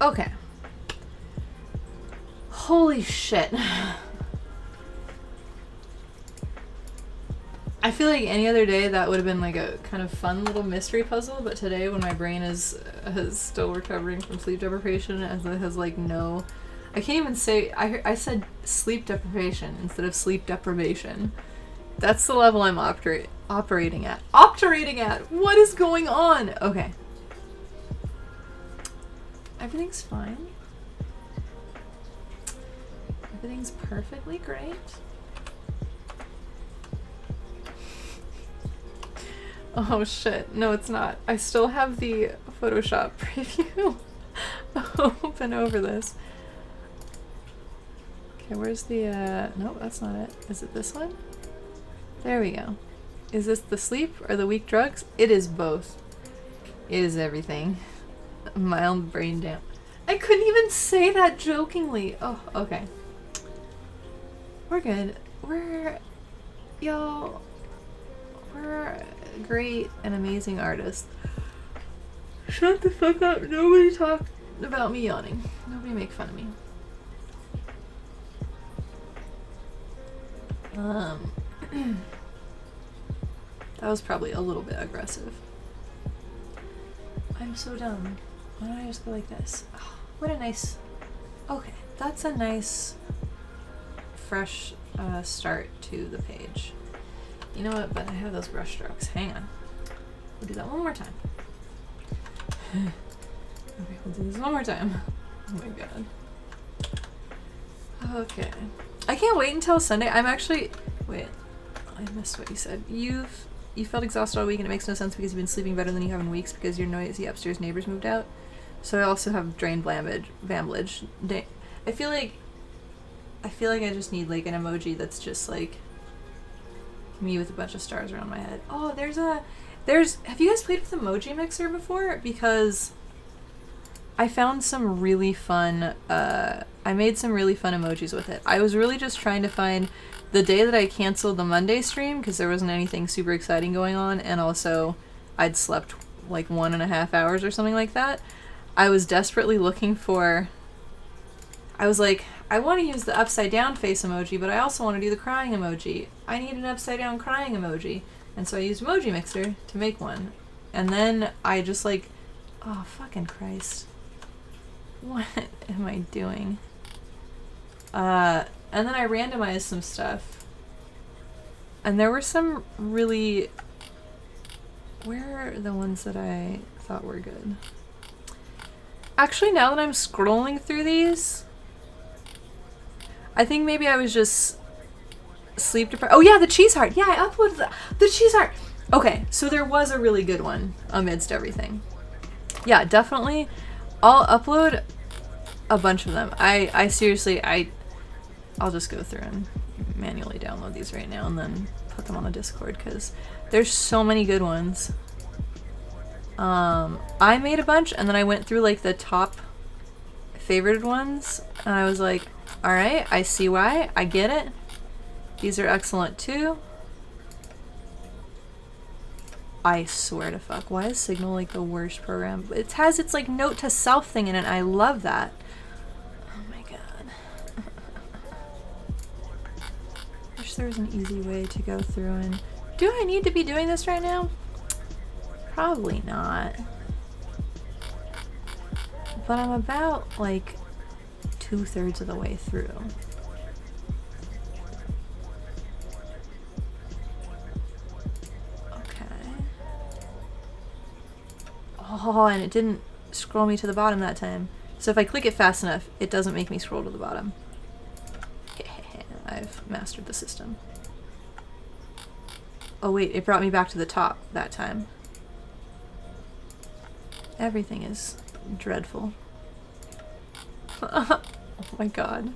Okay. Holy shit. I feel like any other day that would have been like a kind of fun little mystery puzzle, but today when my brain is still recovering from sleep deprivation, as it has like no... I can't even say... I said sleep deprivation instead of sleep deprivation. That's the level I'm operating at. Operating at! What is going on? Okay. Everything's fine. Everything's perfectly great. Oh shit. No, it's not. I still have the Photoshop preview open over this. Okay, where's the, nope, that's not it. Is it this one? There we go. Is this the sleep or the weak drugs? It is both. It is everything. Mild brain damp. I couldn't even say that jokingly. Oh, okay. We're good. Y'all, we're great and amazing artists. Shut the fuck up. Nobody talk about me yawning. Nobody make fun of me. That was probably a little bit aggressive. I'm so dumb. Why don't I just go like this? Oh, what a nice... Okay, that's a nice fresh start to the page. You know what, but I have those brush strokes. Hang on. We'll do that one more time. Okay, we'll do this one more time. Oh my god. Okay. I can't wait until Sunday. I'm actually... Wait. I missed what you said. You felt exhausted all week and it makes no sense because you've been sleeping better than you have in weeks because your noisy upstairs neighbors moved out. So I also have drain vamblage. I feel like I just need like an emoji that's just like me with a bunch of stars around my head. Oh, have you guys played with Emoji Mixer before? Because I found some really fun, I made some really fun emojis with it. I was really just trying to find the day that I canceled the Monday stream because there wasn't anything super exciting going on, and also I'd slept like 1.5 hours or something like that. I was desperately looking for... I was like, I want to use the upside down face emoji, but I also want to do the crying emoji. I need an upside down crying emoji. And so I used Emoji Mixer to make one. And then I just like... Oh, fucking Christ. What am I doing? And then I randomized some stuff. And there were some really... Where are the ones that I thought were good? Actually, now that I'm scrolling through these, I think maybe I was just sleep deprived. Oh yeah, the cheese heart. Yeah, I uploaded the cheese heart. Okay, so there was a really good one amidst everything. Yeah, definitely. I'll upload a bunch of them. I seriously, I'll just go through and manually download these right now and then put them on the Discord because there's so many good ones. I made a bunch and then I went through like the top favorited ones and I was like, alright, I see why, I get it. These are excellent too. I swear to fuck, why is Signal like the worst program? It has its like note to self thing in it, I love that. Oh my god. Wish there was an easy way to go through and... Do I need to be doing this right now? Probably not. But I'm about like 2/3 of the way through. Okay. Oh, and it didn't scroll me to the bottom that time. So if I click it fast enough, it doesn't make me scroll to the bottom. I've mastered the system. Oh wait, it brought me back to the top that time. Everything is dreadful. Oh my god.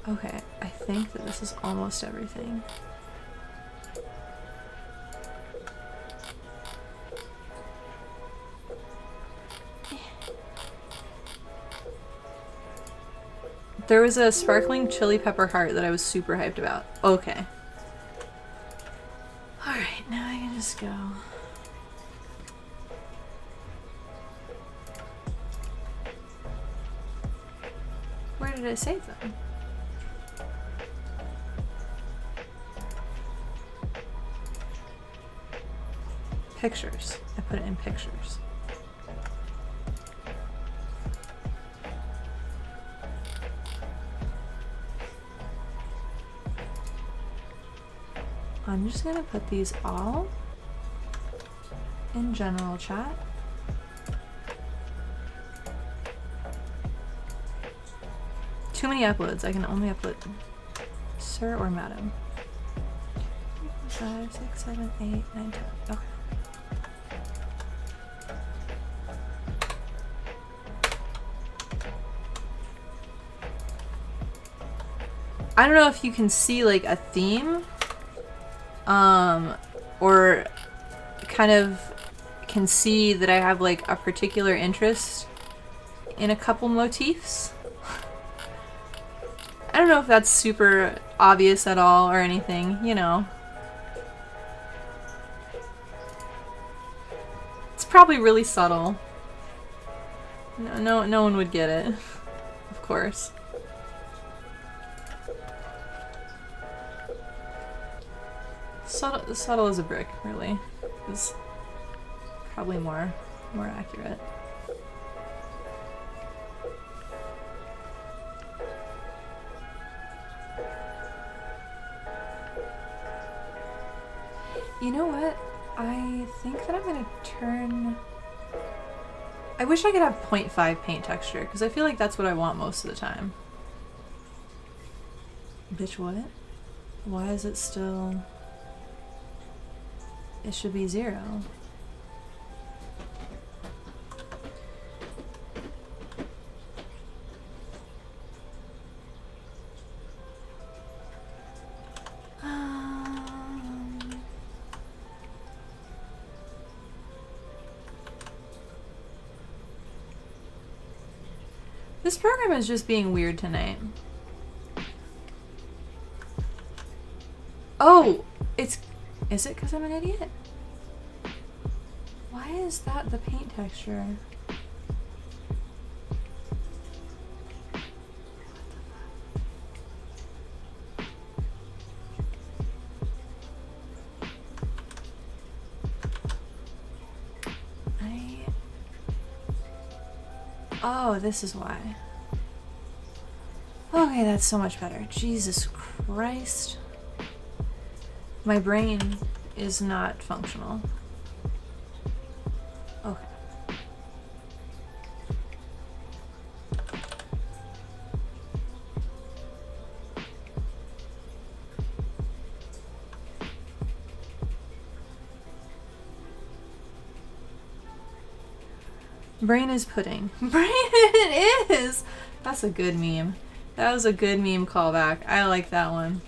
Okay, I think that this is almost everything. There was a sparkling chili pepper heart that I was super hyped about. Okay. Alright, now I can just go. Where did I save them? Pictures. I put it in pictures. I'm just gonna put these all in general chat. Too many uploads. I can only upload sir or madam. 5, 6, 7, 8, 9, 10. Okay. I don't know if you can see like a theme, or kind of can see that I have like a particular interest in a couple motifs. I don't know if that's super obvious at all or anything, you know. It's probably really subtle. No one would get it, of course. Subtle as a brick, really, is probably more accurate. You know what? I think that I'm gonna turn... I wish I could have 0.5 paint texture, because I feel like that's what I want most of the time. Bitch, what? Why is it still... It should be 0. This program is just being weird tonight. Oh! Is it because I'm an idiot? Why is that the paint texture? Oh, this is why. Okay, that's so much better. Jesus Christ. My brain is not functional. Okay. Brain is pudding. Brain it is! That's a good meme. That was a good meme callback. I like that one.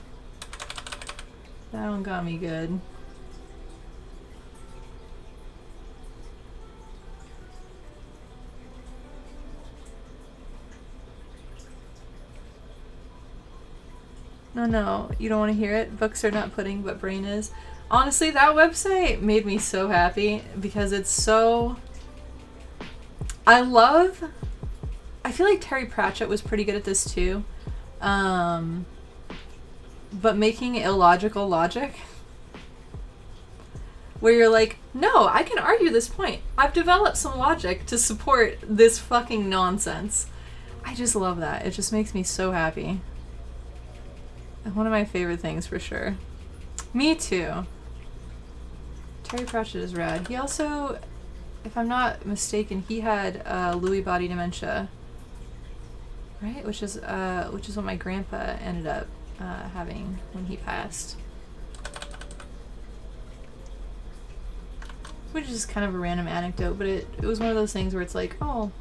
That one got me good. No, you don't want to hear it? Books are not pudding, but brain is. Honestly, that website made me so happy because it's so... I feel like Terry Pratchett was pretty good at this too. But making illogical logic. Where you're like, no, I can argue this point. I've developed some logic to support this fucking nonsense. I just love that. It just makes me so happy. One of my favorite things for sure. Me too. Terry Pratchett is rad. He also, if I'm not mistaken, he had Lewy body dementia. Right, which is what my grandpa ended up having when he passed. Which is kind of a random anecdote, but it was one of those things where it's like, oh,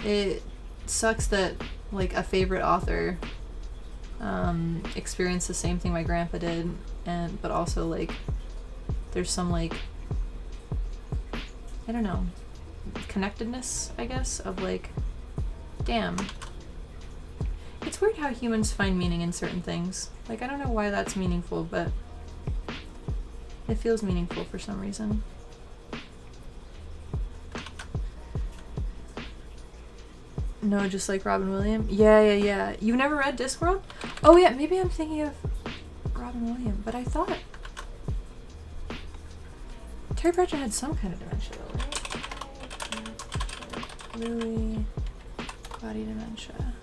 it sucks that like a favorite author experienced the same thing my grandpa did, but also like there's some like, I don't know, connectedness, I guess, of like, damn. It's weird how humans find meaning in certain things. Like, I don't know why that's meaningful, but it feels meaningful for some reason. No, just like Robin Williams? Yeah. You've never read Discworld? Oh yeah, maybe I'm thinking of Robin Williams, but I thought Terry Pratchett had some kind of dementia though, right? Lewy body dementia.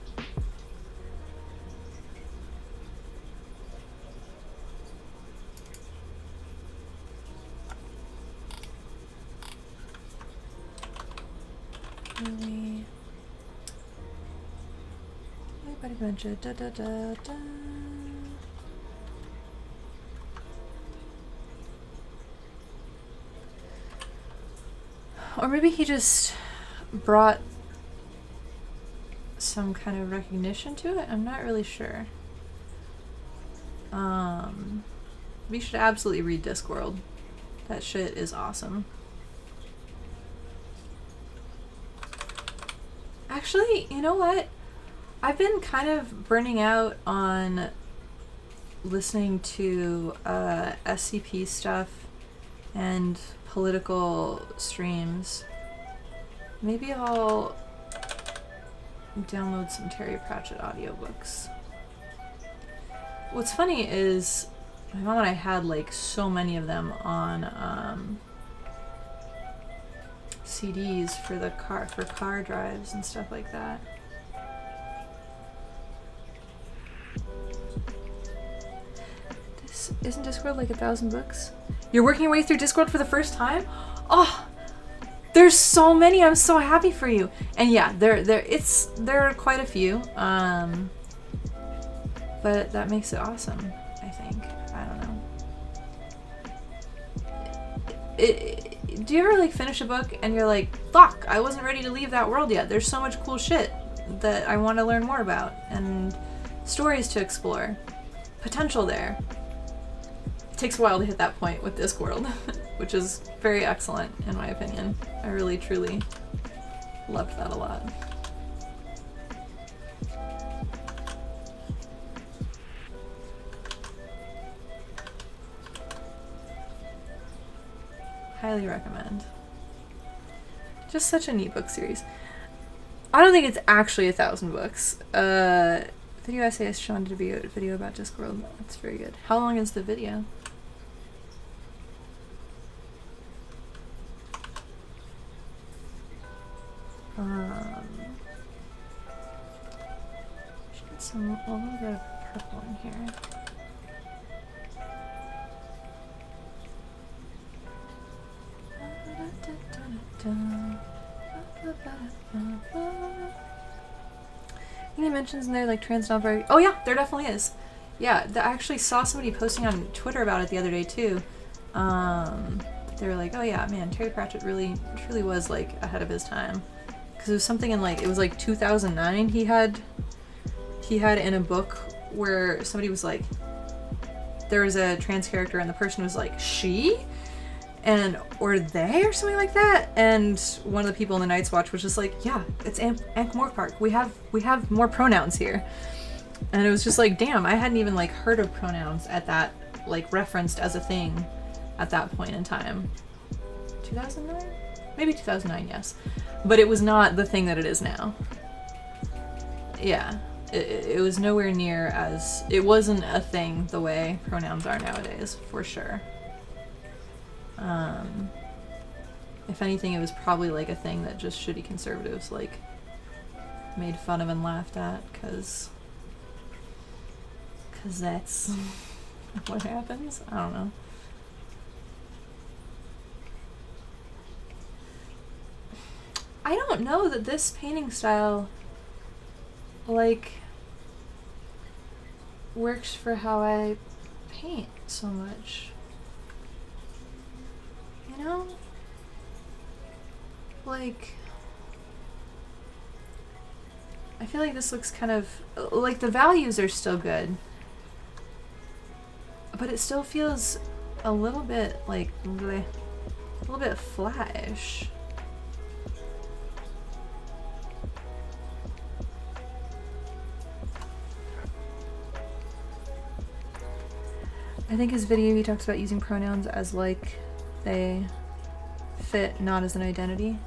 Lewy body dementia. Da da da da. Or maybe he just brought some kind of recognition to it. I'm not really sure. We should absolutely read Discworld. That shit is awesome. Actually, you know what? I've been kind of burning out on listening to SCP stuff and political streams. Maybe I'll download some Terry Pratchett audiobooks. What's funny is my mom and I had like so many of them on CDs for car drives and stuff like that. This isn't Discworld like 1,000 books? You're working your way through Discworld for the first time? Oh, there's so many. I'm so happy for you. And yeah, there are quite a few. But that makes it awesome, I think. I don't know. Do you ever like finish a book and you're like, fuck, I wasn't ready to leave that world yet. There's so much cool shit that I want to learn more about and stories to explore. Potential there. It takes a while to hit that point with Discworld, which is very excellent in my opinion. I really truly loved that a lot. Highly recommend. Just such a neat book series. I don't think it's actually 1,000 books. Video essayist Sean did a video about Discworld. That's very good. How long is the video? Should get some a little bit of purple in here. Any mentions in there like trans non-binary? Oh yeah, there definitely is. Yeah, I actually saw somebody posting on Twitter about it the other day too. They were like, oh yeah, man, Terry Pratchett really, truly was like ahead of his time. Because it was something in like, it was like 2009 he had in a book where somebody was like, there was a trans character and the person was like, she? Or they or something like that, and one of the people in the Night's Watch was just like, yeah, it's Ankh-Morpork. We have more pronouns here. And it was just like, damn, I hadn't even like heard of pronouns at that, like referenced as a thing at that point in time. 2009? Maybe 2009, yes. But it was not the thing that it is now. Yeah. It was nowhere near as, it wasn't a thing the way pronouns are nowadays, for sure. If anything, it was probably like a thing that just shitty conservatives like made fun of and laughed at, cause that's what happens. I don't know. I don't know that this painting style like, works for how I paint so much. You know? Like, I feel like this looks kind of, like, the values are still good, but it still feels a little bit, like, bleh, a little bit flat-ish. I think his video, he talks about using pronouns as, like, they fit, not as an identity.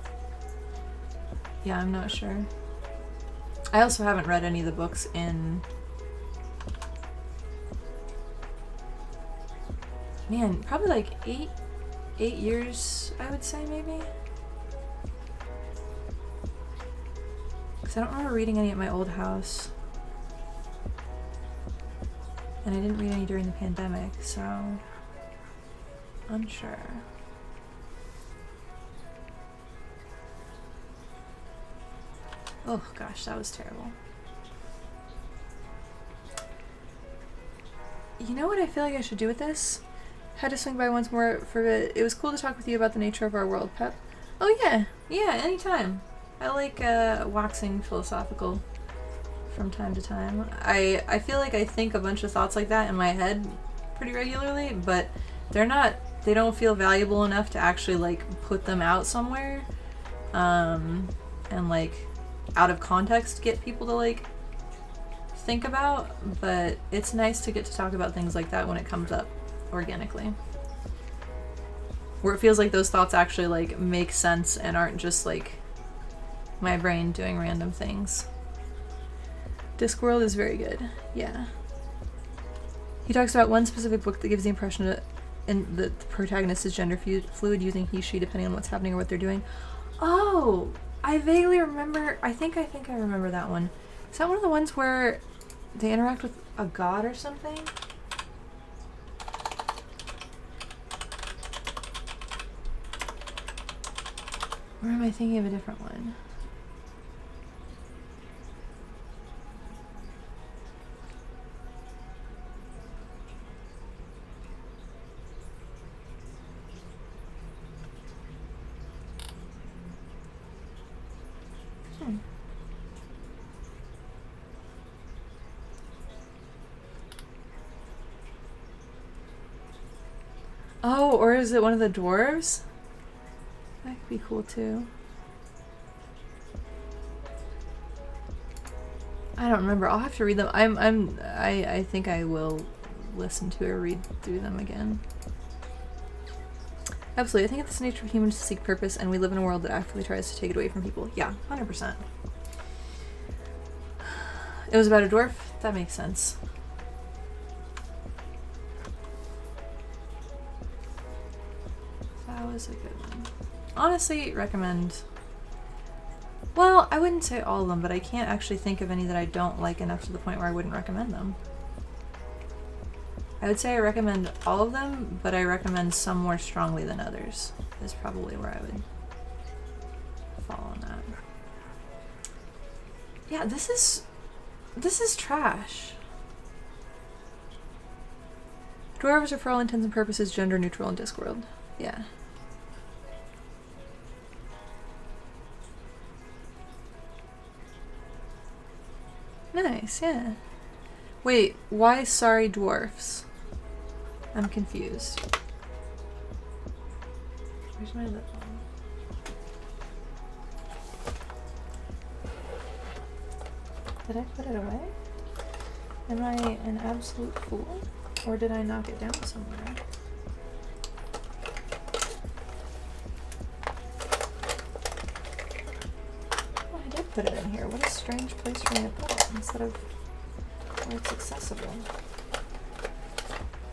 Yeah, I'm not sure. I also haven't read any of the books in... Man, probably like 8 years, I would say, maybe? Because I don't remember reading any at my old house. And I didn't read any during the pandemic, so... unsure. Oh gosh, that was terrible. You know what I feel like I should do with this? Had to swing by once more for it. It was cool to talk with you about the nature of our world, Pep. Oh yeah, yeah, anytime. I like waxing philosophical from time to time. I feel like I think a bunch of thoughts like that in my head pretty regularly, but they don't feel valuable enough to actually like put them out somewhere. And like out of context get people to like think about, but it's nice to get to talk about things like that when it comes up organically, where it feels like those thoughts actually like make sense and aren't just like my brain doing random things. Discworld is very good. Yeah, he talks about one specific book that gives the impression that the protagonist is gender fluid, using he she depending on what's happening or what they're doing. Oh, I vaguely remember. I think I remember that one. Is that one of the ones where they interact with a god or something? Or am I thinking of a different one? Oh, or is it one of the dwarves? That could be cool too. I don't remember. I'll have to read them. I think I will listen to or read through them again. Absolutely. I think it's the nature of humans to seek purpose, and we live in a world that actively tries to take it away from people. Yeah, 100%. It was about a dwarf? That makes sense. That was a good one. Honestly, recommend. Well, I wouldn't say all of them, but I can't actually think of any that I don't like enough to the point where I wouldn't recommend them. I would say I recommend all of them, but I recommend some more strongly than others, is probably where I would fall on that. Yeah, this is trash. Dwarves are for all intents and purposes gender neutral in Discworld. Yeah. Nice, yeah. Wait, why sorry dwarfs? I'm confused. Where's my lip balm? Did I put it away? Am I an absolute fool? Or did I knock it down somewhere? Oh, I did put it in here. What a strange place for me to put it instead of where it's accessible.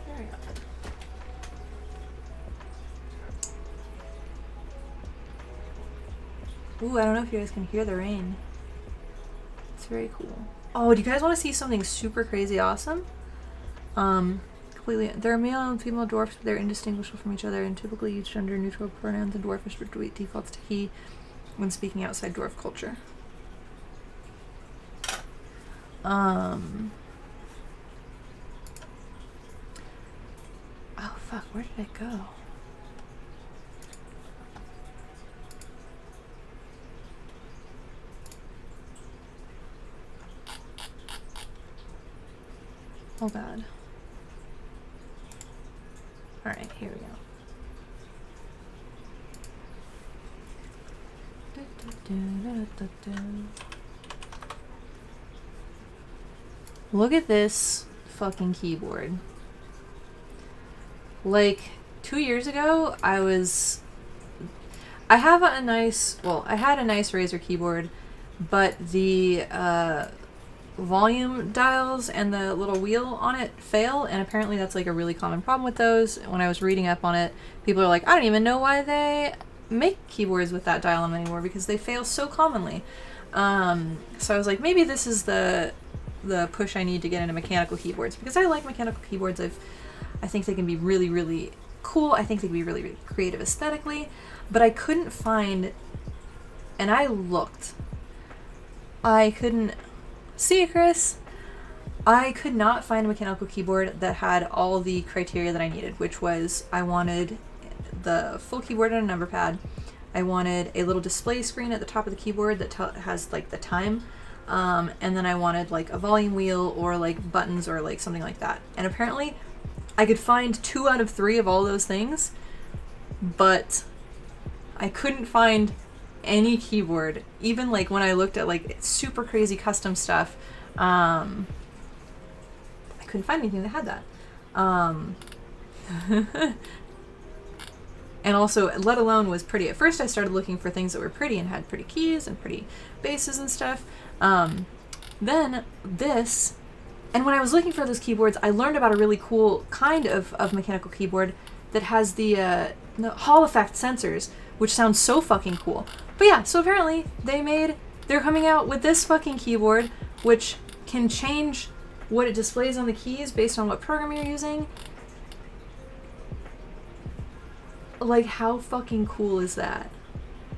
There we go. Ooh, I don't know if you guys can hear the rain. It's very cool. Oh, do you guys want to see something super crazy awesome? Completely. There are male and female dwarfs, but they're indistinguishable from each other and typically use gender neutral pronouns, and dwarfish defaults to he when speaking outside dwarf culture. Oh fuck, where did it go? Oh god. Alright, here we go. Look at this fucking keyboard. Like, 2 years ago, I had a nice Razer keyboard, but the volume dials and the little wheel on it fail, and apparently that's like a really common problem with those. When I was reading up on it, people are like, I don't even know why they make keyboards with that dial on them anymore, because they fail so commonly. So I was like, maybe this is the push I need to get into mechanical keyboards, because I like mechanical keyboards. I think they can be really, really cool. I think they can be really, really creative aesthetically, but I couldn't find, and I looked, I couldn't see it, Chris. I could not find a mechanical keyboard that had all the criteria that I needed, which was I wanted the full keyboard and a number pad. I wanted a little display screen at the top of the keyboard that has like the time, and then I wanted like a volume wheel or like buttons or like something like that. And apparently I could find 2 out of 3 of all those things, but I couldn't find any keyboard. Even like when I looked at like super crazy custom stuff, I couldn't find anything that had that. And also, let alone was pretty. At first I started looking for things that were pretty and had pretty keys and pretty bases and stuff. Then this, and when I was looking for those keyboards, I learned about a really cool kind of mechanical keyboard that has the Hall effect sensors, which sounds so fucking cool. But yeah, so apparently they're coming out with this fucking keyboard, which can change what it displays on the keys based on what program you're using. Like, how fucking cool is that?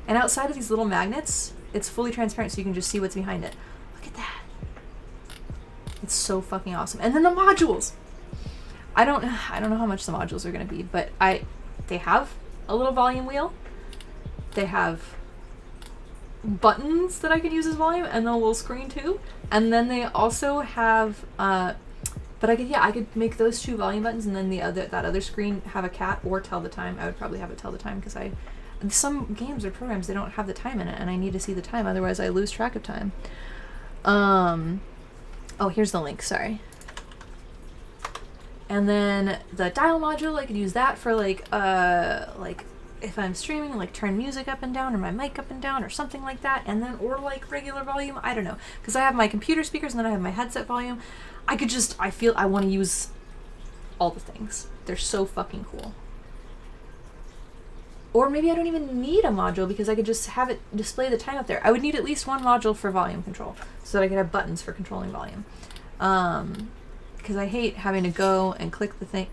And outside of these little magnets, it's fully transparent, so you can just see what's behind it. Look at that. It's so fucking awesome. And then the modules. I don't know how much the modules are gonna be, but they have a little volume wheel. They have buttons that I can use as volume, and then a little screen too. And then they also have but I could make those 2 volume buttons, and then that other screen have a cat or tell the time. I would probably have it tell the time, because some games or programs, they don't have the time in it, and I need to see the time, otherwise I lose track of time. Oh, here's the link, sorry. And then the dial module, I could use that for like if I'm streaming, like turn music up and down, or my mic up and down, or something like that. And then, or like regular volume, I don't know, because I have my computer speakers and then I have my headset volume. I feel I want to use all the things. They're so fucking cool. Or maybe I don't even need a module, because I could just have it display the time up there. I would need at least 1 module for volume control, so that I could have buttons for controlling volume. Because I hate having to go and click the thing.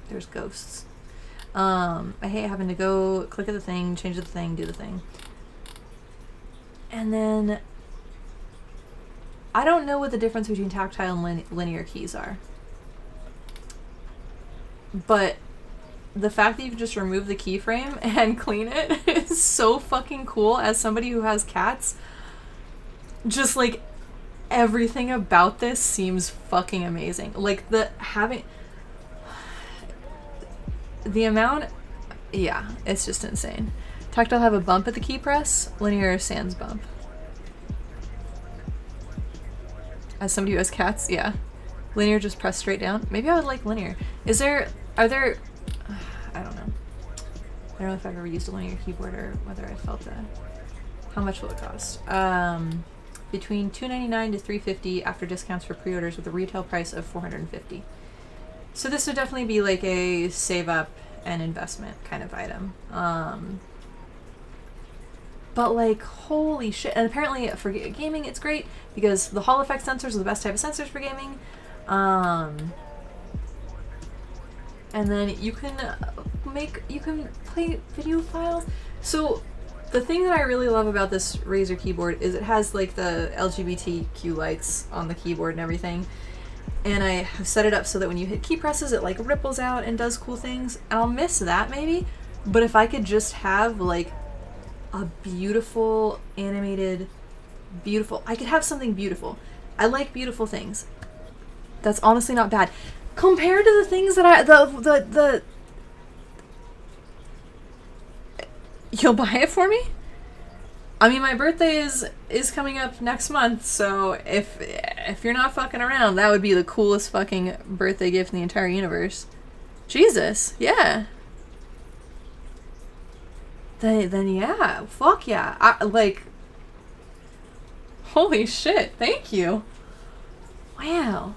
There's ghosts. I hate having to go click at the thing, change the thing, do the thing. And then I don't know what the difference between tactile and linear keys are. But the fact that you can just remove the keyframe and clean it is so fucking cool. As somebody who has cats, just like everything about this seems fucking amazing. Like the amount, yeah, it's just insane. Tactile have a bump at the key press, linear sans bump. As somebody who has cats, yeah. Linear just press straight down. Maybe I would like linear. I don't know. I don't know if I've ever used a linear keyboard or whether I felt that. How much will it cost? Between $299 to $350 after discounts for pre-orders, with a retail price of $450. So this would definitely be like a save up and investment kind of item. But like, holy shit. And apparently for gaming it's great, because the Hall effect sensors are the best type of sensors for gaming. And then you can play video files. So The thing that I really love about this Razer keyboard is it has like the LGBTQ lights on the keyboard and everything. And I have set it up so that when you hit key presses, it like ripples out and does cool things. I'll miss that maybe, but if I could just have like a beautiful animated, I could have something beautiful. I like beautiful things. That's honestly not bad. Compared to the things that you'll buy it for me? I mean, my birthday is coming up next month, so if you're not fucking around, that would be the coolest fucking birthday gift in the entire universe. Jesus, yeah. Then yeah, fuck yeah. Holy shit, thank you. Wow.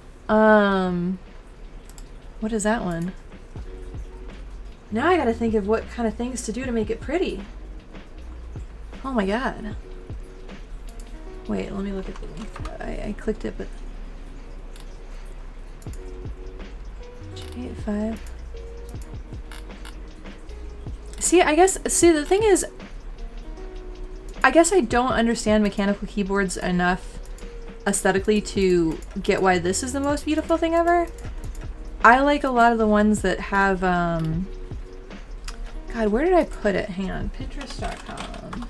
What is that one? Now I gotta think of what kind of things to do to make it pretty. Oh my god. Wait, let me look at the link. I clicked it, but... G85. See, the thing is, I guess I don't understand mechanical keyboards enough aesthetically to get why this is the most beautiful thing ever. I like a lot of the ones that have, God, where did I put it? Hang on, Pinterest.com.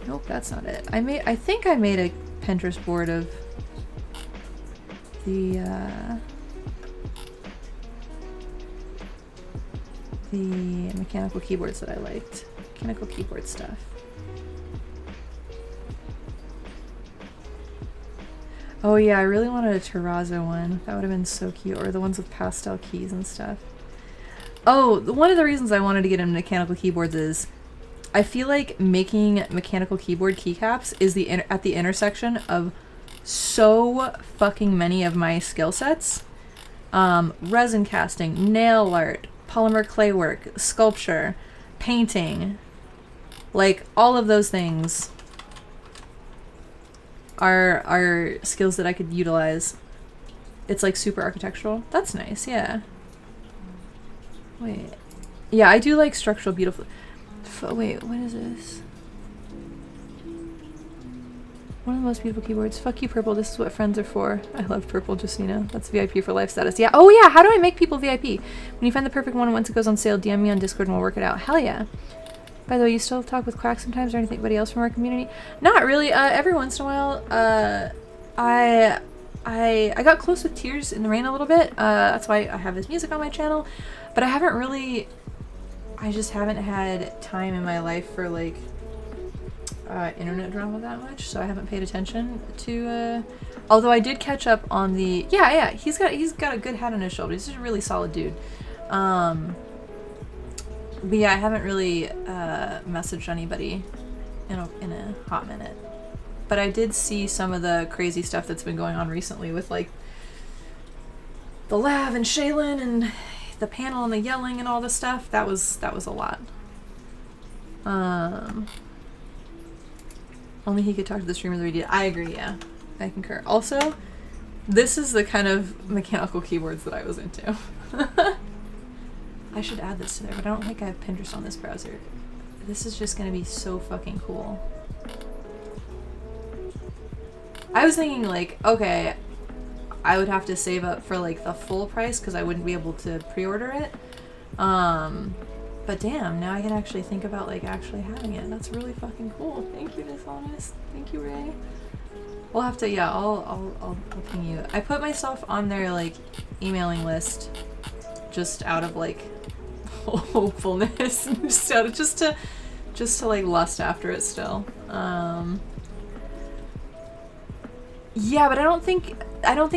Nope, that's not it. I think I made a Pinterest board of the mechanical keyboards that I liked. Mechanical keyboard stuff. Oh yeah, I really wanted a terrazzo one. That would have been so cute. Or the ones with pastel keys and stuff. Oh, one of the reasons I wanted to get into mechanical keyboards is I feel like making mechanical keyboard keycaps is at the intersection of so fucking many of my skill sets. Resin casting, nail art, polymer clay work, sculpture, painting. Like, all of those things are skills that I could utilize. It's like super architectural. That's nice, yeah. Wait. Yeah, I do like structural beautiful. Wait, what is this? One of the most beautiful keyboards. Fuck you, Purple. This is what friends are for. I love Purple, just so you know. That's VIP for life status. Yeah. Oh, yeah. How do I make people VIP? When you find the perfect one, once it goes on sale, DM me on Discord and we'll work it out. Hell yeah. By the way, you still talk with Quack sometimes or anybody else from our community? Not really. Every once in a while. I got close with Tears in the Rain a little bit. That's why I have his music on my channel. But I just haven't had time in my life for like internet drama that much, so I haven't paid attention to although I did catch up on the he's got a good head on his shoulders. He's a really solid dude. But yeah, I haven't really messaged anybody in a hot minute. But I did see some of the crazy stuff that's been going on recently with like the Lav and Shaylin and the panel and the yelling and all this stuff. That was a lot. Only he could talk to the streamer that we did. I agree, yeah. I concur. Also, this is the kind of mechanical keyboards that I was into. I should add this to there, but I don't think I have Pinterest on this browser. This is just gonna be so fucking cool. I was thinking like, okay, I would have to save up for like the full price because I wouldn't be able to pre-order it. But damn, now I can actually think about like actually having it. That's really fucking cool. Thank you, Dishonest. Thank you, Ray. We'll have to, yeah, I'll ping you. I put myself on their like emailing list just out of like hopefulness, just to like lust after it still. Yeah, but I don't think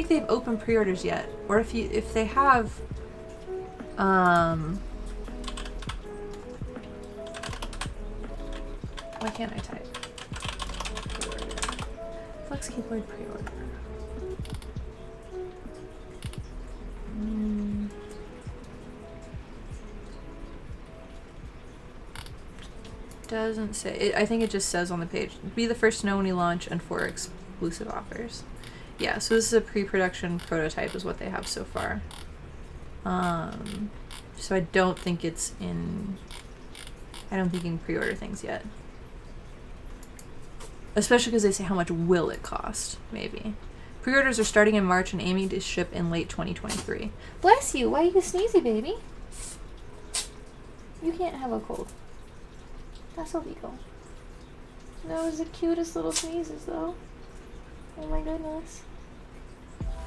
they've opened pre-orders yet. Or if they have, why can't I type? Pre-order. Flex keyboard pre-order. Doesn't say. I think it just says on the page, be the first to know when we launch and for exclusive offers. Yeah, so this is a pre-production prototype is what they have so far. So I don't think it's in... I don't think you can pre-order things yet. Especially because they say how much will it cost, maybe. Pre-orders are starting in March and aiming to ship in late 2023. Bless you. Why are you sneezy, baby? You can't have a cold. That's illegal. That was the cutest little sneezes, though. Oh my goodness.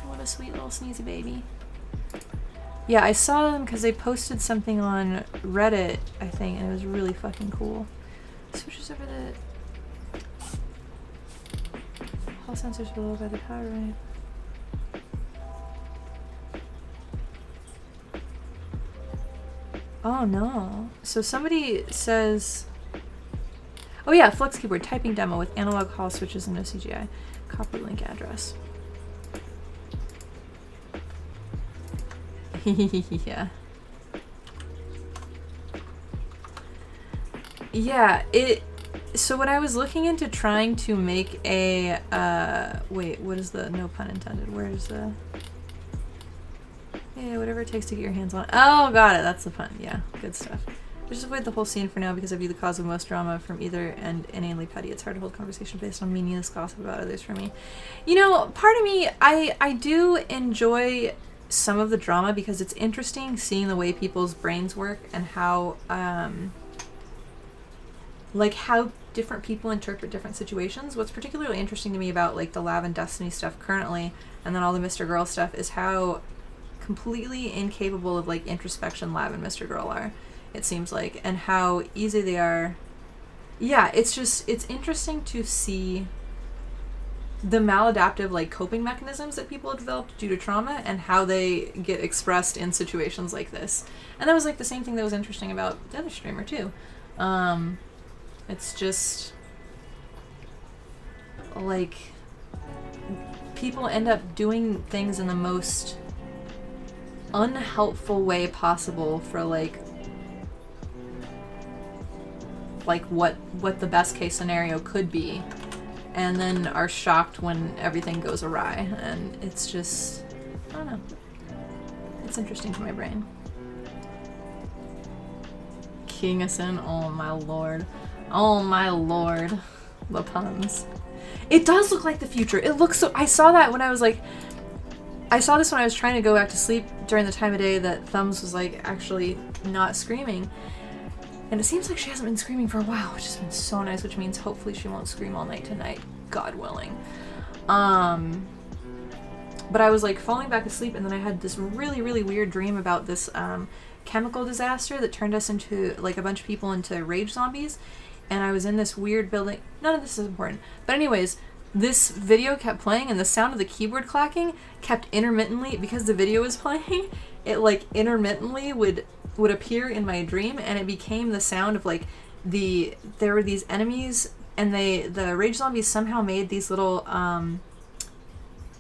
What a sweet little sneezy baby. Yeah, I saw them because they posted something on Reddit, I think, and it was really fucking cool. Switches over the... All sensors below by the power right. Oh no. So somebody says... Oh yeah, Flex Keyboard typing demo with analog hall switches and no CGI. Copy link address. Yeah. Yeah, so when I was looking into trying to make a, wait, what is the, no pun intended, where's the, yeah, whatever it takes to get your hands on it. Oh, got it, that's the pun, yeah, good stuff. Just avoid the whole scene for now because I view the cause of most drama from either end inanely petty. It's hard to hold conversation based on meaningless gossip about others for me. You know, part of me, I do enjoy some of the drama because it's interesting seeing the way people's brains work and how, like how different people interpret different situations. What's particularly interesting to me about like the Lav and Destiny stuff currently and then all the Mr. Girl stuff is how completely incapable of like introspection Lav and Mr. Girl are, it seems like, and how easy they are. Yeah, it's interesting to see the maladaptive like coping mechanisms that people have developed due to trauma and how they get expressed in situations like this. And that was like the same thing that was interesting about the other streamer too. It's just like people end up doing things in the most unhelpful way possible for like what the best case scenario could be, and then are shocked when everything goes awry. And it's just, I don't know, it's interesting to my brain. Kingison, oh my lord. Oh my lord. The puns. It does look like the future. It looks so... I saw that when I was like... I saw this when I was trying to go back to sleep during the time of day that Thumbs was like actually not screaming. And it seems like she hasn't been screaming for a while, which has been so nice, which means hopefully she won't scream all night tonight, God willing. But I was like falling back asleep and then I had this really, really weird dream about this chemical disaster that turned us into, like, a bunch of people into rage zombies. And I was in this weird building. None of this is important. But anyways, this video kept playing and the sound of the keyboard clacking kept intermittently, because the video was playing, it like intermittently would appear in my dream, and it became the sound of like there were these enemies, and the rage zombies somehow made these little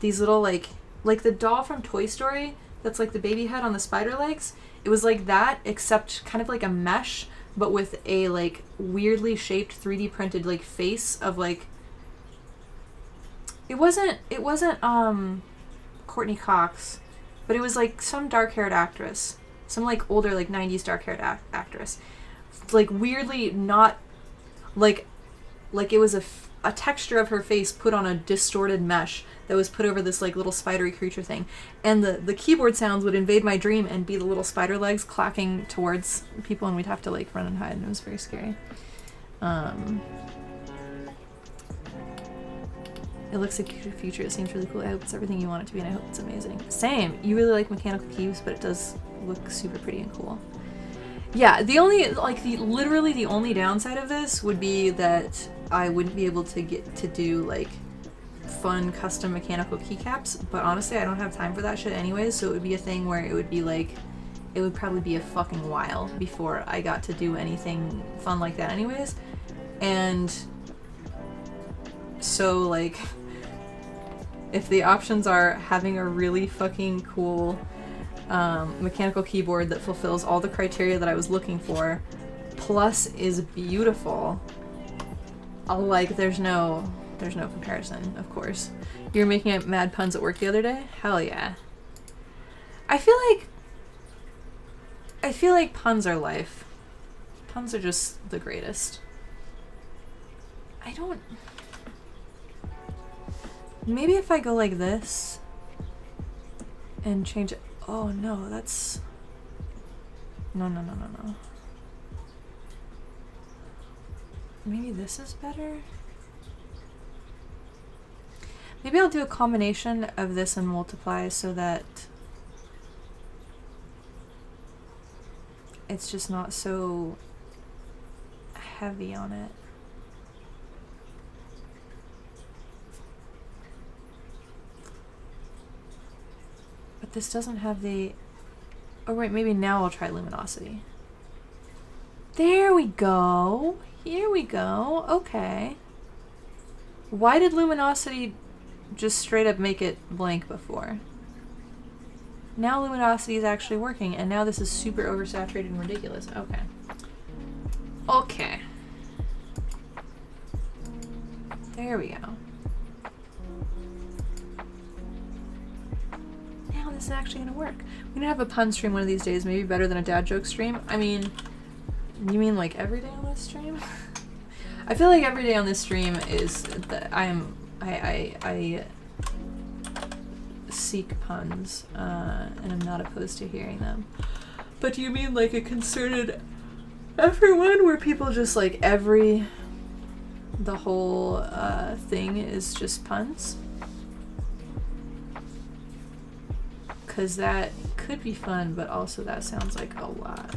like the doll from Toy Story that's like the baby head on the spider legs. It was like that, except kind of like a mesh, but with a like weirdly shaped 3D printed like face of like, it wasn't Courtney Cox, but it was like some dark-haired actress, some like older like 90s dark-haired actress, like weirdly not like it was a texture of her face put on a distorted mesh that was put over this like little spidery creature thing, and the keyboard sounds would invade my dream and be the little spider legs clacking towards people, and we'd have to like run and hide, and it was very scary. It looks like the future. It seems really cool. I hope it's everything you want it to be, and I hope it's amazing. Same. You really like mechanical keys, but it does look super pretty and cool. Yeah, the only, like, literally the only downside of this would be that I wouldn't be able to get to do, like, fun custom mechanical keycaps, but honestly, I don't have time for that shit anyways, so it would be a thing where it would be, like, it would probably be a fucking while before I got to do anything fun like that anyways, and so, like, if the options are having a really fucking cool mechanical keyboard that fulfills all the criteria that I was looking for, plus is beautiful, like, there's no comparison, of course. You were making mad puns at work the other day? Hell yeah. I feel like puns are life. puns are just the greatest. I don't... Maybe if I go like this and change it... Oh no, that's... No. Maybe this is better? Maybe I'll do a combination of this and multiply so that it's just not so heavy on it. But this doesn't have the... Oh wait, maybe now I'll try luminosity. There we go. Here we go. Okay. Why did luminosity just straight up make it blank before? Now luminosity is actually working, and now this is super oversaturated and ridiculous. Okay. Okay. There we go. Now this is actually gonna work. We're gonna have a pun stream one of these days, maybe better than a dad joke stream. I mean, you mean like every day on this stream? I feel like every day on this stream is that I seek puns, and I'm not opposed to hearing them. But do you mean like a concerted everyone where people just like the whole thing is just puns? Because that could be fun, but also that sounds like a lot.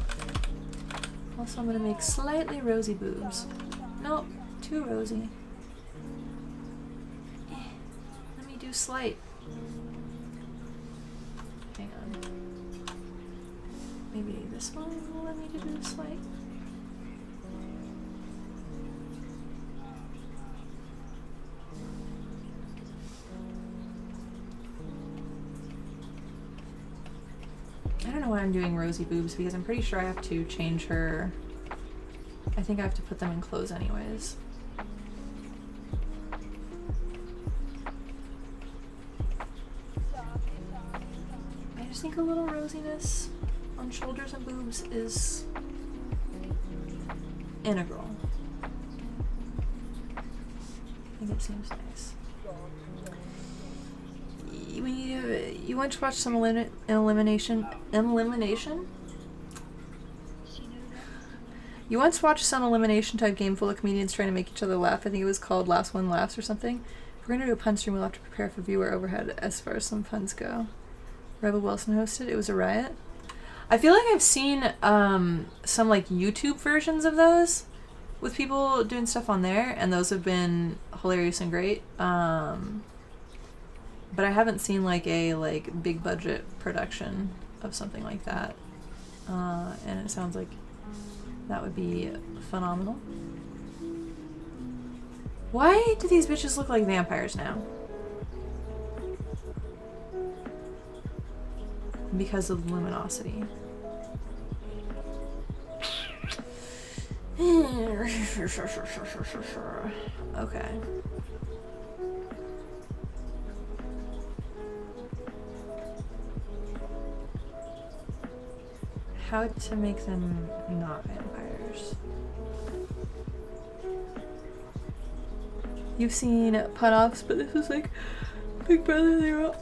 Also, I'm gonna make slightly rosy boobs. Nope, too rosy. Let me do slight. Hang on. Maybe this one will let me do slight. I don't know why I'm doing rosy boobs because I'm pretty sure I have to change her. I think I have to put them in clothes anyways. I just think a little rosiness on shoulders and boobs is integral. I think it seems nice. You want to watch some elimination? You once watched some elimination type game full of comedians trying to make each other laugh. I think it was called Last One Laughs or something. If we're going to do a pun stream, we'll have to prepare for viewer overhead as far as some puns go. Rebel Wilson hosted. It was a riot. I feel like I've seen some like YouTube versions of those with people doing stuff on there, and those have been hilarious and great. But I haven't seen like a big budget production of something like that. And it sounds like that would be phenomenal. Why do these bitches look like vampires now? Because of luminosity. Okay. How to make them not vampires. You've seen pun-offs, but this is like Big Brother.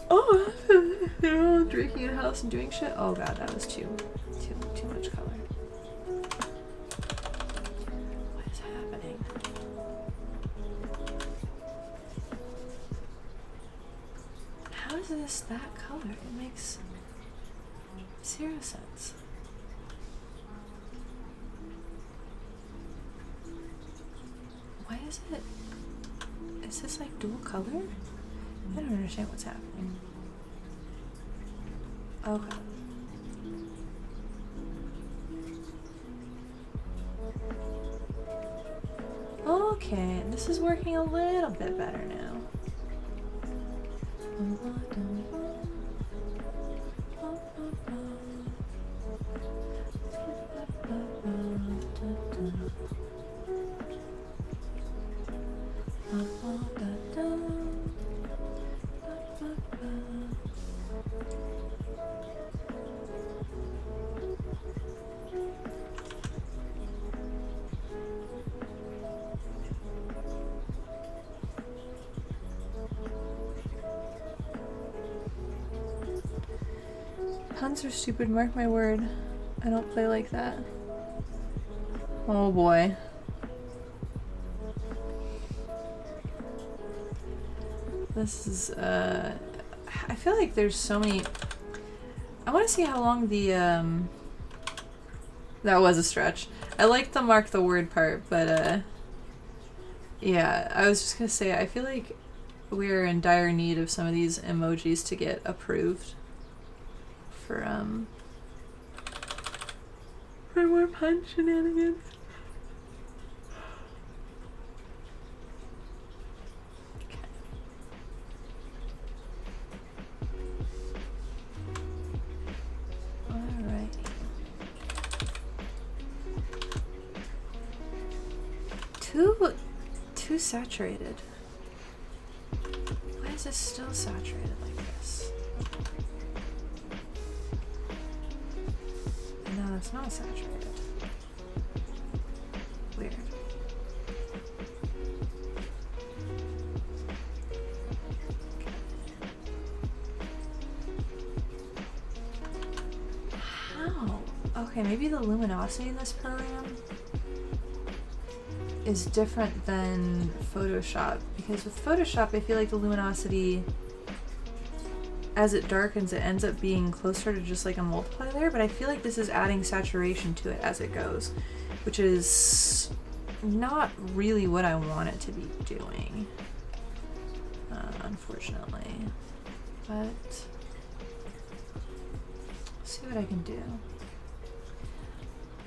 They're all drinking in a house and doing shit. Oh god, that was too much color. What is happening? How is this that color? It makes zero sense. Why is it? Is this like dual color? I don't understand what's happening. Okay. Okay, this is working a little bit better now. Puns are stupid, mark my word. I don't play like that. Oh boy. This is, I feel like there's so many... I want to see how long the, that was a stretch. I like the mark the word part, but, yeah, I was just gonna say, I feel like we're in dire need of some of these emojis to get approved for more pun shenanigans. Too saturated. Why is this still saturated like this? And now it's not saturated. Weird. How? Okay, maybe the luminosity in this program is different than Photoshop, because with Photoshop I feel like the luminosity, as it darkens, it ends up being closer to just like a multiply layer, but I feel like this is adding saturation to it as it goes, which is not really what I want it to be doing, unfortunately. But let's see what I can do.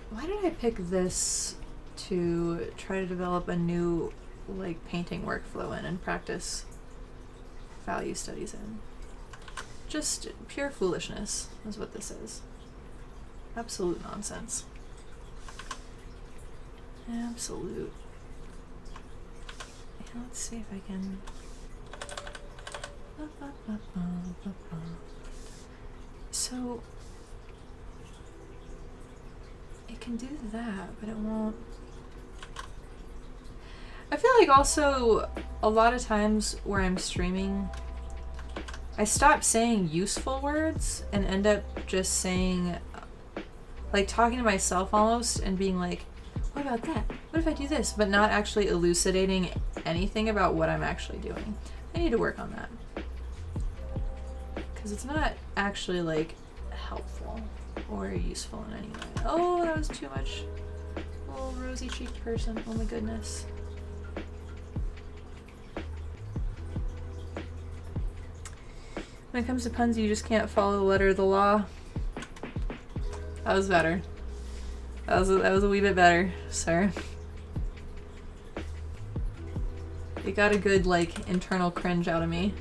Why did I pick this to try to develop a new like painting workflow in and practice value studies in? Just pure foolishness is what this is. Absolute nonsense. Absolute. Yeah, let's see if I can... So it can do that, but it won't. I feel like also a lot of times where I'm streaming, I stop saying useful words and end up just saying, like talking to myself almost and being like, what about that? What if I do this? But not actually elucidating anything about what I'm actually doing. I need to work on that. Because it's not actually like helpful or useful in any way. Oh, that was too much. Oh, rosy cheeked person. Oh my goodness. When it comes to puns, you just can't follow the letter of the law. That was better. That was a wee bit better, sir. You got a good, like, internal cringe out of me.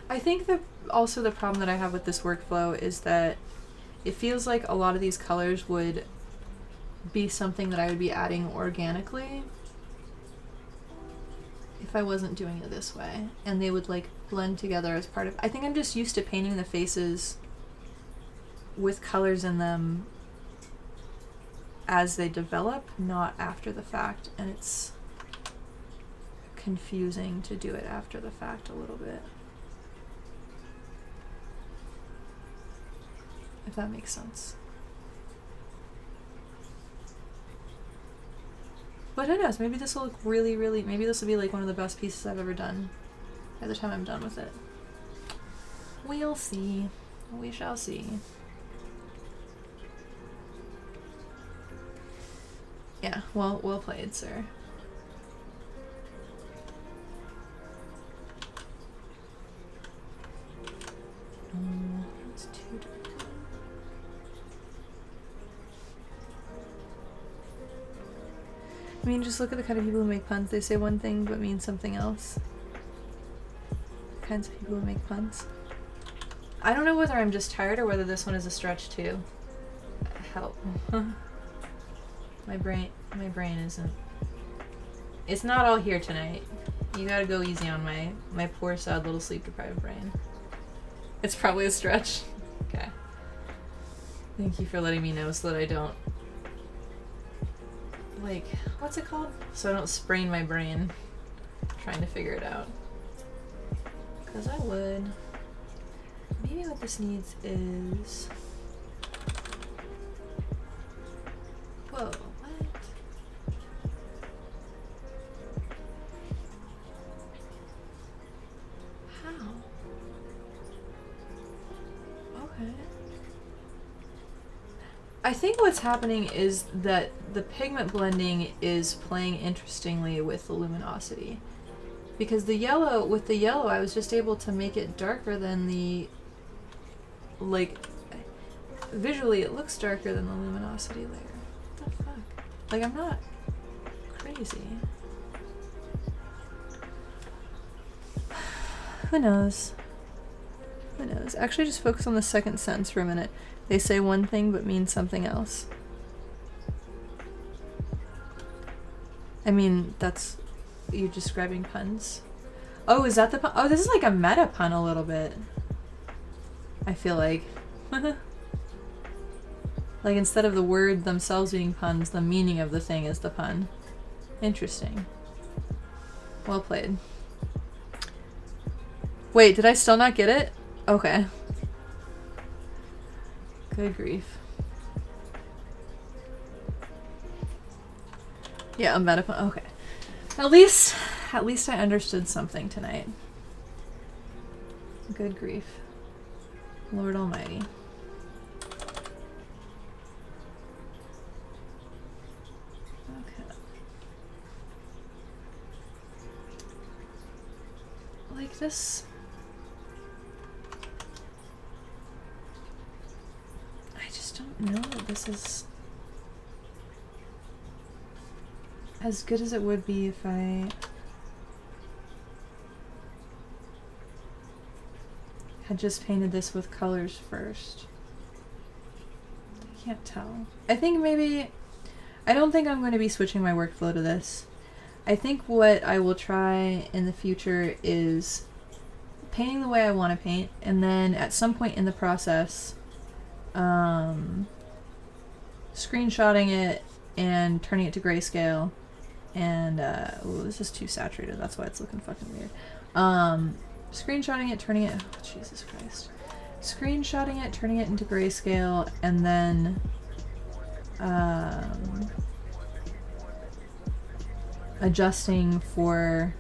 I think that also the problem that I have with this workflow is that it feels like a lot of these colors would be something that I would be adding organically if I wasn't doing it this way, and they would like blend together as part of... I think I'm just used to painting the faces with colors in them as they develop, not after the fact, and it's confusing to do it after the fact a little bit, if that makes sense. But who knows, maybe this will look really, really... Maybe this will be like one of the best pieces I've ever done by the time I'm done with it. We'll see. We shall see. Yeah, well played, sir. That's too dark. I mean, just look at the kind of people who make puns. They say one thing but mean something else. The kinds of people who make puns. I don't know whether I'm just tired or whether this one is a stretch too. Help. My brain isn't... It's not all here tonight. You gotta go easy on my poor, sad, little sleep-deprived brain. It's probably a stretch. Okay. Thank you for letting me know so that I don't... Like, what's it called? So I don't sprain my brain trying to figure it out. Because I would. Maybe what this needs is... Whoa, what? How? Okay. I think what's happening is that the pigment blending is playing interestingly with the luminosity. Because the yellow, with the yellow, I was just able to make it darker than the, like, visually it looks darker than the luminosity layer. What the fuck? Like, I'm not crazy. Who knows? Who knows? Actually, just focus on the second sentence for a minute. They say one thing but mean something else. I mean, that's... you describing puns? Oh, is that the pun? Oh, this is like a meta pun a little bit. I feel like. Like, instead of the word themselves being puns, the meaning of the thing is the pun. Interesting. Well played. Wait, did I still not get it? Okay. Good grief. Yeah, a meta pun. Okay. At least I understood something tonight. Good grief. Lord Almighty. Okay. Like this... I just don't know that this is... as good as it would be if I had just painted this with colors first. I can't tell. I think maybe... I don't think I'm going to be switching my workflow to this. I think what I will try in the future is painting the way I want to paint, and then at some point in the process, screenshotting it and turning it to grayscale. And, ooh, this is too saturated. That's why it's looking fucking weird. Screenshotting it, turning it... oh, Jesus Christ. Screenshotting it, turning it into grayscale, and then... adjusting for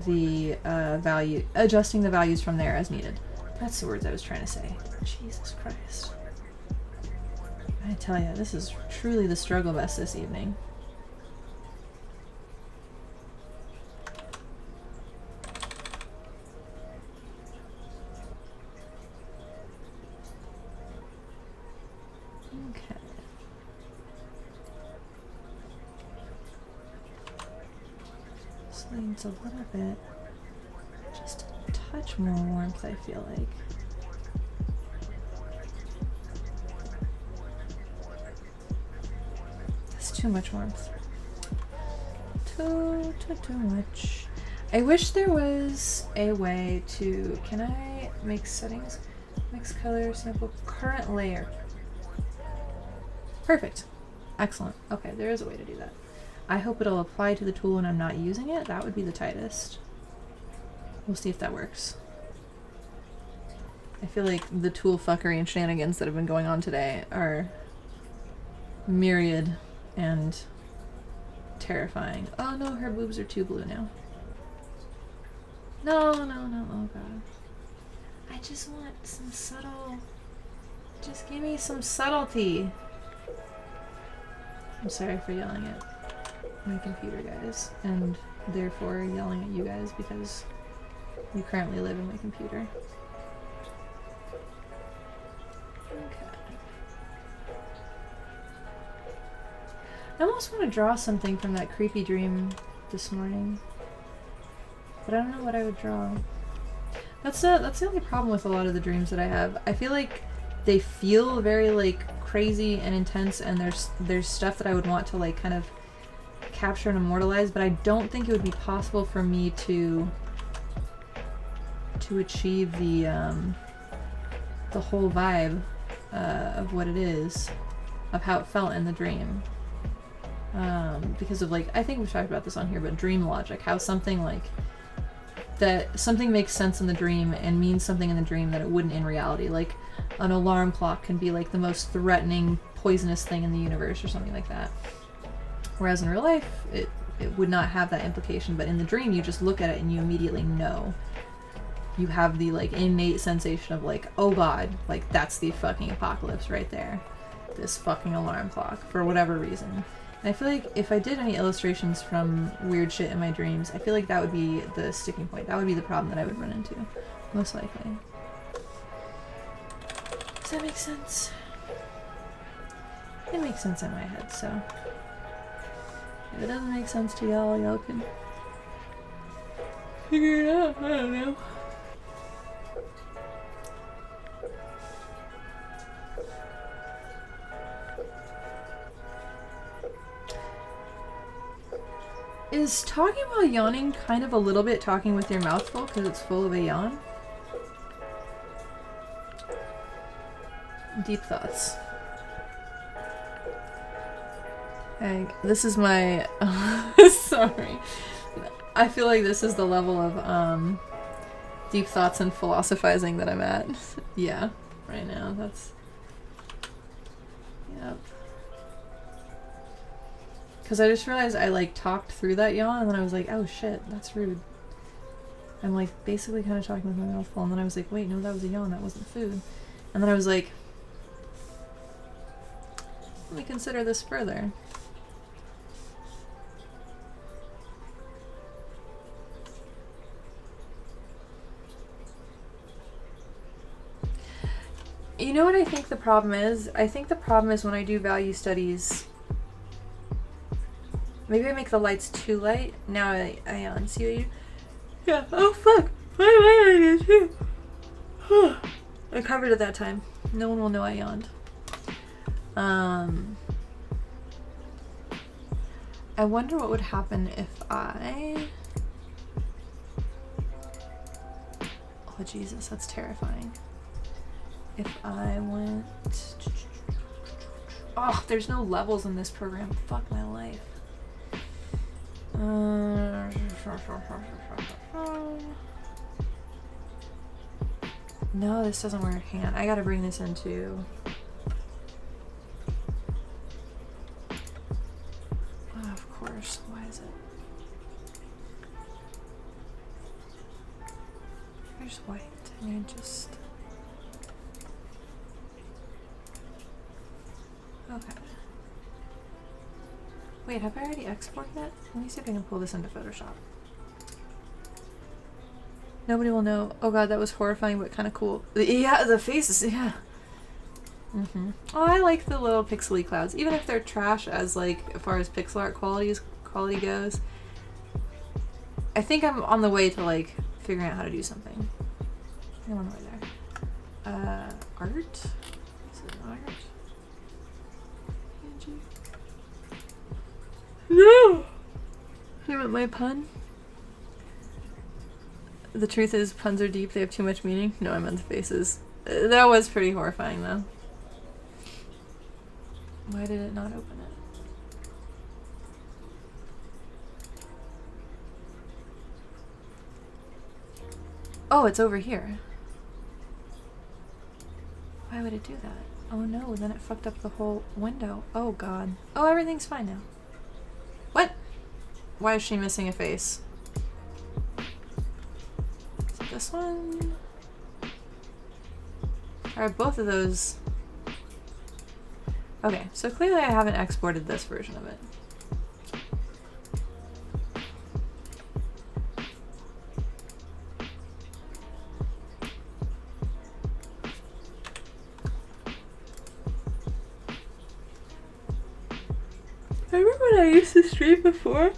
the, value... adjusting the values from there as needed. That's the words I was trying to say. Jesus Christ. I tell ya, this is truly the struggle bus this evening. Needs a little bit, just a touch more warmth, I feel like. That's too much warmth. Too much. I wish there was a way to, can I make settings? Mix color, sample, current layer. Perfect. Excellent. Okay, there is a way to do that. I hope it'll apply to the tool when I'm not using it. That would be the tightest. We'll see if that works. I feel like the tool fuckery and shenanigans that have been going on today are myriad and terrifying. Oh no, her boobs are too blue now. No, oh god. I just want some subtle... just give me some subtlety. I'm sorry for yelling at my computer, guys, and therefore yelling at you guys because you currently live in my computer. Okay. I almost want to draw something from that creepy dream this morning, but I don't know what I would draw. That's the only problem with a lot of the dreams that I have. I feel like they feel very like crazy and intense, and there's stuff that I would want to like kind of capture and immortalize, but I don't think it would be possible for me to achieve the whole vibe of what it is, of how it felt in the dream. Because of, like, I think we've talked about this on here, but dream logic, how something like that, something makes sense in the dream and means something in the dream that it wouldn't in reality. Like an alarm clock can be like the most threatening, poisonous thing in the universe or something like that. Whereas in real life, it would not have that implication, but in the dream, you just look at it and you immediately know. You have the, like, innate sensation of, like, oh god, like, that's the fucking apocalypse right there. This fucking alarm clock, for whatever reason. And I feel like if I did any illustrations from weird shit in my dreams, I feel like that would be the sticking point. That would be the problem that I would run into, most likely. Does that make sense? It makes sense in my head, so... if it doesn't make sense to y'all, y'all can figure it out. I don't know. Is talking while yawning kind of a little bit talking with your mouth full because it's full of a yawn? Deep thoughts. This is my... sorry. I feel like this is the level of deep thoughts and philosophizing that I'm at. Yeah, right now. That's... yep. Because I just realized I, like, talked through that yawn, and then I was like, oh shit, that's rude. I'm, like, basically kind of talking with my mouth full, and then I was like, wait, no, that was a yawn, that wasn't food. And then I was like, let me consider this further. You know what I think the problem is? I think the problem is when I do value studies... maybe I make the lights too light. Now I see what you... yeah. Oh, fuck. Why am I yawning too? I covered it that time. No one will know I yawned. I wonder what would happen if I... oh, Jesus. That's terrifying. If I went... oh, there's no levels in this program. Fuck my life. No, this doesn't work. Hang on, I gotta bring this into... oh, of course. Why is it? There's white. I mean, just... okay. Wait, have I already exported it? Let me see if I can pull this into Photoshop. Nobody will know. Oh god, that was horrifying, but kind of cool. Yeah, the faces, yeah. Oh, I like the little pixely clouds. Even if they're trash as, like, as far as pixel art quality goes. I think I'm on the way to, like, figuring out how to do something. I'm on the way there. Art? Is it art? No! You want my pun? The truth is, puns are deep, they have too much meaning. No, I meant the faces. That was pretty horrifying, though. Why did it not open it? Oh, it's over here. Why would it do that? Oh no, then it fucked up the whole window. Oh god. Oh, everything's fine now. What? Why is she missing a face? Is it this one? Alright, both of those. Okay, so clearly I haven't exported this version of it. I remember when I used to stream before,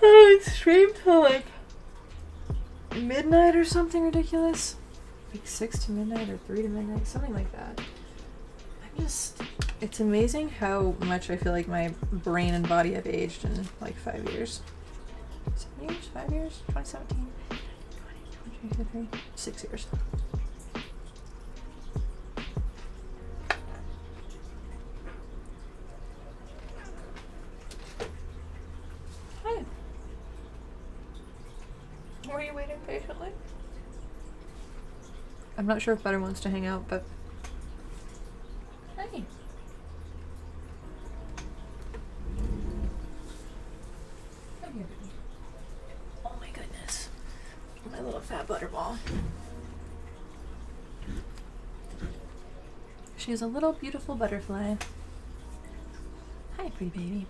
I would stream till like midnight or something ridiculous. Like 6 to midnight or 3 to midnight, something like that. It's amazing how much I feel like my brain and body have aged in like 5 years. 7 years? 5 years? 2017? 2023? 6 years. waiting patiently. I'm not sure if Butter wants to hang out, but... Hey. Come here, baby. Oh my goodness. My little fat butterball. She's a little beautiful butterfly. Hi, pretty baby.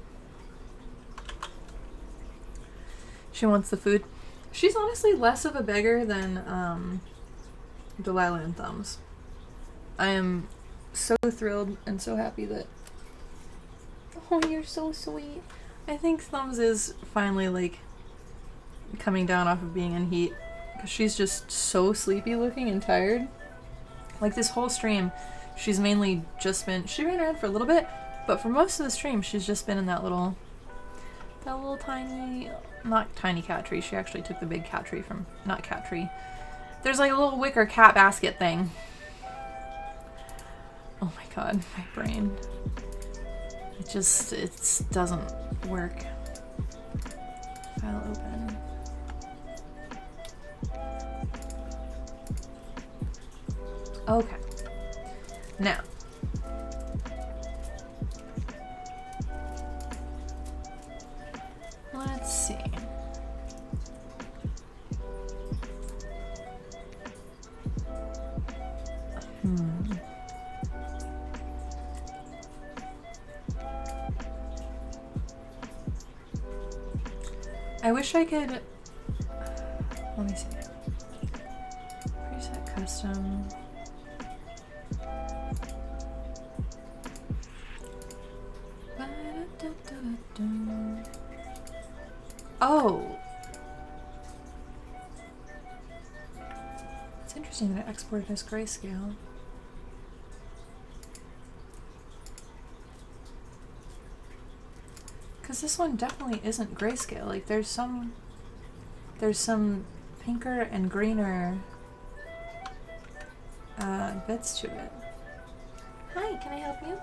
She wants the food. She's honestly less of a beggar than Delilah and Thumbs. I am so thrilled and so happy that... Oh, you're so sweet. I think Thumbs is finally, like, coming down off of being in heat. Because she's just so sleepy looking and tired. Like, this whole stream, she's mainly just been... She ran around for a little bit, but for most of the stream, she's just been in that little tiny... Not tiny cat tree. She actually took the big cat tree from... Not cat tree. There's like a little wicker cat basket thing. Oh my god, my brain. It doesn't work. File open. Okay. Now. Let's see. I wish I could... Let me see. Preset custom. Oh! It's interesting that I exported as grayscale. Because this one definitely isn't grayscale. Like, there's some pinker and greener bits to it. Hi, can I help you?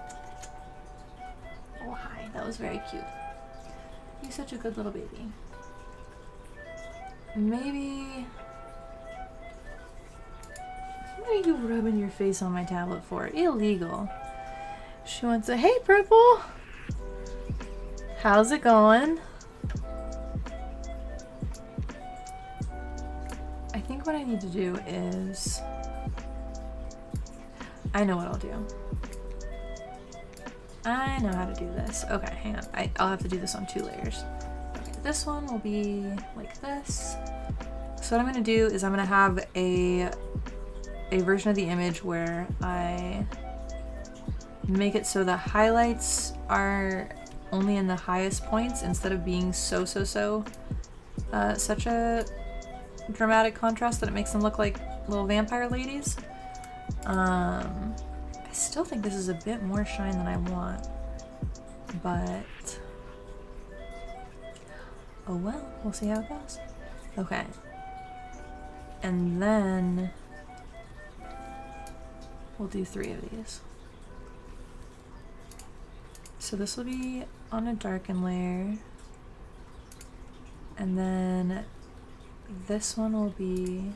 Oh, hi. That was very cute. You're such a good little baby. Maybe... What are you rubbing your face on my tablet for? Illegal. She wants a, hey, Purple! How's it going? I think what I need to do is... I know what I'll do. I know how to do this. Okay, hang on. I'll have to do this on 2 layers. Okay, this one will be like this. So what I'm going to do is I'm going to have a version of the image where I make it so the highlights are only in the highest points instead of being such a dramatic contrast that it makes them look like little vampire ladies. I still think this is a bit more shine than I want, but oh well, we'll see how it goes. Okay, and then we'll do 3 of these. So this will be on a darken layer, and then this one will be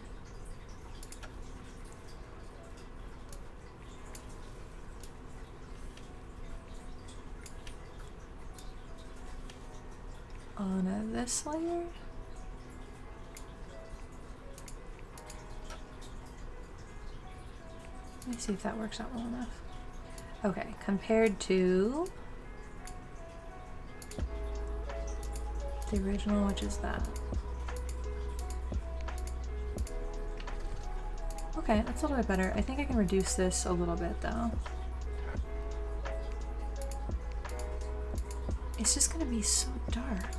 on this layer. Let me see if that works out well enough. Okay, compared to the original, which is that. Okay, that's a little bit better. I think I can reduce this a little bit though. It's just gonna be so dark.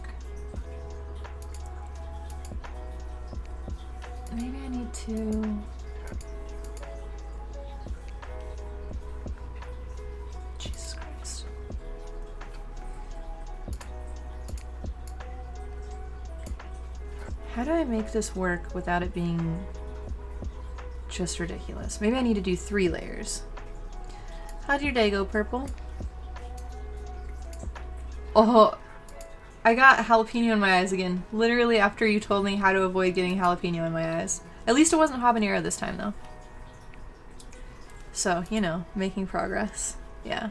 Maybe I need to... Jesus Christ. How do I make this work without it being just ridiculous? Maybe I need to do 3 layers. How'd your day go, Purple? Oh, I got jalapeno in my eyes again. Literally after you told me how to avoid getting jalapeno in my eyes. At least it wasn't habanero this time, though. So, you know, making progress. Yeah.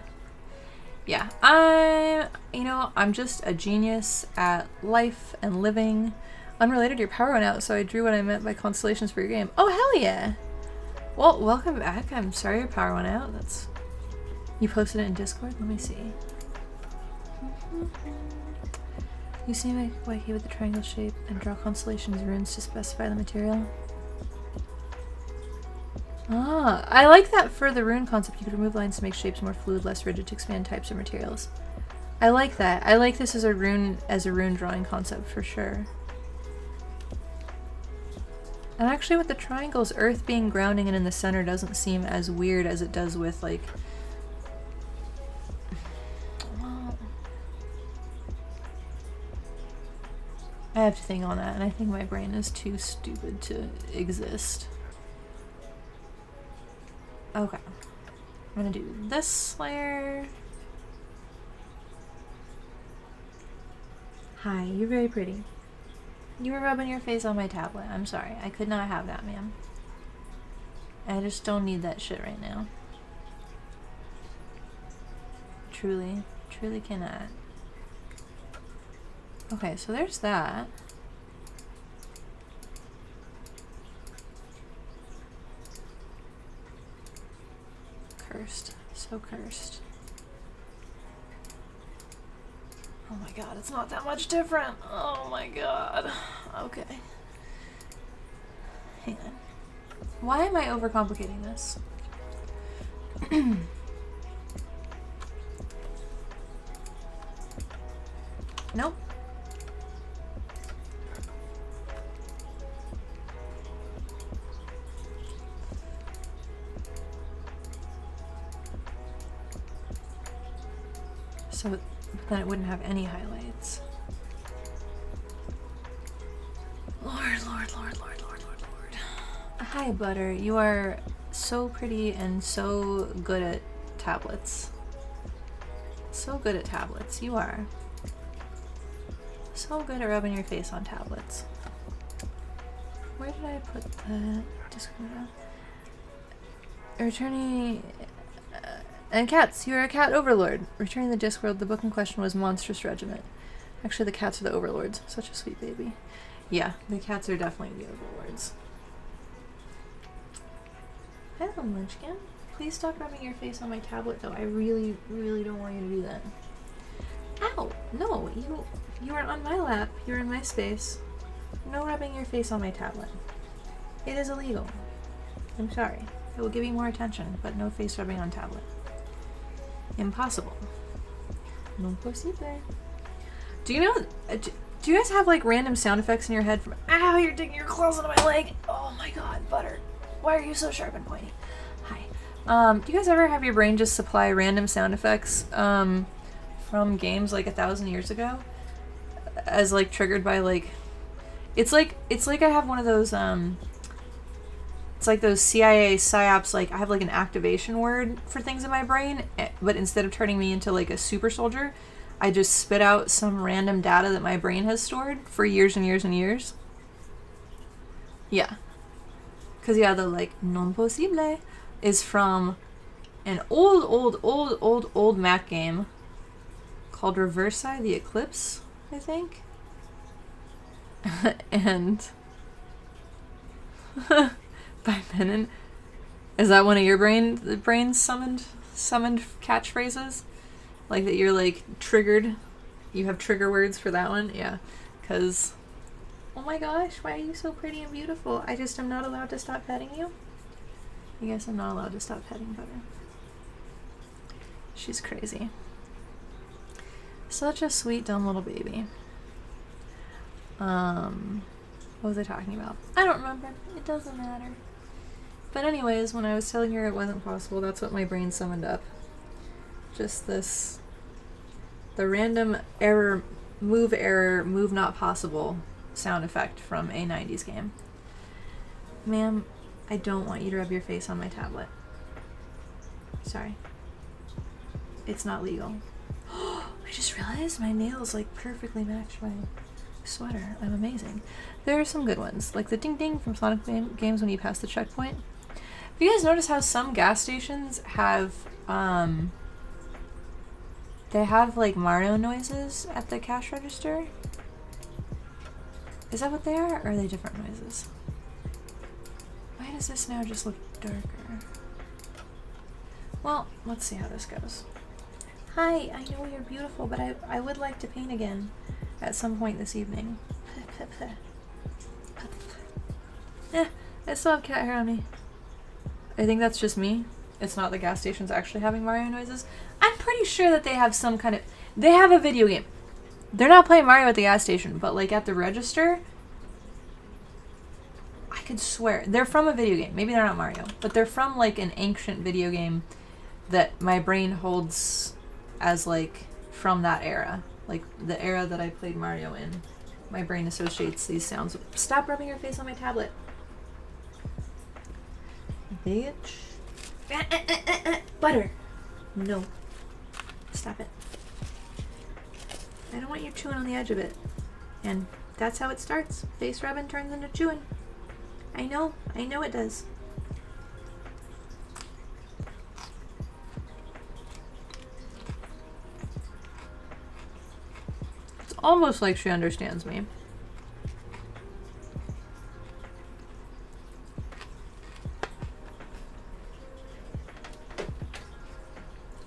Yeah. I'm just a genius at life and living. Unrelated, your power went out, so I drew what I meant by constellations for your game. Oh, hell yeah! Well, welcome back. I'm sorry your power went out. That's... You posted it in Discord? Let me see. You seem like wacky with the triangle shape and draw constellations runes to specify the material. Ah, I like that for the rune concept. You could remove lines to make shapes more fluid, less rigid to expand types of materials. I like that. I like this as a rune drawing concept for sure. And actually with the triangles, earth being grounding and in the center doesn't seem as weird as it does with like... Well, I have to think on that, and I think my brain is too stupid to exist. Okay. I'm gonna do this layer. Hi, you're very pretty. You were rubbing your face on my tablet. I'm sorry. I could not have that, ma'am. I just don't need that shit right now. Truly. Truly cannot. Okay, so there's that. Cursed. So cursed. Oh my god, it's not that much different. Oh my god. Okay. Hang on. Why am I overcomplicating this? Nope. So then it wouldn't have any highlights. Lord, Lord, Lord, Lord, Lord, Lord, Lord. Hi, Butter. You are so pretty and so good at tablets. So good at tablets. You are. So good at rubbing your face on tablets. Where did I put the Discord? Returning... and cats! You are a cat overlord! Returning the Discworld, the book in question was Monstrous Regiment. Actually, the cats are the overlords. Such a sweet baby. Yeah, the cats are definitely the overlords. Hello, Munchkin. Please stop rubbing your face on my tablet, though. I really, really don't want you to do that. Ow! No, you are on my lap. You're in my space. No rubbing your face on my tablet. It is illegal. I'm sorry. I will give you more attention, but no face rubbing on tablet. Impossible. Non possible. Do you know... Do you guys have like random sound effects in your head from ow, you're digging your claws into my leg? Oh my god, Butter. Why are you so sharp and pointy? Hi. Do you guys ever have your brain just supply random sound effects from games like 1,000 years ago? As like triggered by like... It's like I have one of those it's like those CIA psyops, like I have like an activation word for things in my brain, but instead of turning me into like a super soldier, I just spit out some random data that my brain has stored for years and years and years. Yeah. Because, yeah, the, like, non possible is from an old Mac game called Reversi the Eclipse, I think. And... by Menon. Is that one of your brain summoned catchphrases? Like that you're like triggered. You have trigger words for that one? Yeah. Cause oh my gosh, why are you so pretty and beautiful? I just am not allowed to stop petting you. I guess I'm not allowed to stop petting Butter. She's crazy. Such a sweet, dumb little baby. What was I talking about? I don't remember. It doesn't matter. But anyways, when I was telling her it wasn't possible, that's what my brain summoned up. Just this, the random move not possible sound effect from a 90s game. Ma'am, I don't want you to rub your face on my tablet. Sorry. It's not legal. I just realized my nails like perfectly match my sweater. I'm amazing. There are some good ones, like the ding ding from Sonic games when you pass the checkpoint. Have you guys noticed how some gas stations have, they have like Mario noises at the cash register? Is that what they are, or are they different noises? Why does this now just look darker? Well, let's see how this goes. Hi, I know you're beautiful, but I would like to paint again at some point this evening. I still have cat hair on me. I think that's just me. It's not the gas stations actually having Mario noises. I'm pretty sure that they have some kind of... They have a video game. They're not playing Mario at the gas station, but like at the register, I could swear. They're from a video game. Maybe they're not Mario, but they're from like an ancient video game that my brain holds as like from that era. Like the era that I played Mario in. My brain associates these sounds with... Stop rubbing your face on my tablet. Bitch. Butter. No. Stop it. I don't want you chewing on the edge of it. And that's how it starts. Face rubbing turns into chewing. I know it does. It's almost like she understands me.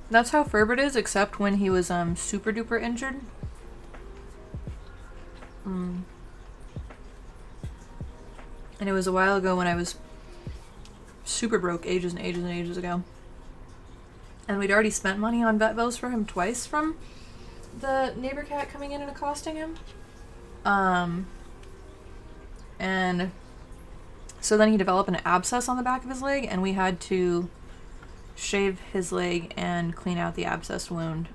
That's how Ferbert is, except when he was super duper injured. And it was a while ago when I was super broke, ages and ages and ages ago. And we'd already spent money on vet bills for him twice from the neighbor cat coming in and accosting him. And so then he developed an abscess on the back of his leg, and we had to shave his leg and clean out the abscess wound.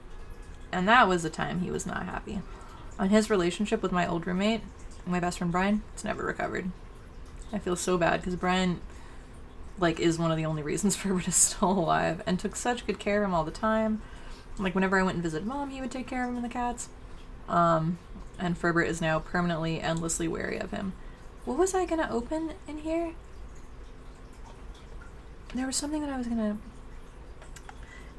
And that was the time he was not happy. On his relationship with my old roommate, my best friend Brian, it's never recovered. I feel so bad because Brian, like, is one of the only reasons Ferbert is still alive and took such good care of him all the time. Like, whenever I went and visited Mom, he would take care of him and the cats. And Ferbert is now permanently, endlessly wary of him. What was I gonna open in here? There was something that I was gonna...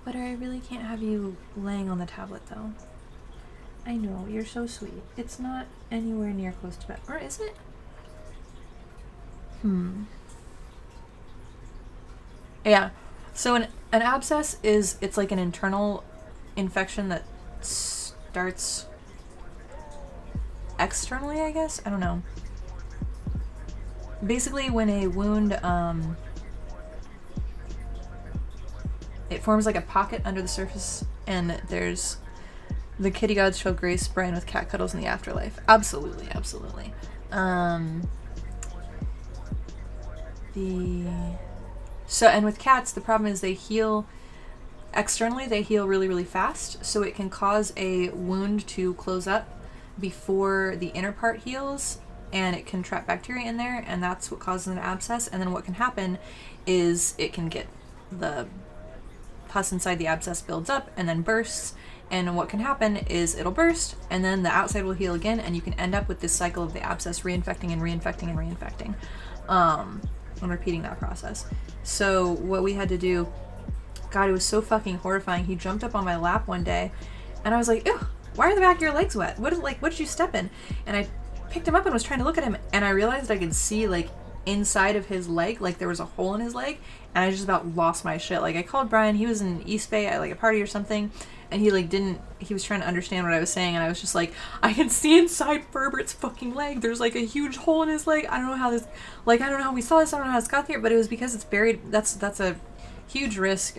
But I really can't have you laying on the tablet, though. I know, you're so sweet. It's not anywhere near close to bed. Or is it? Yeah. So an abscess is, it's like an internal infection that starts externally, I guess? I don't know. Basically, when a wound, it forms like a pocket under the surface, and there's the kitty gods shall grace Brian with cat cuddles in the afterlife. Absolutely, absolutely. So, and with cats, the problem is they heal externally, they heal really, really fast, so it can cause a wound to close up before the inner part heals, and it can trap bacteria in there, and that's what causes an abscess. And then what can happen is it can get, the pus inside the abscess builds up and then bursts, and what can happen is it'll burst, and then the outside will heal again, and you can end up with this cycle of the abscess reinfecting and reinfecting and reinfecting, and repeating that process. So what we had to do, God, it was so fucking horrifying. He jumped up on my lap one day, and I was like, ew, why are the back of your legs wet? What did you step in? And I picked him up and was trying to look at him, and I realized I could see, like, inside of his leg, like there was a hole in his leg, and I just about lost my shit. Like, I called Brian, he was in East Bay at like a party or something, and he was trying to understand what I was saying, and I was just like, I can see inside Ferbert's fucking leg. There's like a huge hole in his leg. I don't know how we saw this, I don't know how this got there, but it was because it's buried. That's a huge risk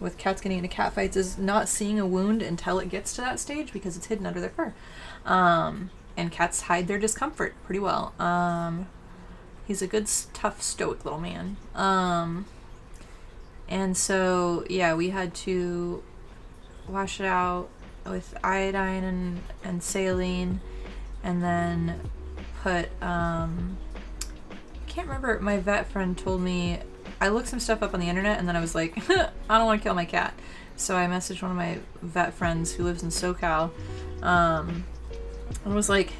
with cats getting into cat fights, is not seeing a wound until it gets to that stage, because it's hidden under their fur. And cats hide their discomfort pretty well. He's a good, tough, stoic little man. And so, yeah, we had to wash it out with iodine and saline, and then put, I can't remember, my vet friend told me, I looked some stuff up on the internet, and then I was like, I don't want to kill my cat. So I messaged one of my vet friends who lives in SoCal, and was like,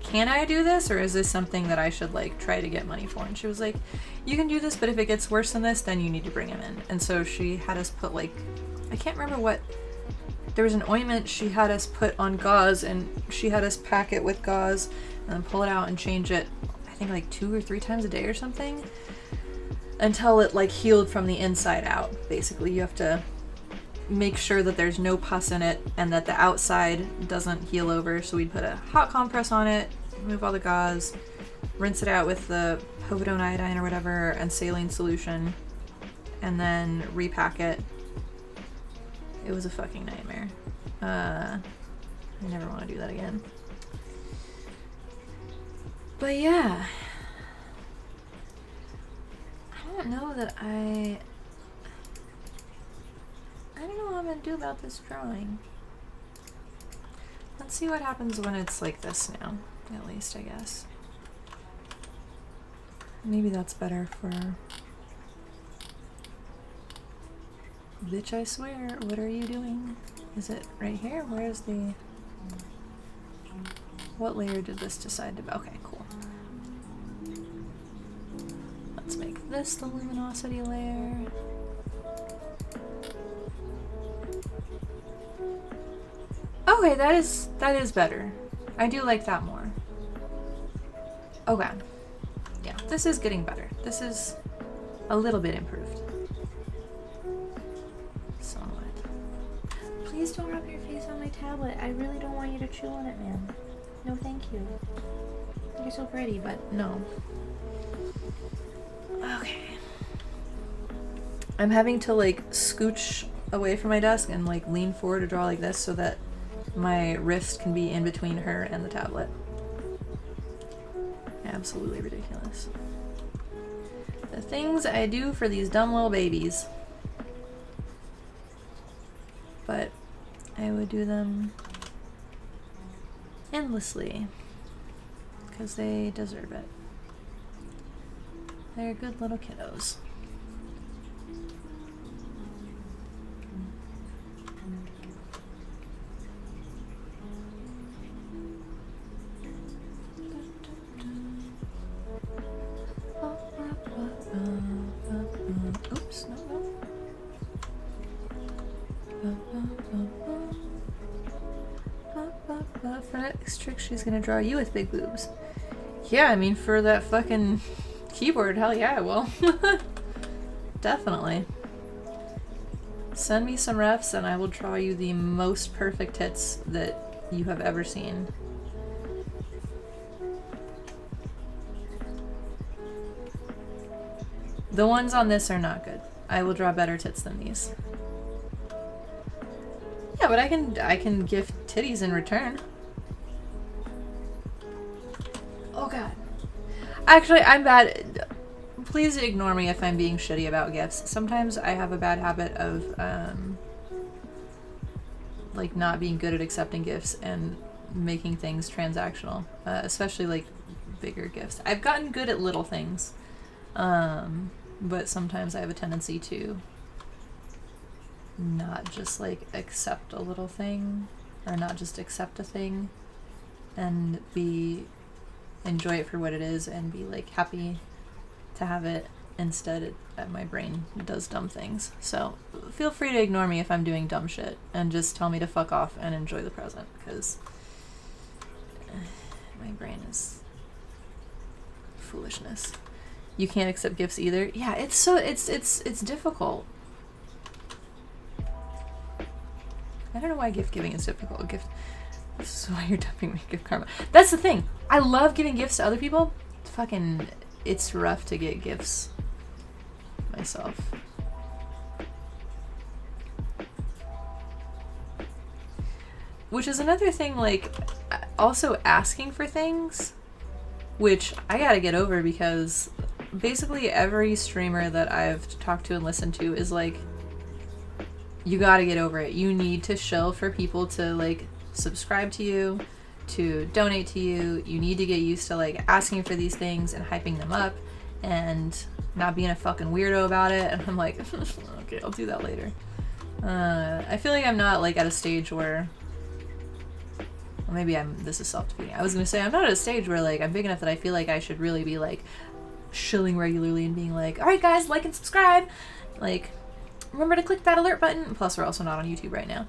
can I do this, or is this something that I should like try to get money for? And she was like, you can do this, but if it gets worse than this, then you need to bring him in. And so she had us put like, I can't remember what, there was an ointment she had us put on gauze, and she had us pack it with gauze and then pull it out and change it, I think like 2 or 3 times a day or something, until it like healed from the inside out. Basically, you have to make sure that there's no pus in it and that the outside doesn't heal over. So we'd put a hot compress on it, remove all the gauze, rinse it out with the povidone iodine or whatever and saline solution, and then repack it. It was a fucking nightmare. I never want to do that again. But yeah, I don't know that I don't know what I'm gonna do about this drawing. Let's see what happens when it's like this now, at least, I guess. Maybe that's better for... Bitch, I swear, what are you doing? Is it right here? Where's the... What layer did this decide to... Okay, cool. Let's make this the luminosity layer. Okay, that is better. I do like that more. Okay. Yeah, this is getting better. This is a little bit improved. Somewhat. Please don't rub your face on my tablet. I really don't want you to chew on it, man. No, thank you. You're so pretty, but no. Okay. I'm having to like scooch away from my desk and like lean forward to draw like this so that my wrist can be in between her and the tablet. Absolutely ridiculous. The things I do for these dumb little babies. But I would do them endlessly because they deserve it. They're good little kiddos. Oops, no. For next trick, she's gonna draw you with big boobs. Yeah, I mean, for that fucking keyboard, hell yeah, I will. Definitely. Send me some refs and I will draw you the most perfect tits that you have ever seen. The ones on this are not good. I will draw better tits than these. Yeah, but I can gift titties in return. Oh god. Actually, I'm bad. Please ignore me if I'm being shitty about gifts. Sometimes I have a bad habit of like not being good at accepting gifts and making things transactional, especially like bigger gifts. I've gotten good at little things, but sometimes I have a tendency to not just like accept a little thing, or not just accept a thing and enjoy it for what it is and be like happy to have it. Instead, my brain does dumb things. So feel free to ignore me if I'm doing dumb shit and just tell me to fuck off and enjoy the present, because my brain is foolishness. You can't accept gifts either. Yeah, it's difficult. I don't know why gift giving is difficult. This is why you're dumping me, gift karma. That's the thing. I love giving gifts to other people. It's rough to get gifts myself. Which is another thing, like, also asking for things, which I gotta get over, because basically every streamer that I've talked to and listened to is like, you gotta get over it. You need to shill for people to like subscribe to you, to donate to you. You need to get used to like asking for these things and hyping them up and not being a fucking weirdo about it. And I'm like, okay, I'll do that later. I feel like I'm not like at a stage where, well, maybe this is self-defeating. I was gonna say I'm not at a stage where like I'm big enough that I feel like I should really be like shilling regularly and being like, all right guys, like and subscribe, like remember to click that alert button. Plus we're also not on YouTube right now.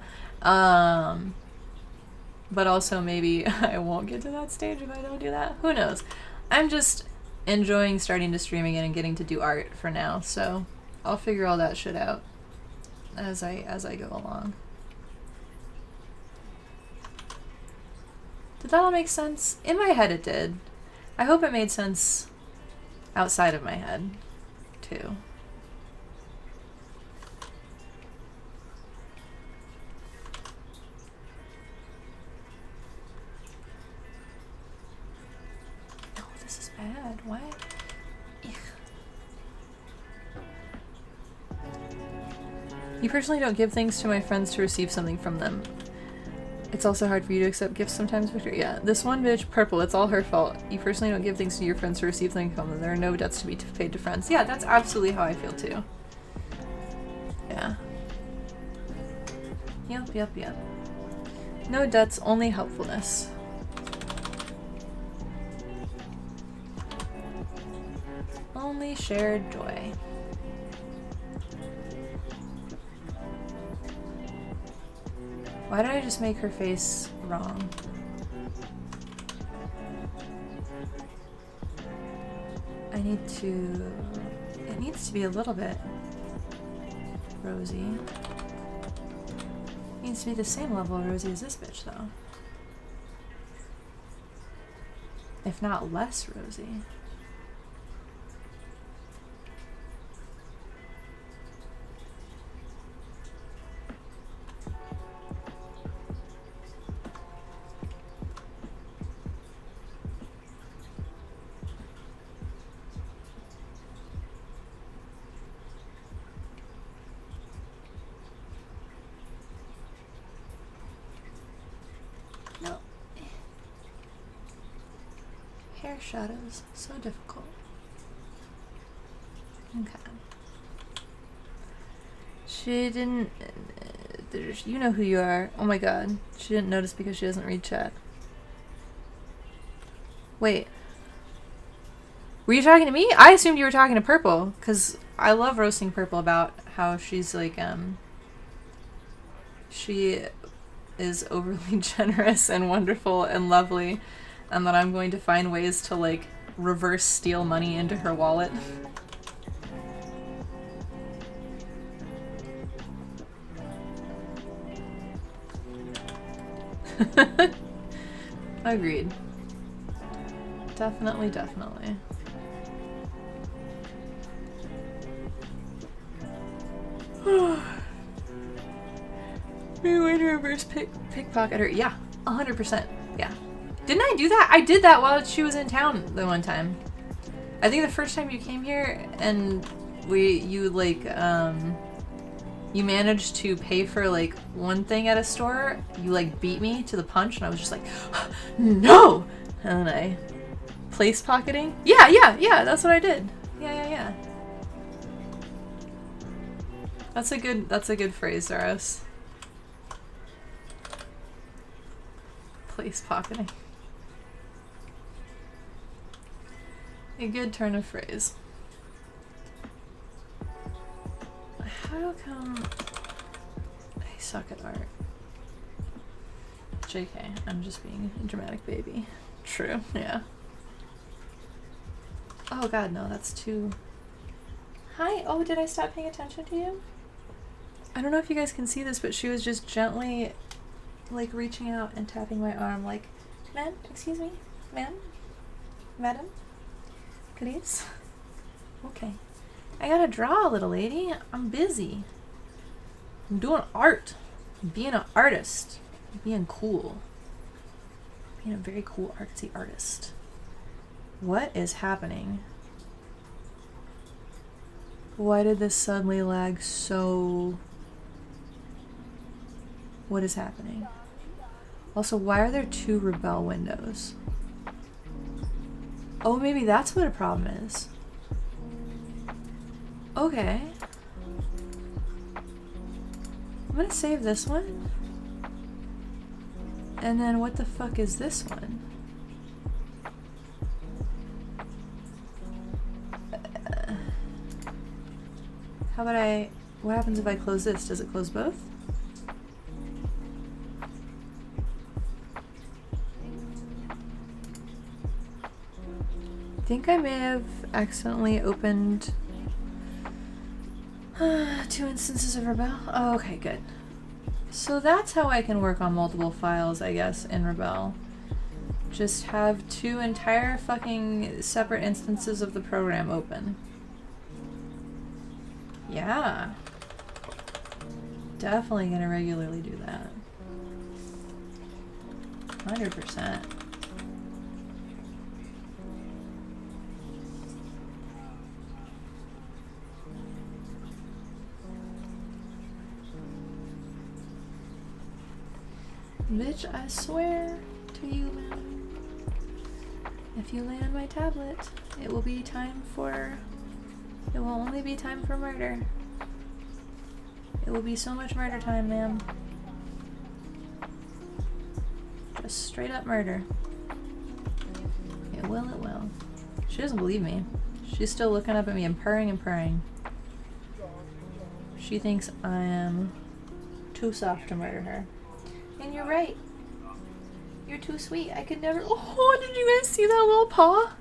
But also maybe I won't get to that stage if I don't do that. Who knows? I'm just enjoying starting to stream again and getting to do art for now, so I'll figure all that shit out as I go along. Did that all make sense? In my head it did. I hope it made sense outside of my head too. Oh, this is bad. Why? You personally don't give things to my friends to receive something from them. It's also hard for you to accept gifts sometimes, Victor. Yeah, this one bitch, Purple, it's all her fault. You personally don't give things to your friends to receive something from them. There are no debts to be paid to friends. Yeah, that's absolutely how I feel too. Yeah. Yep. No debts, only helpfulness. Only shared joy. Why did I just make her face wrong? I need to... It needs to be a little bit rosy. It needs to be the same level of rosy as this bitch, though. If not less rosy. Hair shadows, so difficult. Okay. She didn't... you know who you are. Oh my god. She didn't notice because she doesn't read chat. Wait. Were you talking to me? I assumed you were talking to Purple, because I love roasting Purple about how she's like, she is overly generous and wonderful and lovely, and that I'm going to find ways to like reverse steal money into her wallet. Agreed. Definitely. Maybe way to reverse pickpocket her. Yeah, 100%. Yeah. Didn't I do that? I did that while she was in town the one time. I think the first time you came here and you managed to pay for like one thing at a store. You like beat me to the punch and I was just like, no! And then I place pocketing. Yeah, that's what I did. Yeah. That's a good phrase, Zaros. Place pocketing. A good turn of phrase. How come I suck at art? JK, I'm just being a dramatic baby. True, yeah. Oh god, no, that's too... Hi, oh, did I stop paying attention to you? I don't know if you guys can see this, but she was just gently, like, reaching out and tapping my arm, like, ma'am, excuse me, ma'am, madam, please. Okay. I gotta draw, little lady. I'm busy. I'm doing art. I'm being an artist. I'm being cool. Being a very cool artsy artist. What is happening? Why did this suddenly lag so... What is happening? Also, why are there 2 Rebel windows? Oh, maybe that's what a problem is. Okay. I'm gonna save this one. And then what the fuck is this one? How about what happens if I close this? Does it close both? I think I may have accidentally opened 2 instances of Rebel. Oh, okay, good. So that's how I can work on multiple files, I guess, in Rebel. Just have 2 entire fucking separate instances of the program open. Yeah. Definitely gonna regularly do that. 100%. Bitch, I swear to you, man. If you lay on my tablet, it will be time for... It will only be time for murder. It will be so much murder time, ma'am. Just straight up murder. It will, it will. She doesn't believe me. She's still looking up at me and purring and purring. She thinks I am too soft to murder her. And you're right. You're too sweet. I could never... Oh, did you guys see that little paw?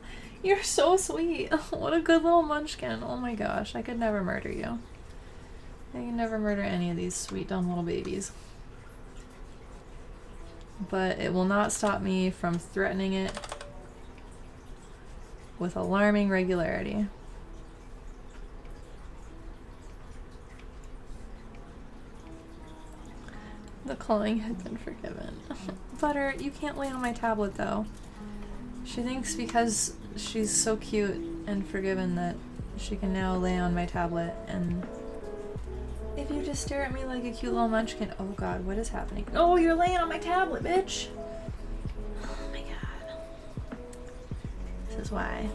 You're so sweet. What a good little munchkin. Oh my gosh. I could never murder you. I can never murder any of these sweet, dumb little babies. But it will not stop me from threatening it with alarming regularity. The clawing had been forgiven. Butter, you can't lay on my tablet though. She thinks because she's so cute and forgiven that she can now lay on my tablet, and if you just stare at me like a cute little munchkin— oh god, what is happening? Oh, you're laying on my tablet, bitch! Oh my god. This is why.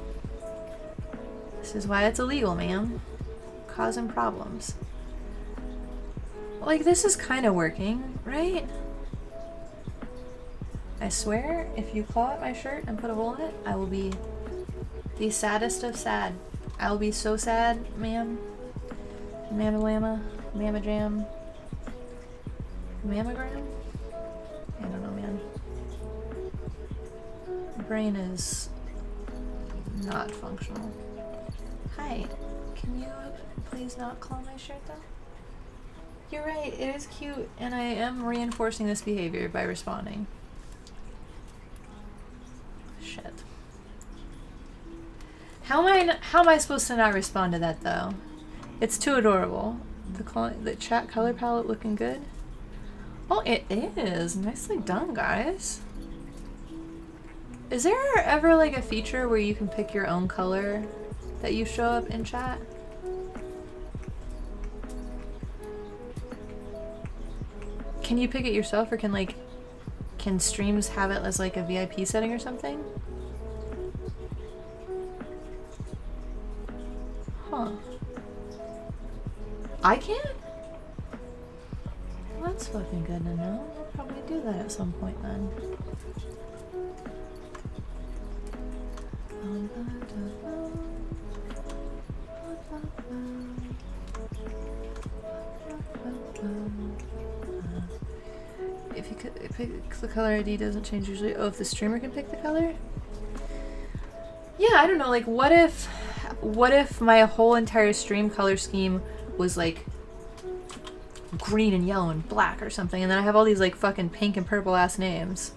This is why it's illegal, ma'am. Causing problems. Like, this is kind of working, right? I swear, if you claw at my shirt and put a hole in it, I will be the saddest of sad. I will be so sad, ma'am. Mamma llama, mamma jam, mammogram? I don't know, man. My brain is not functional. Hi, can you please not claw my shirt though? You're right, it is cute, and I am reinforcing this behavior by responding. Shit. How am I supposed to not respond to that though? It's too adorable. The chat color palette looking good. Oh, it is. Nicely done, guys. Is there ever like a feature where you can pick your own color that you show up in chat? Can you pick it yourself, or can streams have it as like a VIP setting or something? Huh. I can? Well, that's fucking good to know. I'll probably do that at some point then. If you could pick the color ID doesn't change usually. Oh, if the streamer can pick the color? Yeah, I don't know, like what if my whole entire stream color scheme was like green and yellow and black or something, and then I have all these like fucking pink and purple ass names.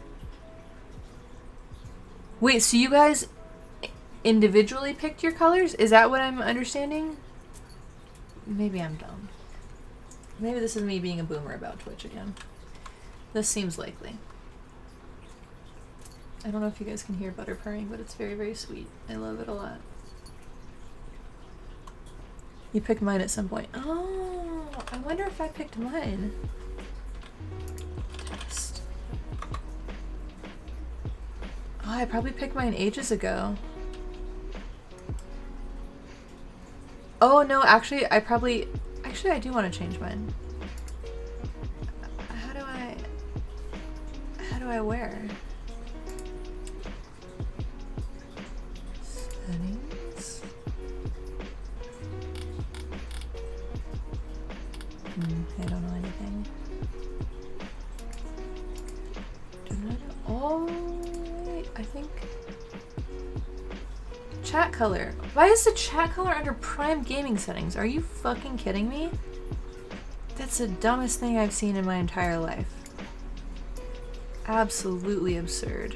Wait, so you guys individually picked your colors? Is that what I'm understanding? Maybe I'm dumb. Maybe this is me being a boomer about Twitch again. This seems likely. I don't know if you guys can hear Butter purring, but it's very, very sweet. I love it a lot. You picked mine at some point. Oh, I wonder if I picked mine. Test. Oh, I probably picked mine ages ago. Oh no, actually I do want to change mine. do I wear? Settings. I don't know anything. Oh, wait, I think chat color. Why is the chat color under prime gaming settings? Are you fucking kidding me? That's the dumbest thing I've seen in my entire life. Absolutely absurd.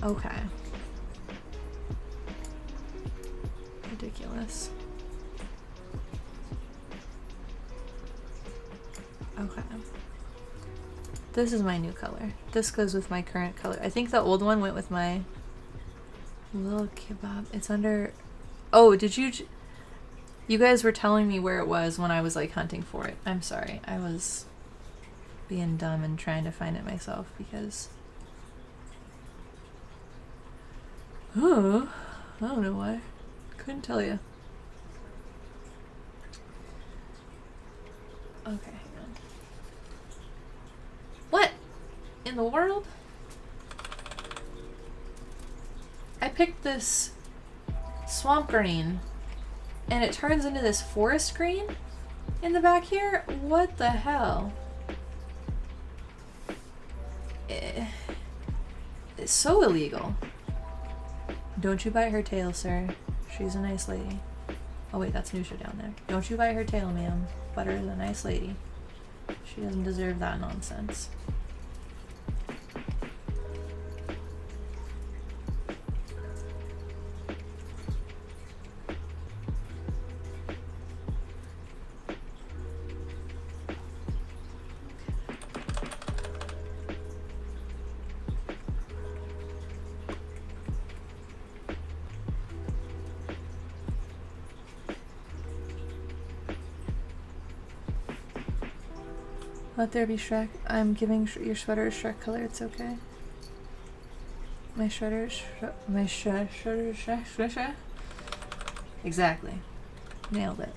Okay. Ridiculous. Okay. This is my new color. This goes with my current color. I think the old one went with my little kebab. It's under... Oh, did you... You guys were telling me where it was when I was like hunting for it. I'm sorry. I was being dumb and trying to find it myself because... Oh, I don't know why. Couldn't tell you. Okay, hang on. What in the world? I picked this swamp green and it turns into this forest green in the back here? What the hell? It's so illegal. Don't you bite her tail, sir. She's a nice lady. Oh wait, that's Nusha down there. Don't you bite her tail, ma'am. Butter is a nice lady. She doesn't deserve that nonsense. Let there be Shrek. I'm giving your sweater a Shrek color. It's okay. My shredder is Shrek. Exactly. Nailed it.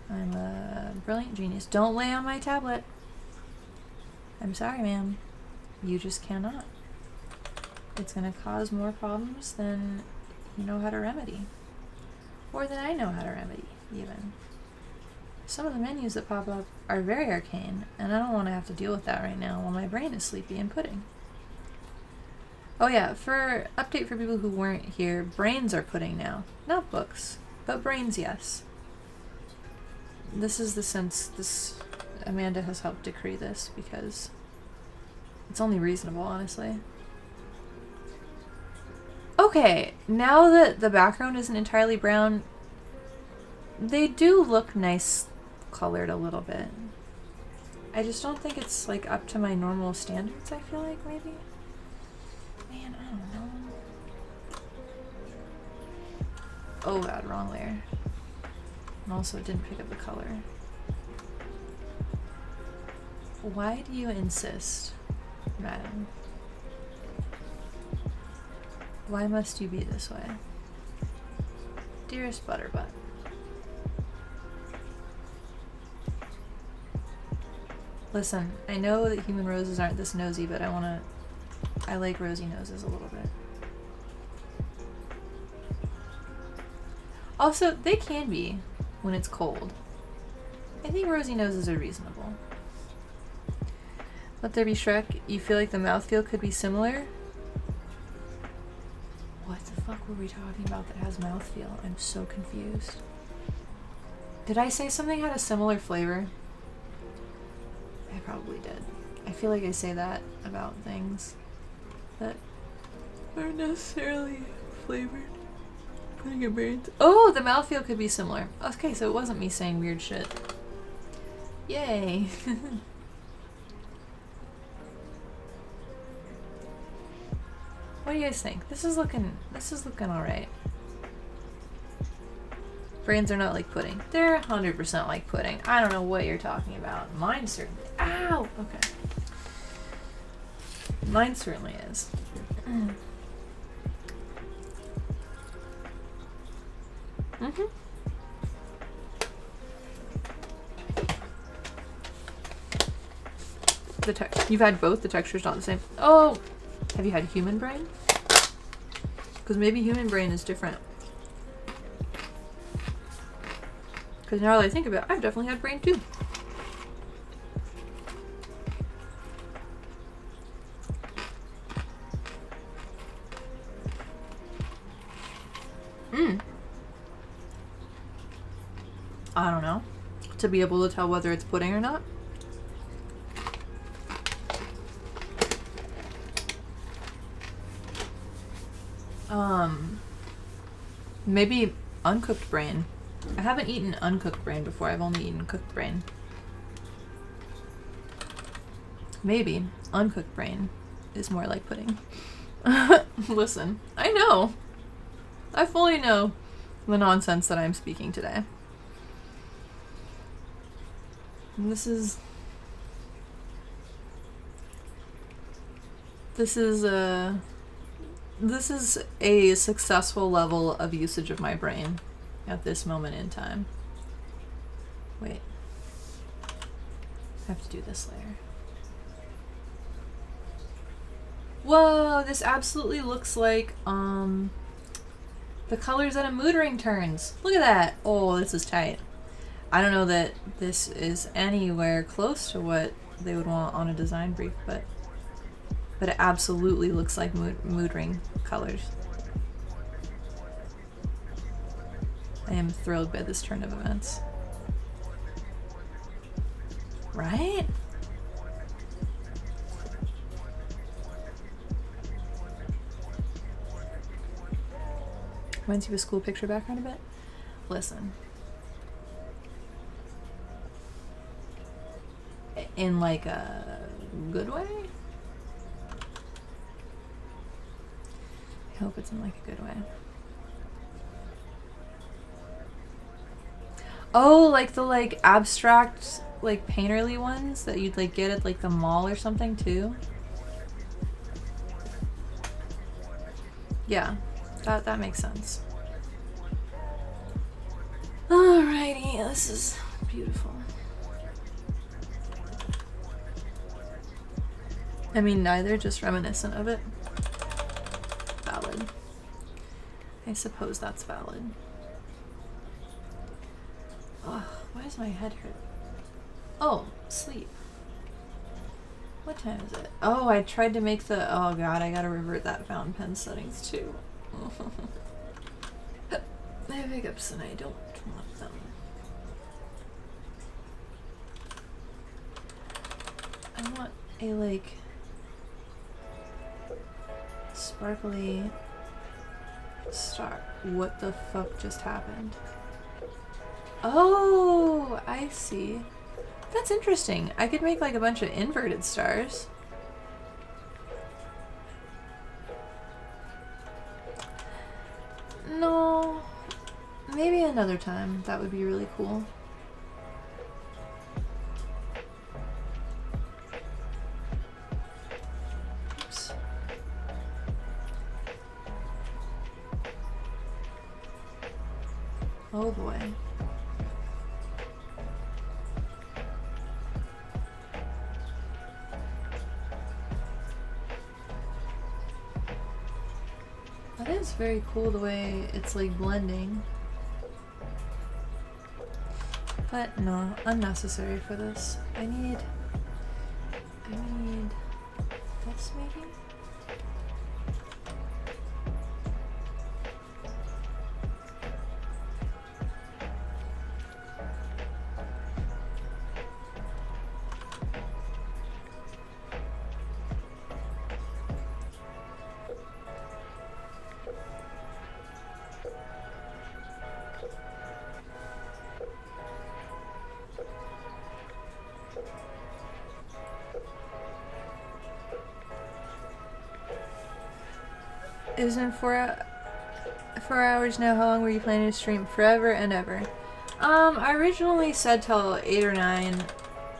I'm a brilliant genius. Don't lay on my tablet. I'm sorry, ma'am. You just cannot. It's gonna cause more problems than you know how to remedy. Or than I know how to remedy, even. Some of the menus that pop up are very arcane, and I don't want to have to deal with that right now while my brain is sleepy and pudding. Oh yeah, for update for people who weren't here, brains are pudding now. Not books, but brains, yes. This is the sense Amanda has helped decree this because it's only reasonable, honestly. Okay, now that the background isn't entirely brown, they do look nice colored a little bit. I just don't think it's like up to my normal standards, I feel like, maybe? Man, I don't know. Oh god, wrong layer. And also it didn't pick up the color. Why do you insist, madam? Why must you be this way? Dearest Butterbutt. Listen, I know that human roses aren't this nosy, but I like rosy noses a little bit. Also, they can be when it's cold. I think rosy noses are reasonable. Let there be Shrek. You feel like the mouthfeel could be similar? What the fuck were we talking about that has mouthfeel? I'm so confused. Did I say something had a similar flavor? I probably did. I feel like I say that about things that aren't necessarily flavored. Putting your brains. Oh, the mouthfeel could be similar. Okay, so it wasn't me saying weird shit. Yay. What do you guys think? This is looking alright. Brains are not like pudding. They're 100% like pudding. I don't know what you're talking about. Mine certainly. Ow! Okay. Mine certainly is. You've had both. The texture's not the same. Oh, have you had human brain? Because maybe human brain is different. Because now that I think about it, I've definitely had brain too. I don't know. To be able to tell whether it's pudding or not. Maybe uncooked brain. I haven't eaten uncooked brain before. I've only eaten cooked brain. Maybe uncooked brain is more like pudding. Listen, I know. I fully know the nonsense that I'm speaking today. And this is a successful level of usage of my brain at this moment in time. Wait. I have to do this layer. Whoa, this absolutely looks like the colors that a mood ring turns. Look at that. Oh, this is tight. I don't know that this is anywhere close to what they would want on a design brief, but it absolutely looks like mood ring colors. I am thrilled by this turn of events. Right? Reminds you of a school picture background a bit? Listen. In like a good way? I hope it's in like a good way. Oh, like the like abstract like painterly ones that you'd like get at like the mall or something too? Yeah, that makes sense. Alrighty, this is beautiful. I mean, neither, just reminiscent of it. Valid. I suppose that's valid. Ugh, why does my head hurt? Oh, sleep. What time is it? Oh, I tried to make the... Oh god, I gotta revert that fountain pen settings too. I have hiccups and I don't want them. I want a, like... sparkly star. What the fuck just happened? Oh, I see. That's interesting. I could make like a bunch of inverted stars. No, maybe another time. That would be really cool. Oh boy. That is very cool the way it's like blending. But no, unnecessary for this. I need this maybe? It was in 4 hours now. How long were you planning to stream? Forever and ever. I originally said till 8 or 9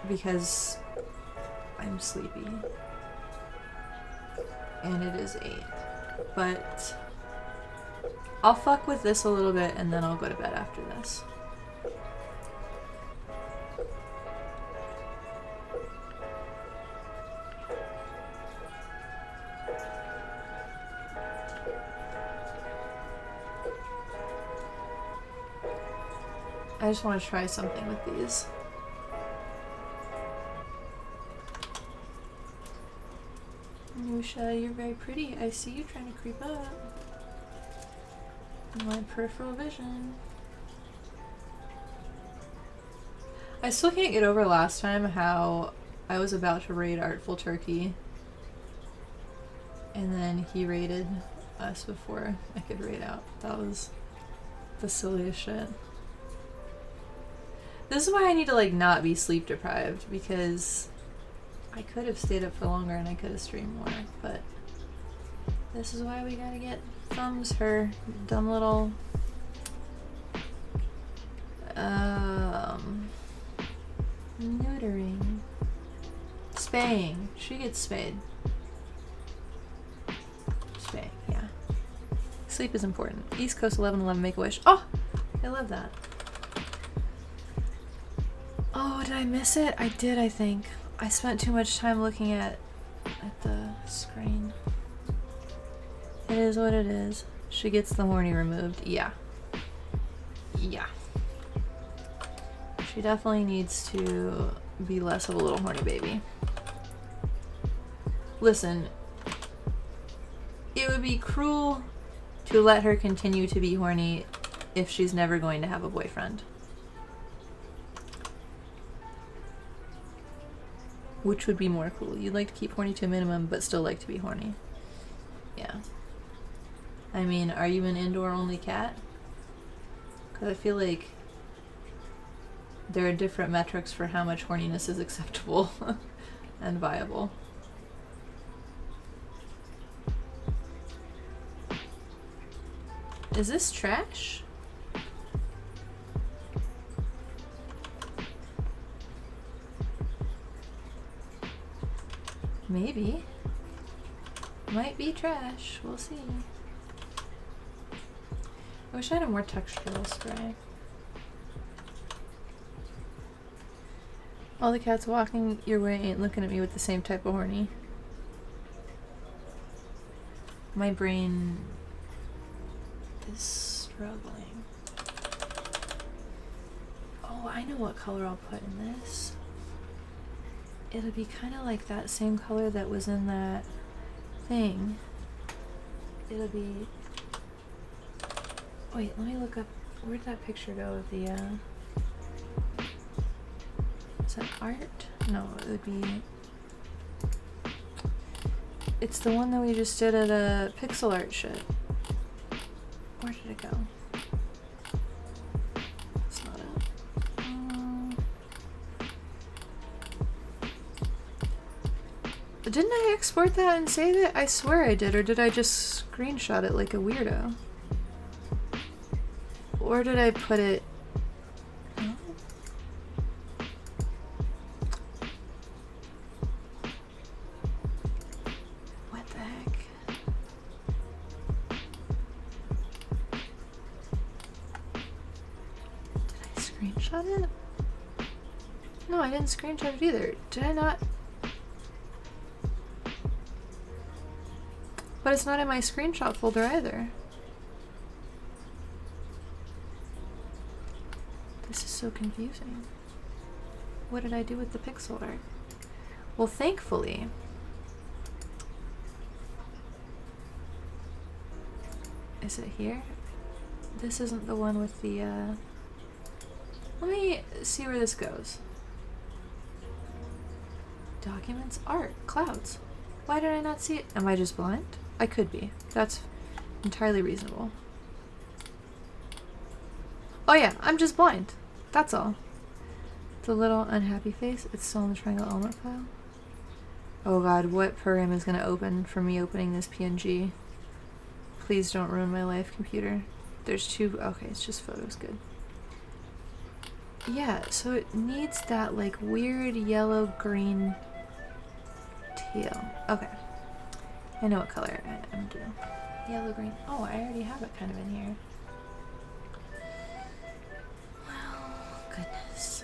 because I'm sleepy. And it is 8. But I'll fuck with this a little bit and then I'll go to bed after this. just want to try something with these. Nusha, you're very pretty. I see you trying to creep up. My peripheral vision. I still can't get over last time how I was about to raid Artful Turkey. And then he raided us before I could raid out. That was the silliest shit. This is why I need to like not be sleep deprived, because I could have stayed up for longer and I could have streamed more, but this is why we gotta get Thumbs her dumb little neutering. Spaying. She gets spayed. Spay, yeah. Sleep is important. East Coast 1111 Make-A-Wish. Oh! I love that. Oh, did I miss it? I did, I think. I spent too much time looking at the screen. It is what it is. She gets the horny removed. Yeah. Yeah. She definitely needs to be less of a little horny baby. Listen, it would be cruel to let her continue to be horny if she's never going to have a boyfriend. Which would be more cool? You'd like to keep horny to a minimum, but still like to be horny. Yeah. I mean, are you an indoor-only cat? Because I feel like there are different metrics for how much horniness is acceptable and viable. Is this trash? Maybe. Might be trash. We'll see. I wish I had a more textural spray. All the cats walking your way ain't looking at me with the same type of horny. My brain is struggling. Oh, I know what color I'll put in this. It'll be kind of like that same color that was in that thing. It'll be... Wait, let me look up... Where'd that picture go of the, Is that art? No, it would be... It's the one that we just did at a pixel art shit. Where did it go? That's not it. Didn't I export that and save it? I swear I did, or did I just screenshot it like a weirdo? Or did I put it... Oh. What the heck? Did I screenshot it? No, I didn't screenshot it either. Did I not? But it's not in my screenshot folder either. This is so confusing. What did I do with the pixel art? Well, thankfully, is it here? This isn't the one with the, let me see where this goes. Documents, art, clouds. Why did I not see it? Am I just blind? I could be. That's entirely reasonable. Oh yeah, I'm just blind. That's all. The little unhappy face, it's still in the triangle element file. Oh god, what program is going to open for me opening this PNG? Please don't ruin my life, computer. There's two, okay, it's just photos, good. Yeah, so it needs that like weird yellow-green teal. Okay. I know what color I'm doing. Yellow-green. Oh, I already have it kind of in here. Well, goodness.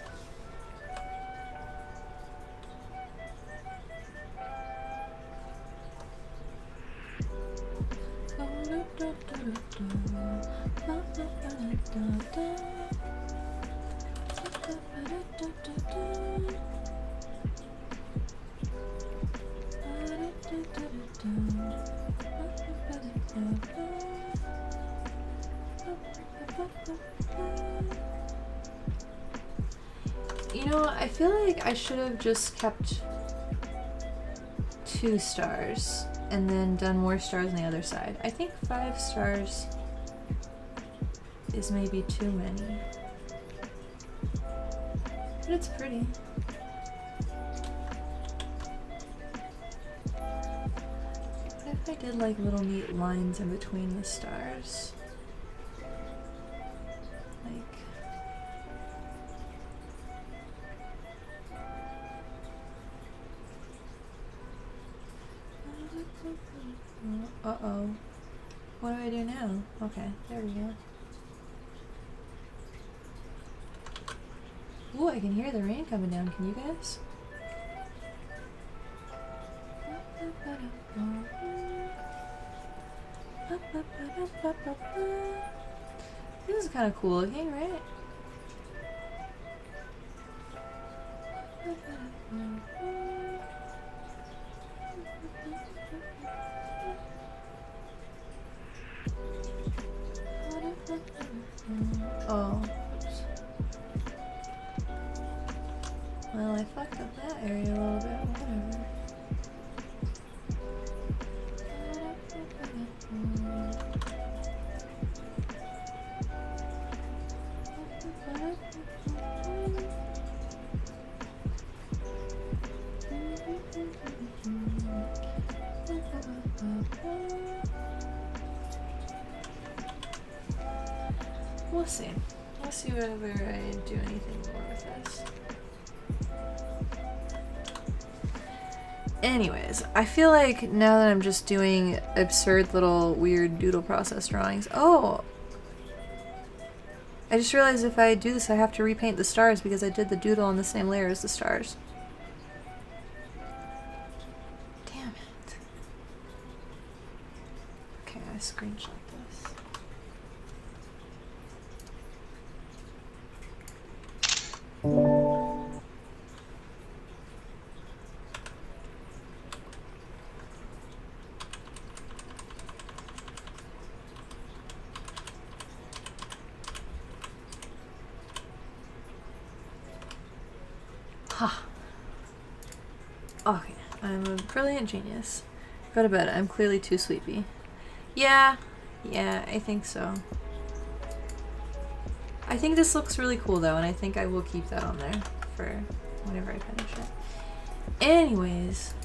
You know, I feel like I should have just kept 2 stars and then done more stars on the other side. I think 5 stars is maybe too many. But it's pretty. What if I did like little neat lines in between the stars? Like... Uh-oh. What do I do now? Okay, there we go. Ooh, I can hear the rain coming down. Can you guys? This is kind of cool looking, right? Oh, oops. Well, I fucked up that area a little bit, whatever. We'll see. We'll see whether I do anything more with this. Anyways, I feel like now that I'm just doing absurd little weird doodle process drawings. Oh! I just realized if I do this I have to repaint the stars because I did the doodle on the same layer as the stars. Damn it. Okay, I screenshot this. Ha. Okay, I'm a brilliant genius. Go to bed. I'm clearly too sleepy. Yeah, I think so. I think this looks really cool though, and I think I will keep that on there for whenever I finish it. Anyways,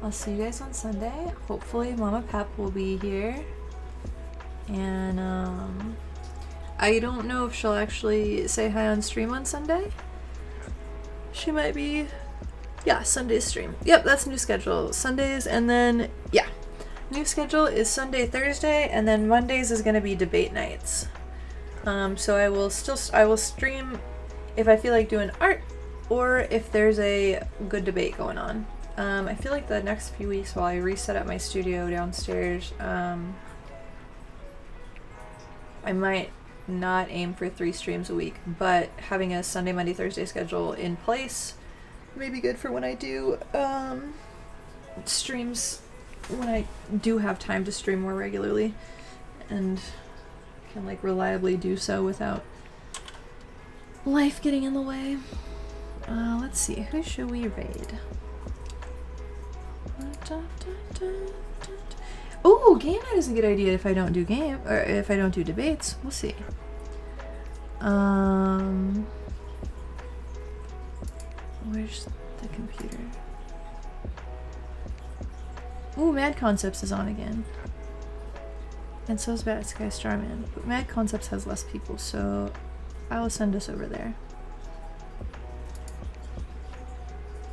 I'll see you guys on Sunday. Hopefully Mama Pep will be here. And I don't know if she'll actually say hi on stream on Sunday. She might be. Yeah, Sunday's stream. Yep, that's new schedule. Sundays, and then, yeah. New schedule is Sunday, Thursday, and then Mondays is gonna be debate nights. So I will stream if I feel like doing art, or if there's a good debate going on. I feel like the next few weeks while I reset up my studio downstairs, I might not aim for 3 streams a week, but having a Sunday, Monday, Thursday schedule in place may be good for when I do streams, when I do have time to stream more regularly and can like reliably do so without life getting in the way. Let's see, who should we raid? Oh, game night is a good idea if I don't do game, or if I don't do debates. We'll see. Where's the computer? Ooh, Mad Concepts is on again. And so is Bad Sky Starman. But Mad Concepts has less people, so I will send us over there.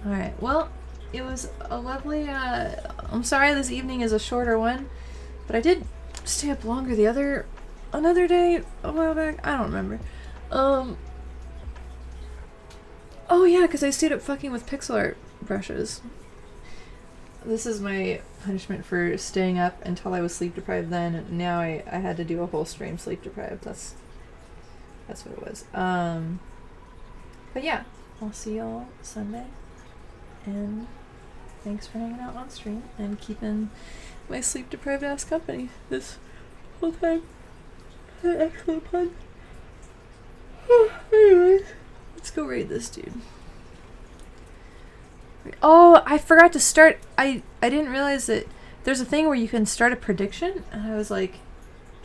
Alright, well, it was a lovely, I'm sorry this evening is a shorter one, but I did stay up longer another day a while back. I don't remember. Oh yeah, because I stayed up fucking with pixel art brushes. This is my punishment for staying up until I was sleep deprived then. Now I had to do a whole stream sleep deprived. That's That's what it was. But yeah, I'll see y'all Sunday. And thanks for hanging out on stream and keeping my sleep deprived ass company this whole time. Excellent pun. Anyways, let's go raid this dude. Oh, I forgot to start. I didn't realize that there's a thing where you can start a prediction, and I was like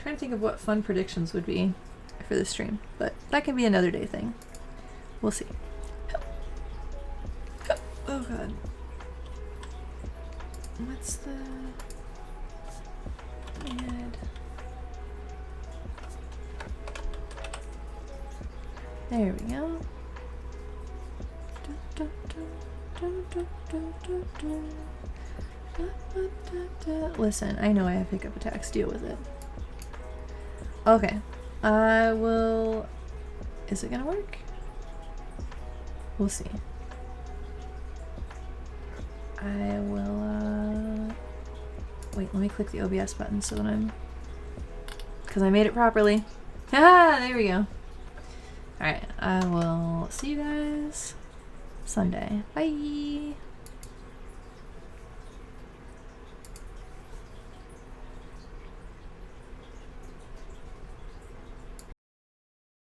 trying to think of what fun predictions would be for this stream, but that can be another day thing. We'll see. Oh god. What's the ad? There we go. Listen, I know I have pickup attacks. Deal with it. Okay. I will... Is it gonna work? We'll see. I will, wait, let me click the OBS button so that I'm... Because I made it properly. Ah, there we go. Alright, I will see you guys Sunday. Bye!